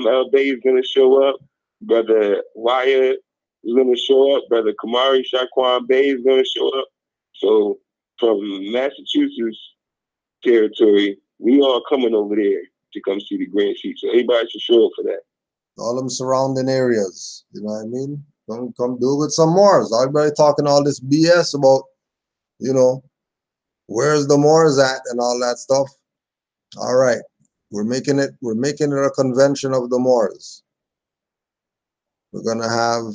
El Bay is gonna show up. Brother Wyatt is gonna show up. Brother Kamari Shaquan Bay is gonna show up. So from Massachusetts territory, we all coming over there to come see the Grand Sheik. So everybody should show up for that. All them surrounding areas, you know what I mean? Come do it with some Moors. Everybody talking all this BS about, you know, where's the Moors at and all that stuff. All right, we're making it a convention of the Moors. We're gonna have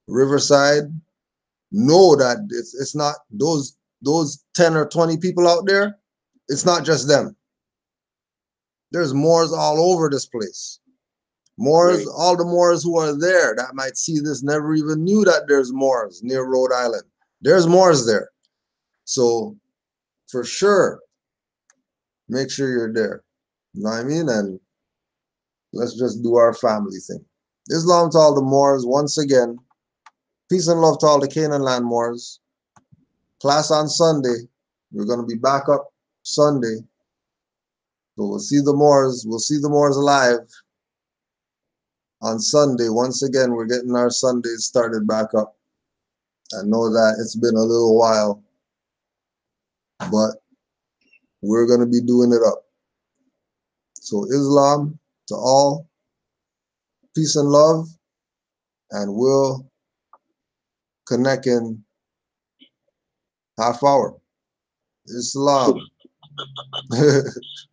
Riverside. Know that it's not those 10 or 20 people out there. It's not just them. There's Moors all over this place. Moors, right. All the Moors who are there that might see this never even knew that there's Moors near Rhode Island. There's Moors there. So for sure, make sure you're there. You know what I mean? And let's just do our family thing. Islam to all the Moors once again. Peace and love to all the Canaanland Moors. Class on Sunday. We're going to be back up Sunday. So we'll see the Moors. We'll see the Moors live on Sunday. Once again, we're getting our Sundays started back up. I know that it's been a little while, but we're going to be doing it up. So Islam to all. Peace and love. And we'll connect in half hour. Islam.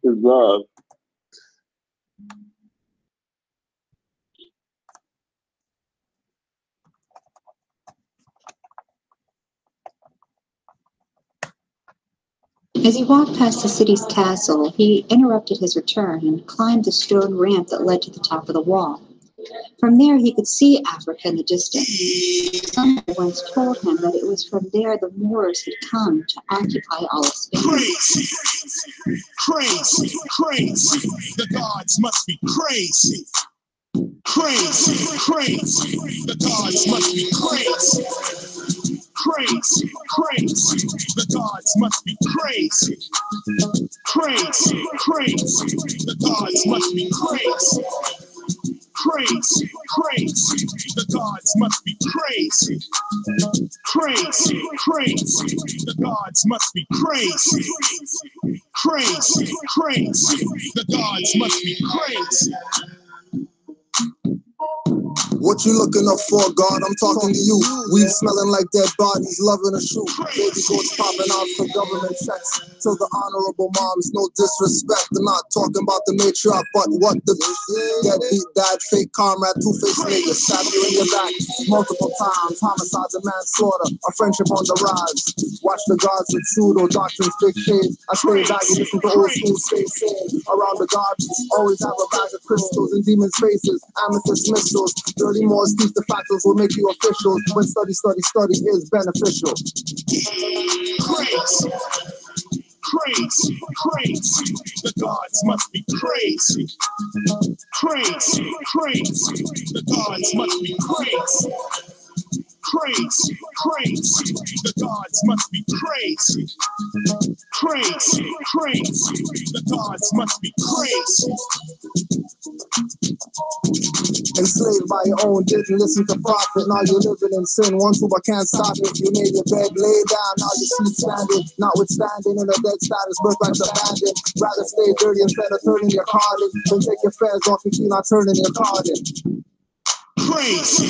Islam. As he walked past the city's castle, he interrupted his return and climbed the stone ramp that led to the top of the wall. From there, he could see Africa in the distance. Someone once told him that it was from there the Moors had come to occupy all of Spain. Crazy, crazy, crazy. The gods must be crazy. Crazy, crazy. The gods must be crazy. Crazy, crazy. The gods must be crazy. Crazy, crazy. The gods must be crazy. Crazy, crazy, the gods must be crazy. Crazy, crazy, the gods must be crazy. Crazy, crazy, the gods must be crazy. What you looking up for, God? I'm talking to you. Weed smelling like dead bodies, loving a shoe. Baby goats popping out for government checks. To the honorable moms, no disrespect. I'm not talking about the matriarch, but what the deadbeat dad, fake comrade, two-faced nigga, stab you in your back multiple times. Homicides and manslaughter, a friendship on the rise. Watch the gods with pseudo doctrines, big shades. I stay back and listen to old school, stay sane. Around the gods, always have a bag of crystals and demons' faces, amethyst missiles. Dirty Moors teach the factors will make you officials when study is beneficial. Crazy, crazy, crazy. The gods must be crazy. Crazy, crazy. The gods must be crazy. Crazy, crazy. The gods must be crazy. Crazy, crazy. The gods must be crazy. enslaved by your own, didn't listen to prophet. Now you're living in sin. One two, but can't stop it. You made your bed, lay down. Now you see standing, notwithstanding in a dead status, birth like abandoned. Rather stay dirty instead of turning your card in. Then take your fares off if you're not turning your card in. Crazy,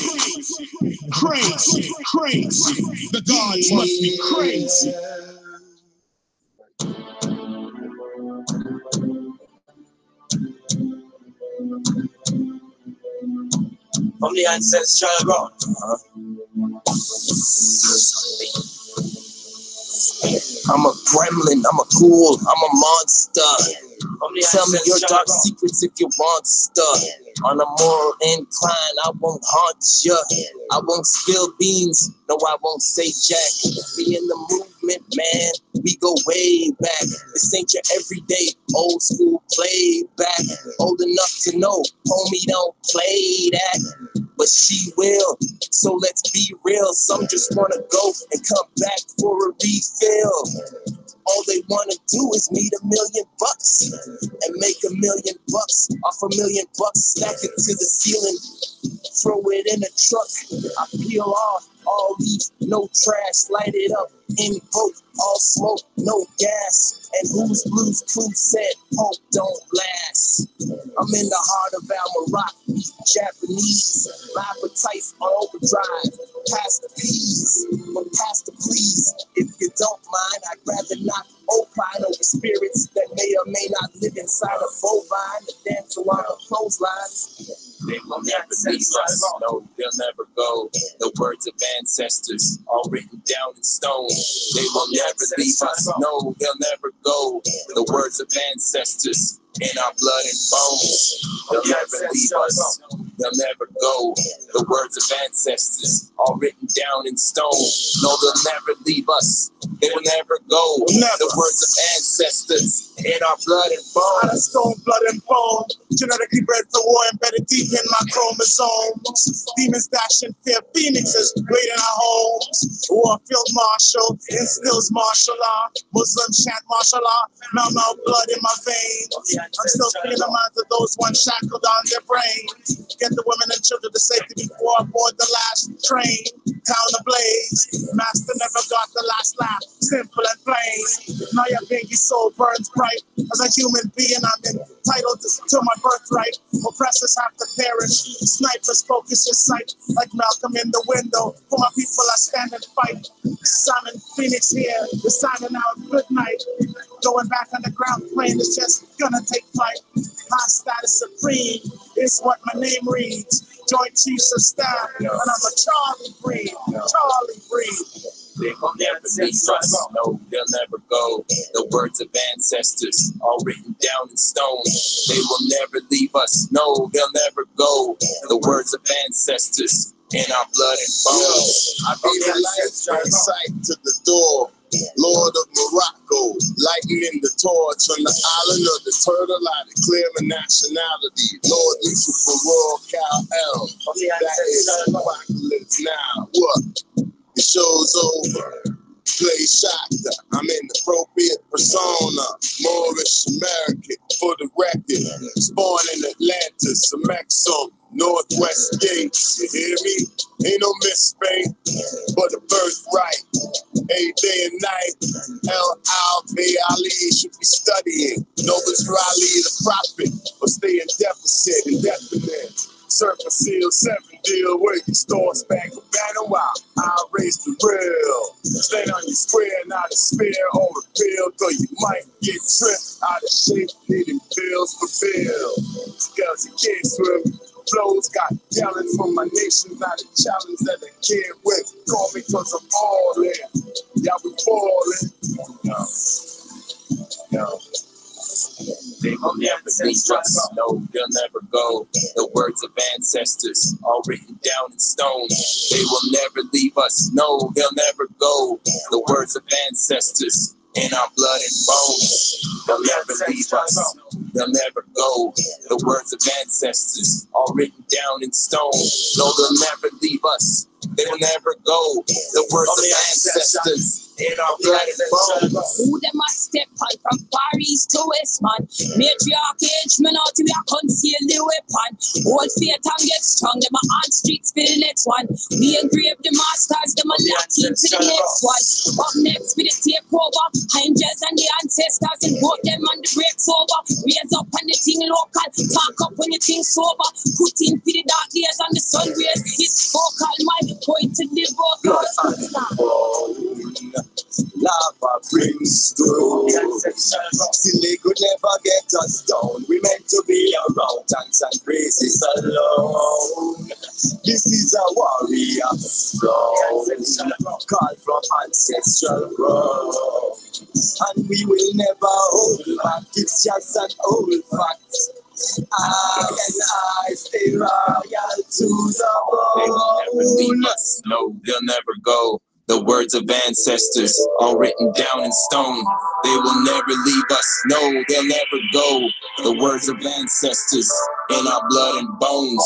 crazy, crazy. The gods must be crazy. From the ancestral ground. I'm a gremlin, I'm a ghoul, I'm a monster. Tell me your dark secrets if you want stuff. On a moral incline, I won't haunt ya. I won't spill beans, no, I won't say jack. Be in the movement, man, we go way back. This ain't your everyday old school playback. Old enough to know, homie, don't play that. But she will, so let's be real. Some just wanna go and come back for a refill. All they wanna do is need $1 million and make $1 million off $1 million, stack it to the ceiling, throw it in a truck. I peel off all leaf, no trash, light it up, invoke all smoke, no gas. And whose blues crew said hope don't last? I'm in the heart of Almaroc, Japanese. My appetite's on overdrive. Pass the peas, but pass the please. If you don't mind, I'd rather not opine over spirits that may or may not live inside a bovine that dance along a clothesline. They will never leave us. No, they'll never go. The words of ancestors all written down in stone. They will never leave us. No, they'll never go. The words of ancestors in our blood and bones. They'll never leave us. They'll never go. The words of ancestors all written down in stone. No, they'll never leave us. They will never go. The words of ancestors in our blood and bone. Out of stone, blood and bone. Genetically bred for war, embedded deep in my chromosomes. Demons dashing fear, phoenixes waiting our homes. Warfield marshal instills martial law. Muslims chant martial law. Now blood in my veins. I'm still feeling the minds of those once shackled on their brains. Get the women and children to safety before I board the last train. Town ablaze. Master never got the last laugh. Simple and plain. Now your baby soul burns bright. As a human being, I'm entitled to my birthright. Oppressors have to perish. Snipers focus your sight like Malcolm in the window. For my people, I stand and fight. Simon Phoenix here. We're signing out. Good night. Going back on the ground plane is just gonna take flight. High status supreme is what my name reads. Joint Chiefs of Staff, and I'm a Charlie breed. Charlie breed. They will never leave us. No, they'll never go. The words of ancestors all written down in stone. They will never leave us. No, they'll never go. The words of ancestors in our blood and bones. I be the light in sight to the door. Lord of Morocco, lightening the torch on the island of the turtle, I declare my nationality. Lord Lucifer, Royal Cal-El. That is apocalypse now. What? The show's over. Play Shaka. I'm in the appropriate persona. Moorish American for the record. Spawn in Atlantis, some Exum, Northwest Gates. You hear me? Ain't no Miss Spain, but a birthright. A day and night. Ali should be studying. Novus Raleigh the prophet, or stay in deficit, indefinite. Surface seal 7 deal where you store spank a banner while I'll raise the real. Stand on your square, not a spear or a field, cause you might get tripped out of shape, needing bills for bill. Girls, you can't swim. Flows got talent from my nation, not a challenge that I can't win. Call me cause I'm all in. Y'all be falling. No. They will never leave us. No, they'll never go. The words of ancestors all written down in stone. They will never leave us. No, they'll never go. The words of ancestors in our blood and bones. They'll never leave us, they'll never go. The words of ancestors all written down in stone. No, they'll never leave us, they will never go. The words of ancestors in our blood and bones. Who them a step on from Far East to West, man? Matriarch age, man, out to be a conceal the weapon. Old faith and get strong, them a on streets for the next one. We engrave the masters, them a lock into the next one. Up next for the takeover, angels and the ancestors, and both them and the breaks over. Raise up on the thing local, talk up when the thing sober. Put in for the dark days and the sun rays. It's vocal, my point to the vocal. Lava brings through. Still they could never get us down. We meant to be around thanks and praises alone. This is a warrior song, called from ancestral growth. And we will never hold back, it's just an old fact. I and I stay royal to the bone. They'll never leave us, no, they'll never go. The words of ancestors all written down in stone. They will never leave us, no, they'll never go. The words of ancestors in our blood and bones.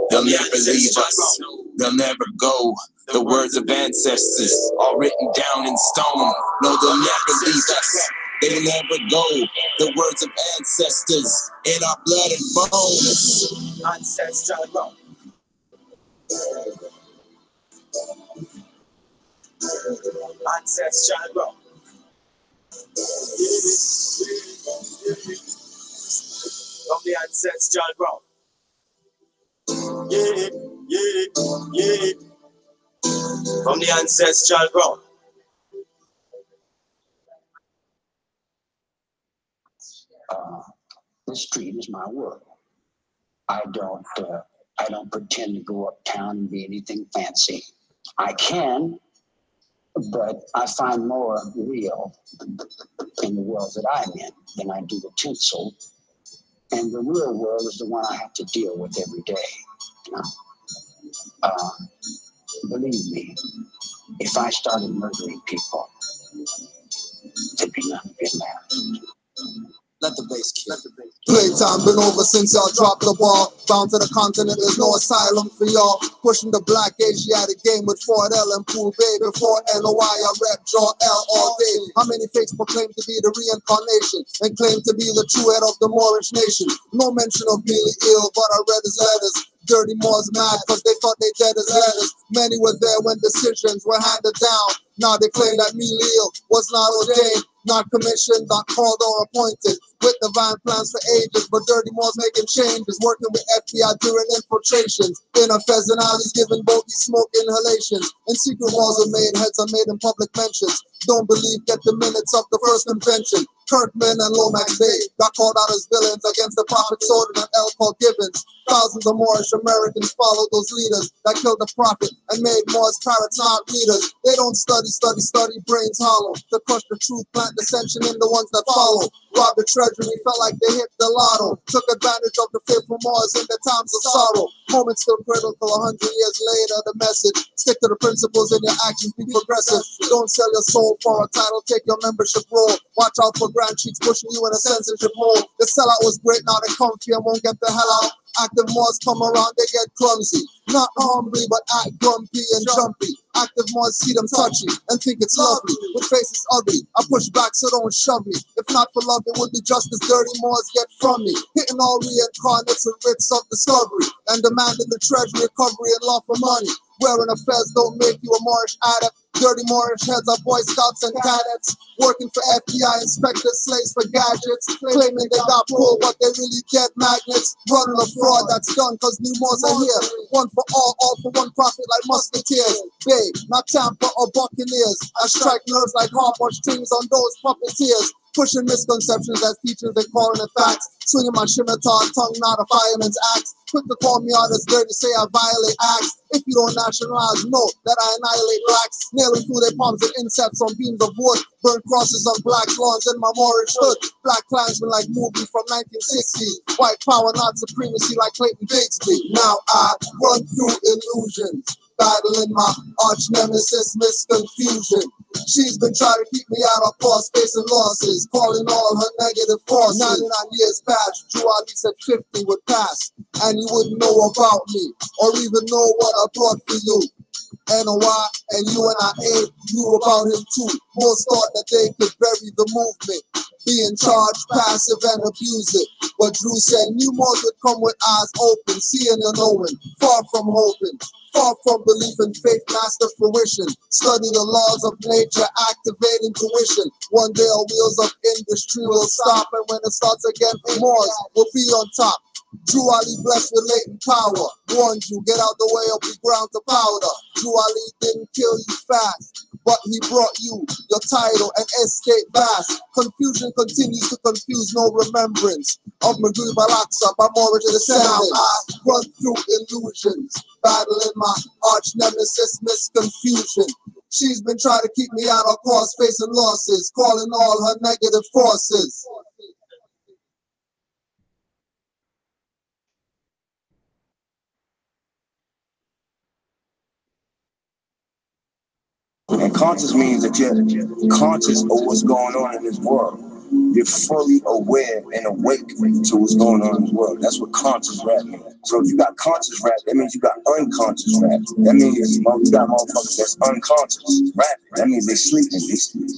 They'll never leave us, they'll never go. The words of ancestors all written down in stone. No, they'll never leave us, they will never go. The words of ancestors in our blood and bones. Ancestral growth. Ancestral growth. From the ancestral growth. Yeah, yeah, yeah. From the ancestral growth. The street is my world. I don't pretend to go uptown and be anything fancy. I can, but I find more real in the world that I'm in than I do the tinsel. And the real world is the one I have to deal with every day. You know? Believe me, if I started murdering people, there'd be none of it left. Let the bass kick. Playtime been over since y'all dropped the ball. Bound to the continent, there's no asylum for y'all. Pushing the black Asiatic game with Fort L and Pool Bay. Before NOI, I rep Draw L all day. How many fakes proclaim to be the reincarnation and claim to be the true head of the Moorish nation? No mention of Mealy Ill, but I read his letters. Dirty Moors mad cause they thought they dead as letters. Many were there when decisions were handed down. Now they claim that Mealy Ill was not ordained, not commissioned, not called or appointed. With divine plans for ages, but Dirty Moors making changes, working with FBI during infiltrations. In a pheasant alleys, giving bogey smoke inhalations. And secret walls are made, heads are made in public mentions. Don't believe, get the minutes of the first convention. Kirkman and Lomax Bay got called out as villains against the Prophet Soden and L. Paul Gibbons. Thousands of Moorish Americans followed those leaders that killed the Prophet and made Moors parrots, not readers. They don't study, brains hollow. To crush the truth, plant dissension in the ones that follow. Robbed the treasury, felt like they hit the lotto. Took advantage of the faithful Moors in the times of sorrow. Moments still critical 100 years later. The message, stick to the principles in your actions, be progressive. Don't sell your soul for a title, take your membership role. Watch out for grand cheeks pushing you in a censorship hole. The sellout was great, now they're comfy and won't get the hell out. Active Moors come around, they get clumsy. Not humbly, but act grumpy and jumpy. Active Moors see them touchy and think it's lovely. With faces ugly, I push back so don't shove me. If not for love, it would be just as dirty Moors get from me. Hitting all reincarnates and writs of discovery and demanding the treasury, recovery, and law for money. Wearing a fez don't make you a Moorish adept. Dirty Moorish heads are Boy Scouts and cadets, working for FBI inspectors, slaves for gadgets, claiming they got pulled but they really dead magnets, running a fraud that's done cause new Moors are here. One for all for one profit like musketeers. Bay, not Tampa or Buccaneers. I strike nerves like hardball strings on those puppeteers. Pushing misconceptions as teachers and calling it facts. Swinging my scimitar, tongue not a fireman's axe. Quick to call me out as dirty, say I violate acts. If you don't nationalize, know that I annihilate blacks. Nailing through their palms and insects on beams of wood. Burn crosses on black lawns in my Moorish hood. Black Klansmen like Movie from 1960. White power, not supremacy like Clayton Batesby. Now I run through illusions. battling my arch nemesis, Miss Confusion. She's been trying to keep me out of course, facing losses, calling all her negative forces. 99 years past, Drew Ali said 50 would pass, and you wouldn't know about me, or even know what I brought for you. NOI and UNIA knew about him too. Most thought that they could bury the movement, be in charge, passive and abuse it. But Drew said new more would come with eyes open, seeing and knowing, far from hoping. Far from belief in faith, master fruition. Study the laws of nature, activate intuition. One day our wheels of industry will stop, and when it starts again, Mars will be on top. Drew Ali blessed with latent power. Warned you, get out the way or be ground to powder. Drew Ali didn't kill you fast, but he brought you your title and escape vast. Confusion continues to confuse, no remembrance of Magui Balaksa by Morris descendants. I run through illusions, battling my arch nemesis, Miss Confusion. She's been trying to keep me out of course, facing losses, calling all her negative forces. And conscious means that you're conscious of what's going on in this world. You're fully aware and awake to what's going on in this world. That's what conscious rap means. So if you got conscious rap, that means you got unconscious rap. That means you got motherfuckers that's unconscious rap. That means they sleeping.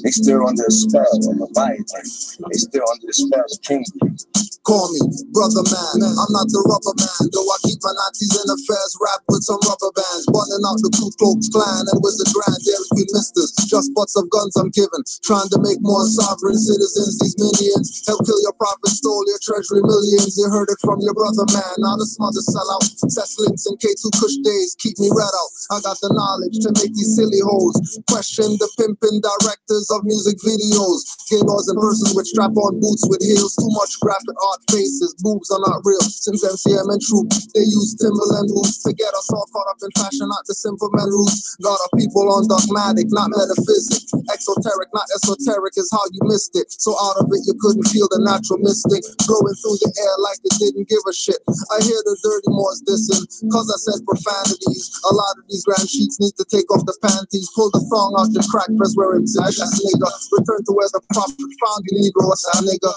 They still under a spell of Leviathan. They still under the spell of kingdom. Call me brother man, I'm not the rubber man. Though I keep my Nazis in affairs wrapped with some rubber bands. Burning out the Ku Klux Klan and with the Grand Dairy Queen misters. Just butts of guns I'm giving, trying to make more sovereign citizens. These minions help kill your prophets, stole your treasury millions. You heard it from your brother man. Now the smother sell out. Sess links and K2 Kush days keep me red out. I got the knowledge to make these silly hoes question the pimping directors of music videos. Gaylords and persons with strap-on boots with heels. Too much graphic art faces, boobs are not real. Since MCM and Troop, they use Timberland boots to get us all caught up in fashion, not the simple men roots. Got our people on dogmatic, not metaphysics. Exoteric, not esoteric is how you missed it. So out of it, you couldn't feel the natural mystic blowing through the air like it didn't give a shit. I hear the dirty Moors dissing, cause I said profanities. A lot of these grand sheets need to take off the panties. Pull the thong out your crack vest where it's at, nigga. Return to where the prophet found you, Negro, what's that, nigga?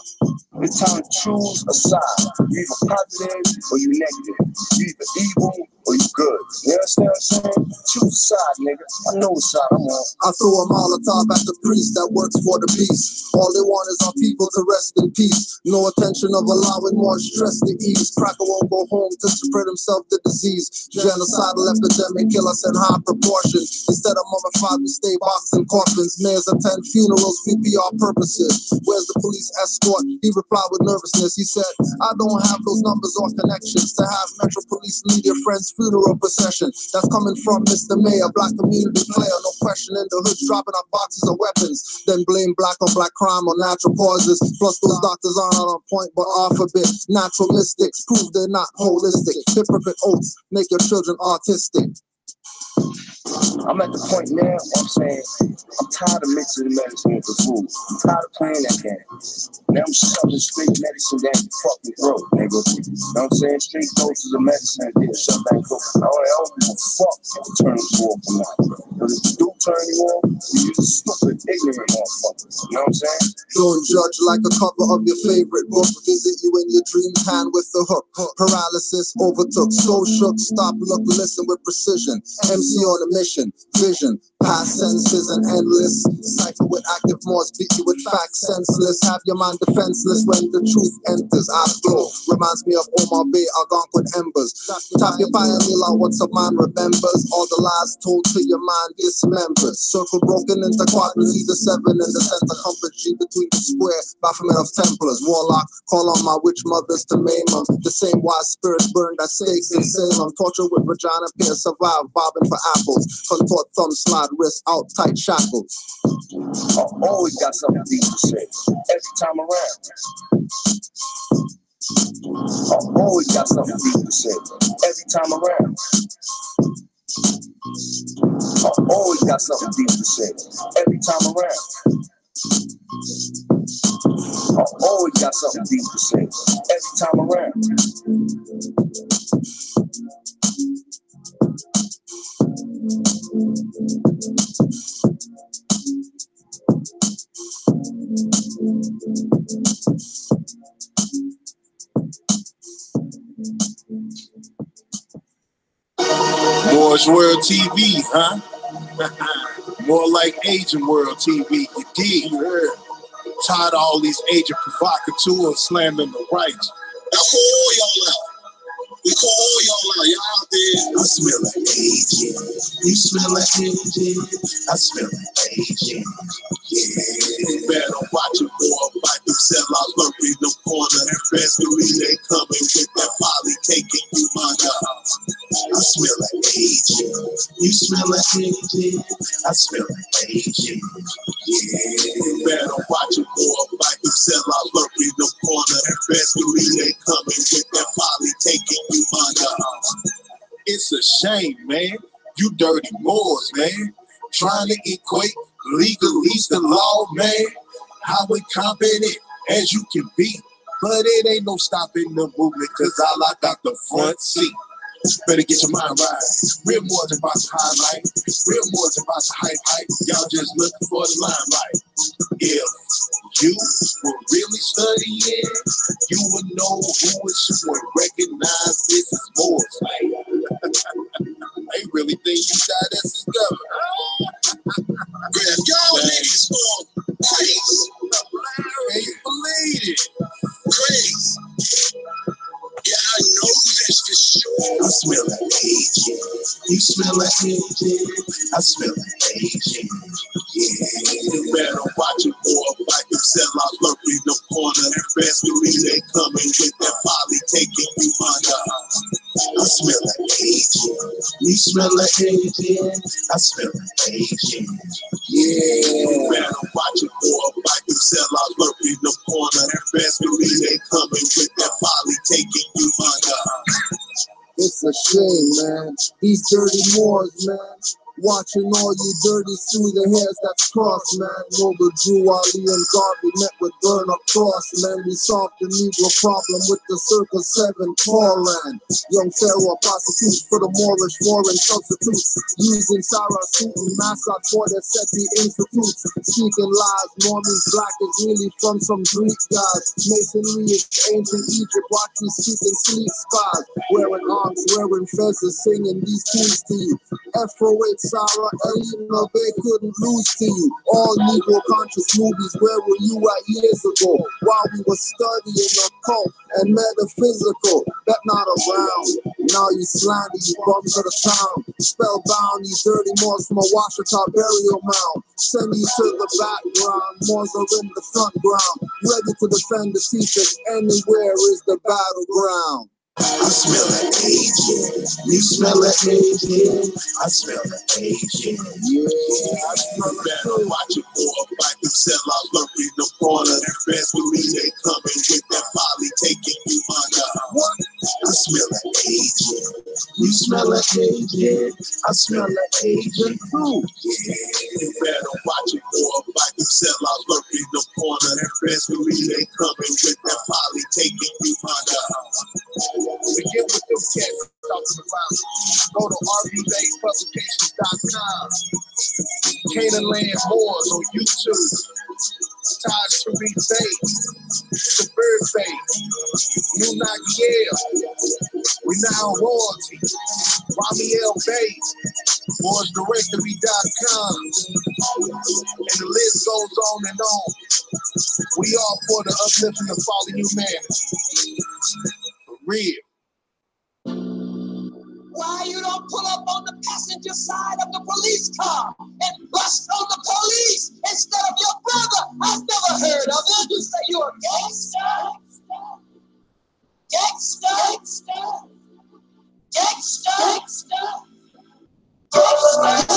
It's time to choose a side. You either positive or you negative. You either evil or you good. You understand what I'm saying? Choose a side, nigga. I know what side I'm on. I throw a Molotov at the priest that works for the beast. All they want is our people to rest in peace. No intention of allowing more stress to ease. Cracker won't go home to spread himself the disease. Genocidal epidemic kill us in high proportion. Instead of mummified, we stay boxed in coffins. Mayors attend funerals for PR purposes. Where's the police escort? He replied with nervousness. He said, I don't have those numbers or connections to have Metro Police lead your friend's funeral procession. That's coming from Mr. Mayor, black community player, no question in the hood, dropping off boxes of weapons. Then blame black on black crime or natural causes. Plus those doctors aren't on point but off a bit. Natural mystics prove they're not holistic. Hypocrite oaths make your children autistic. I'm at the point now where I'm saying I'm tired of mixing the medicine with the food. I'm tired of playing that game. Now I'm shoving straight medicine down your fucking throat, nigga. You know what I'm saying? Straight doses of medicine and then shove that throat. I don't give a fuck if you turn you off or not. But if you do turn you off, you're a stupid, ignorant motherfucker. You know what I'm saying? Don't judge like a cover of your favorite book. Visit you in your dreams, hand with the hook. Paralysis overtook. So shook, stop, look, listen with precision. MC on a mission, vision, past senses and endless. Cypher with active Morse, beat you with facts senseless. Have your mind defenseless when the truth enters. I glow, reminds me of Omar Bay, Algonquin embers. Tap your pioneer out, what's a man remembers. All the lies told to your mind dismembered. Circle broken into quadrants, either 7 in the center, compass G between the square. Baphomet of Templars, warlock, call on my witch mothers to maim them. The same wise spirits burned at stakes in Salem. Torture with vagina pair, survive, bobbing for apples. Contort thumb, slide wrist out, tight shackles. I always got something deep to say. Every time around. I always got something deep to say. Every time around. I always got something deep to say. Every time around. I always got something deep to say. Every time around. What's World TV, huh? More like Asian World TV, you dig? Tired of all these agent provocateurs slamming the rights. I call all y'all out. We call all y'all out. Y'all out there. I smell like agent. You smell like agent. I smell like agent. Yeah. You better watch it, boy. Like them sellouts lurking in the corner. And best believe they coming with that folly taking you under. I smell like agent. You smell like agent. I smell like agent. Yeah. You better watch it, boy. Like them sellouts lurking in the corner. And best believe they coming with that folly taking you under. It's a shame, man. You dirty Moors, man. Trying to equate legalese to law, man. How incompetent as you can be. But it ain't no stopping the movement, cause I got the front seat. Better get your mind right. Real more than about to highlight. Real more than about to hype. Y'all just looking for the limelight. If you were really studying, you would know who is who and recognize this is Moors. They really think you got us discovered. Grab y'all niggas on crazy. Can you believe it? Crazy. Yeah, I know this for sure. I smell like agent. You smell like agent. I smell like agent. Yeah. You better watch it, boy. Like them sellouts lurking in the corner. And best believe they coming with that folly taking you under. I smell like agent. You smell like agent. I smell like agent. Yeah. You better watch it, boy. Like them sellouts lurking in the corner. And best believe they coming with that folly taking you under. It's a shame, man. These dirty Moors, man. Watching all you dirties through the hairs that's crossed, man. Noble Jew, Ali, and Garvey met with burn across, man. We solved the Negro problem with the Circle 7 Koran. Young Pharaoh prostitutes for the Moorish foreign substitutes. Using Sarah suit and mascot for their SETI institutes. Speaking lies, Mormons black is really from some Greek gods. Masonry is ancient Egypt, watch me speaking sleep spies. Wearing arms, wearing fezzes, singing these tunes to you. F08 Sarah, Elena, they couldn't lose to you. All Negro conscious movies, where were you at years ago? While we were studying occult and metaphysical, that not around. Now you slander, you bums of the town. Spellbound, you dirty Moors from a Washita burial mound. Send you to the background, Moors are in the front ground. Ready to defend the teachers, anywhere is the battleground. I smell like agent. You smell like agent. I smell like agent. Yeah, I smell better. Watch it, boy. Like them sellouts lurking in the corner. And best believe they coming with that folly taking you under. What? I smell like agent. You smell like agent. I smell like agent too. Yeah, you better watch it, boy. Like them sellouts lurking in the corner. And best believe they coming with that folly taking you under. Forget what them cats talking about. Go to RVBasePublications.com. Canaanland Moors on YouTube. Taj Tariq Bay. The Bird Bay. New Nagiel. We now on royalty. Ramiel Bay. MoorsDirectory.com. And the list goes on and on. We are for the uplifting of fallen humanity. Real. Why you don't pull up on the passenger side of the police car and bust on the police instead of your brother? I've never heard of it. You say you're a gangster? Gangster? Black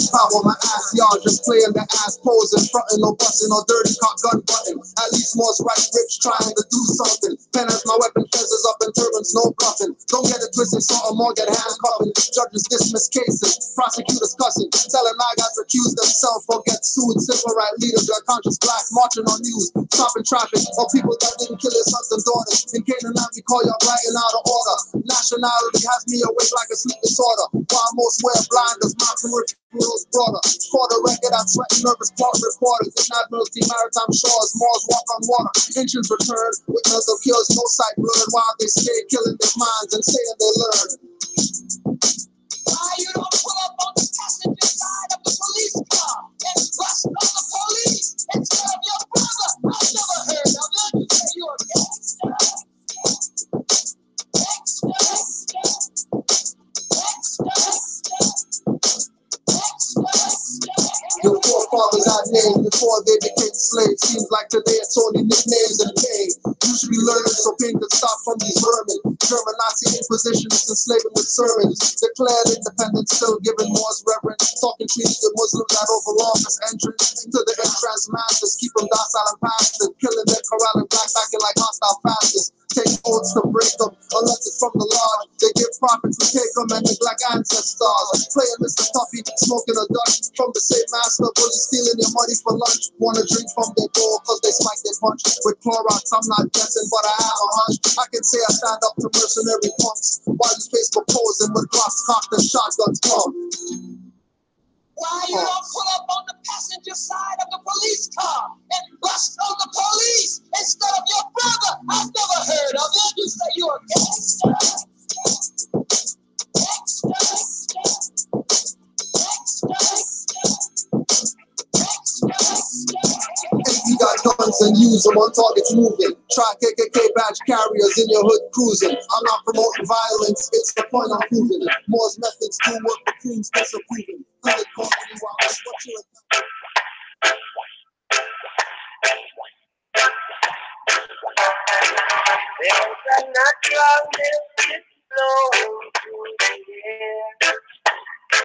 power, my ass, y'all just playing the ass posing, frontin' or bustin' or dirty cock gun button. At least Moore's right, rich, trying to do something. Pen as my weapon, feathers up and turbans, no bluffing. Don't get it twisted, something more get handcuffing. Judges dismiss cases, prosecutors cussing, telling I got accused themselves or get sued. Civil right leaders, your conscious black, marching on news, stopping traffic, or people that didn't kill their sons and daughters. In Canaanland, we call y'all right and out of order. Nationality has me awake like a sleep disorder. While most wear blinders, mountain refuels broader. For the record, I sweat nervous part reporters in Admiralty maritime shores. Moors walk on water. Engines return with mental kills, no sight blurred while they stay killing their minds and saying they learn. Why you don't pull up on the passenger side of the police car and bust on the police instead of your brother? I've never heard of it. You say you're a gangster. Your forefathers are named before they became slaves. Seems like today it's only nicknames and pain. You should be learning so pain can stop from these vermin. German Nazi Inquisitionists enslaving with sermons. Declared independence, still giving Moors reverence. Talking treaties with Muslims that overlong us entrance into the entrance masters. Keep them docile and passive. Killing them, corralling black backing like hostile fascists. Take oaths to break them, unless it's from the Lord. They give profits to take them and neglect ancestors. Playing Mr. Tuffy, smoking a Dutch from the same master. Bullies stealing your money for lunch. Wanna drink from their bowl cause they spike their punch. With Clorox, I'm not guessing, but I have a hunch. I can say I stand up to mercenary punks while you Facebook posing with Glocks cocked and shotguns come. Why you don't pull up on the passenger side of the police car and bust on the police instead of your brother? I've never heard of it. You say you're a gangster. If you got guns and use them on targets moving. Try KKK badge carriers in your hood cruising. I'm not promoting violence, it's the point I'm proving it. Moore's methods do work, the cream's disapproving. Good company while that's what you're There's a natural mystic flow through the air.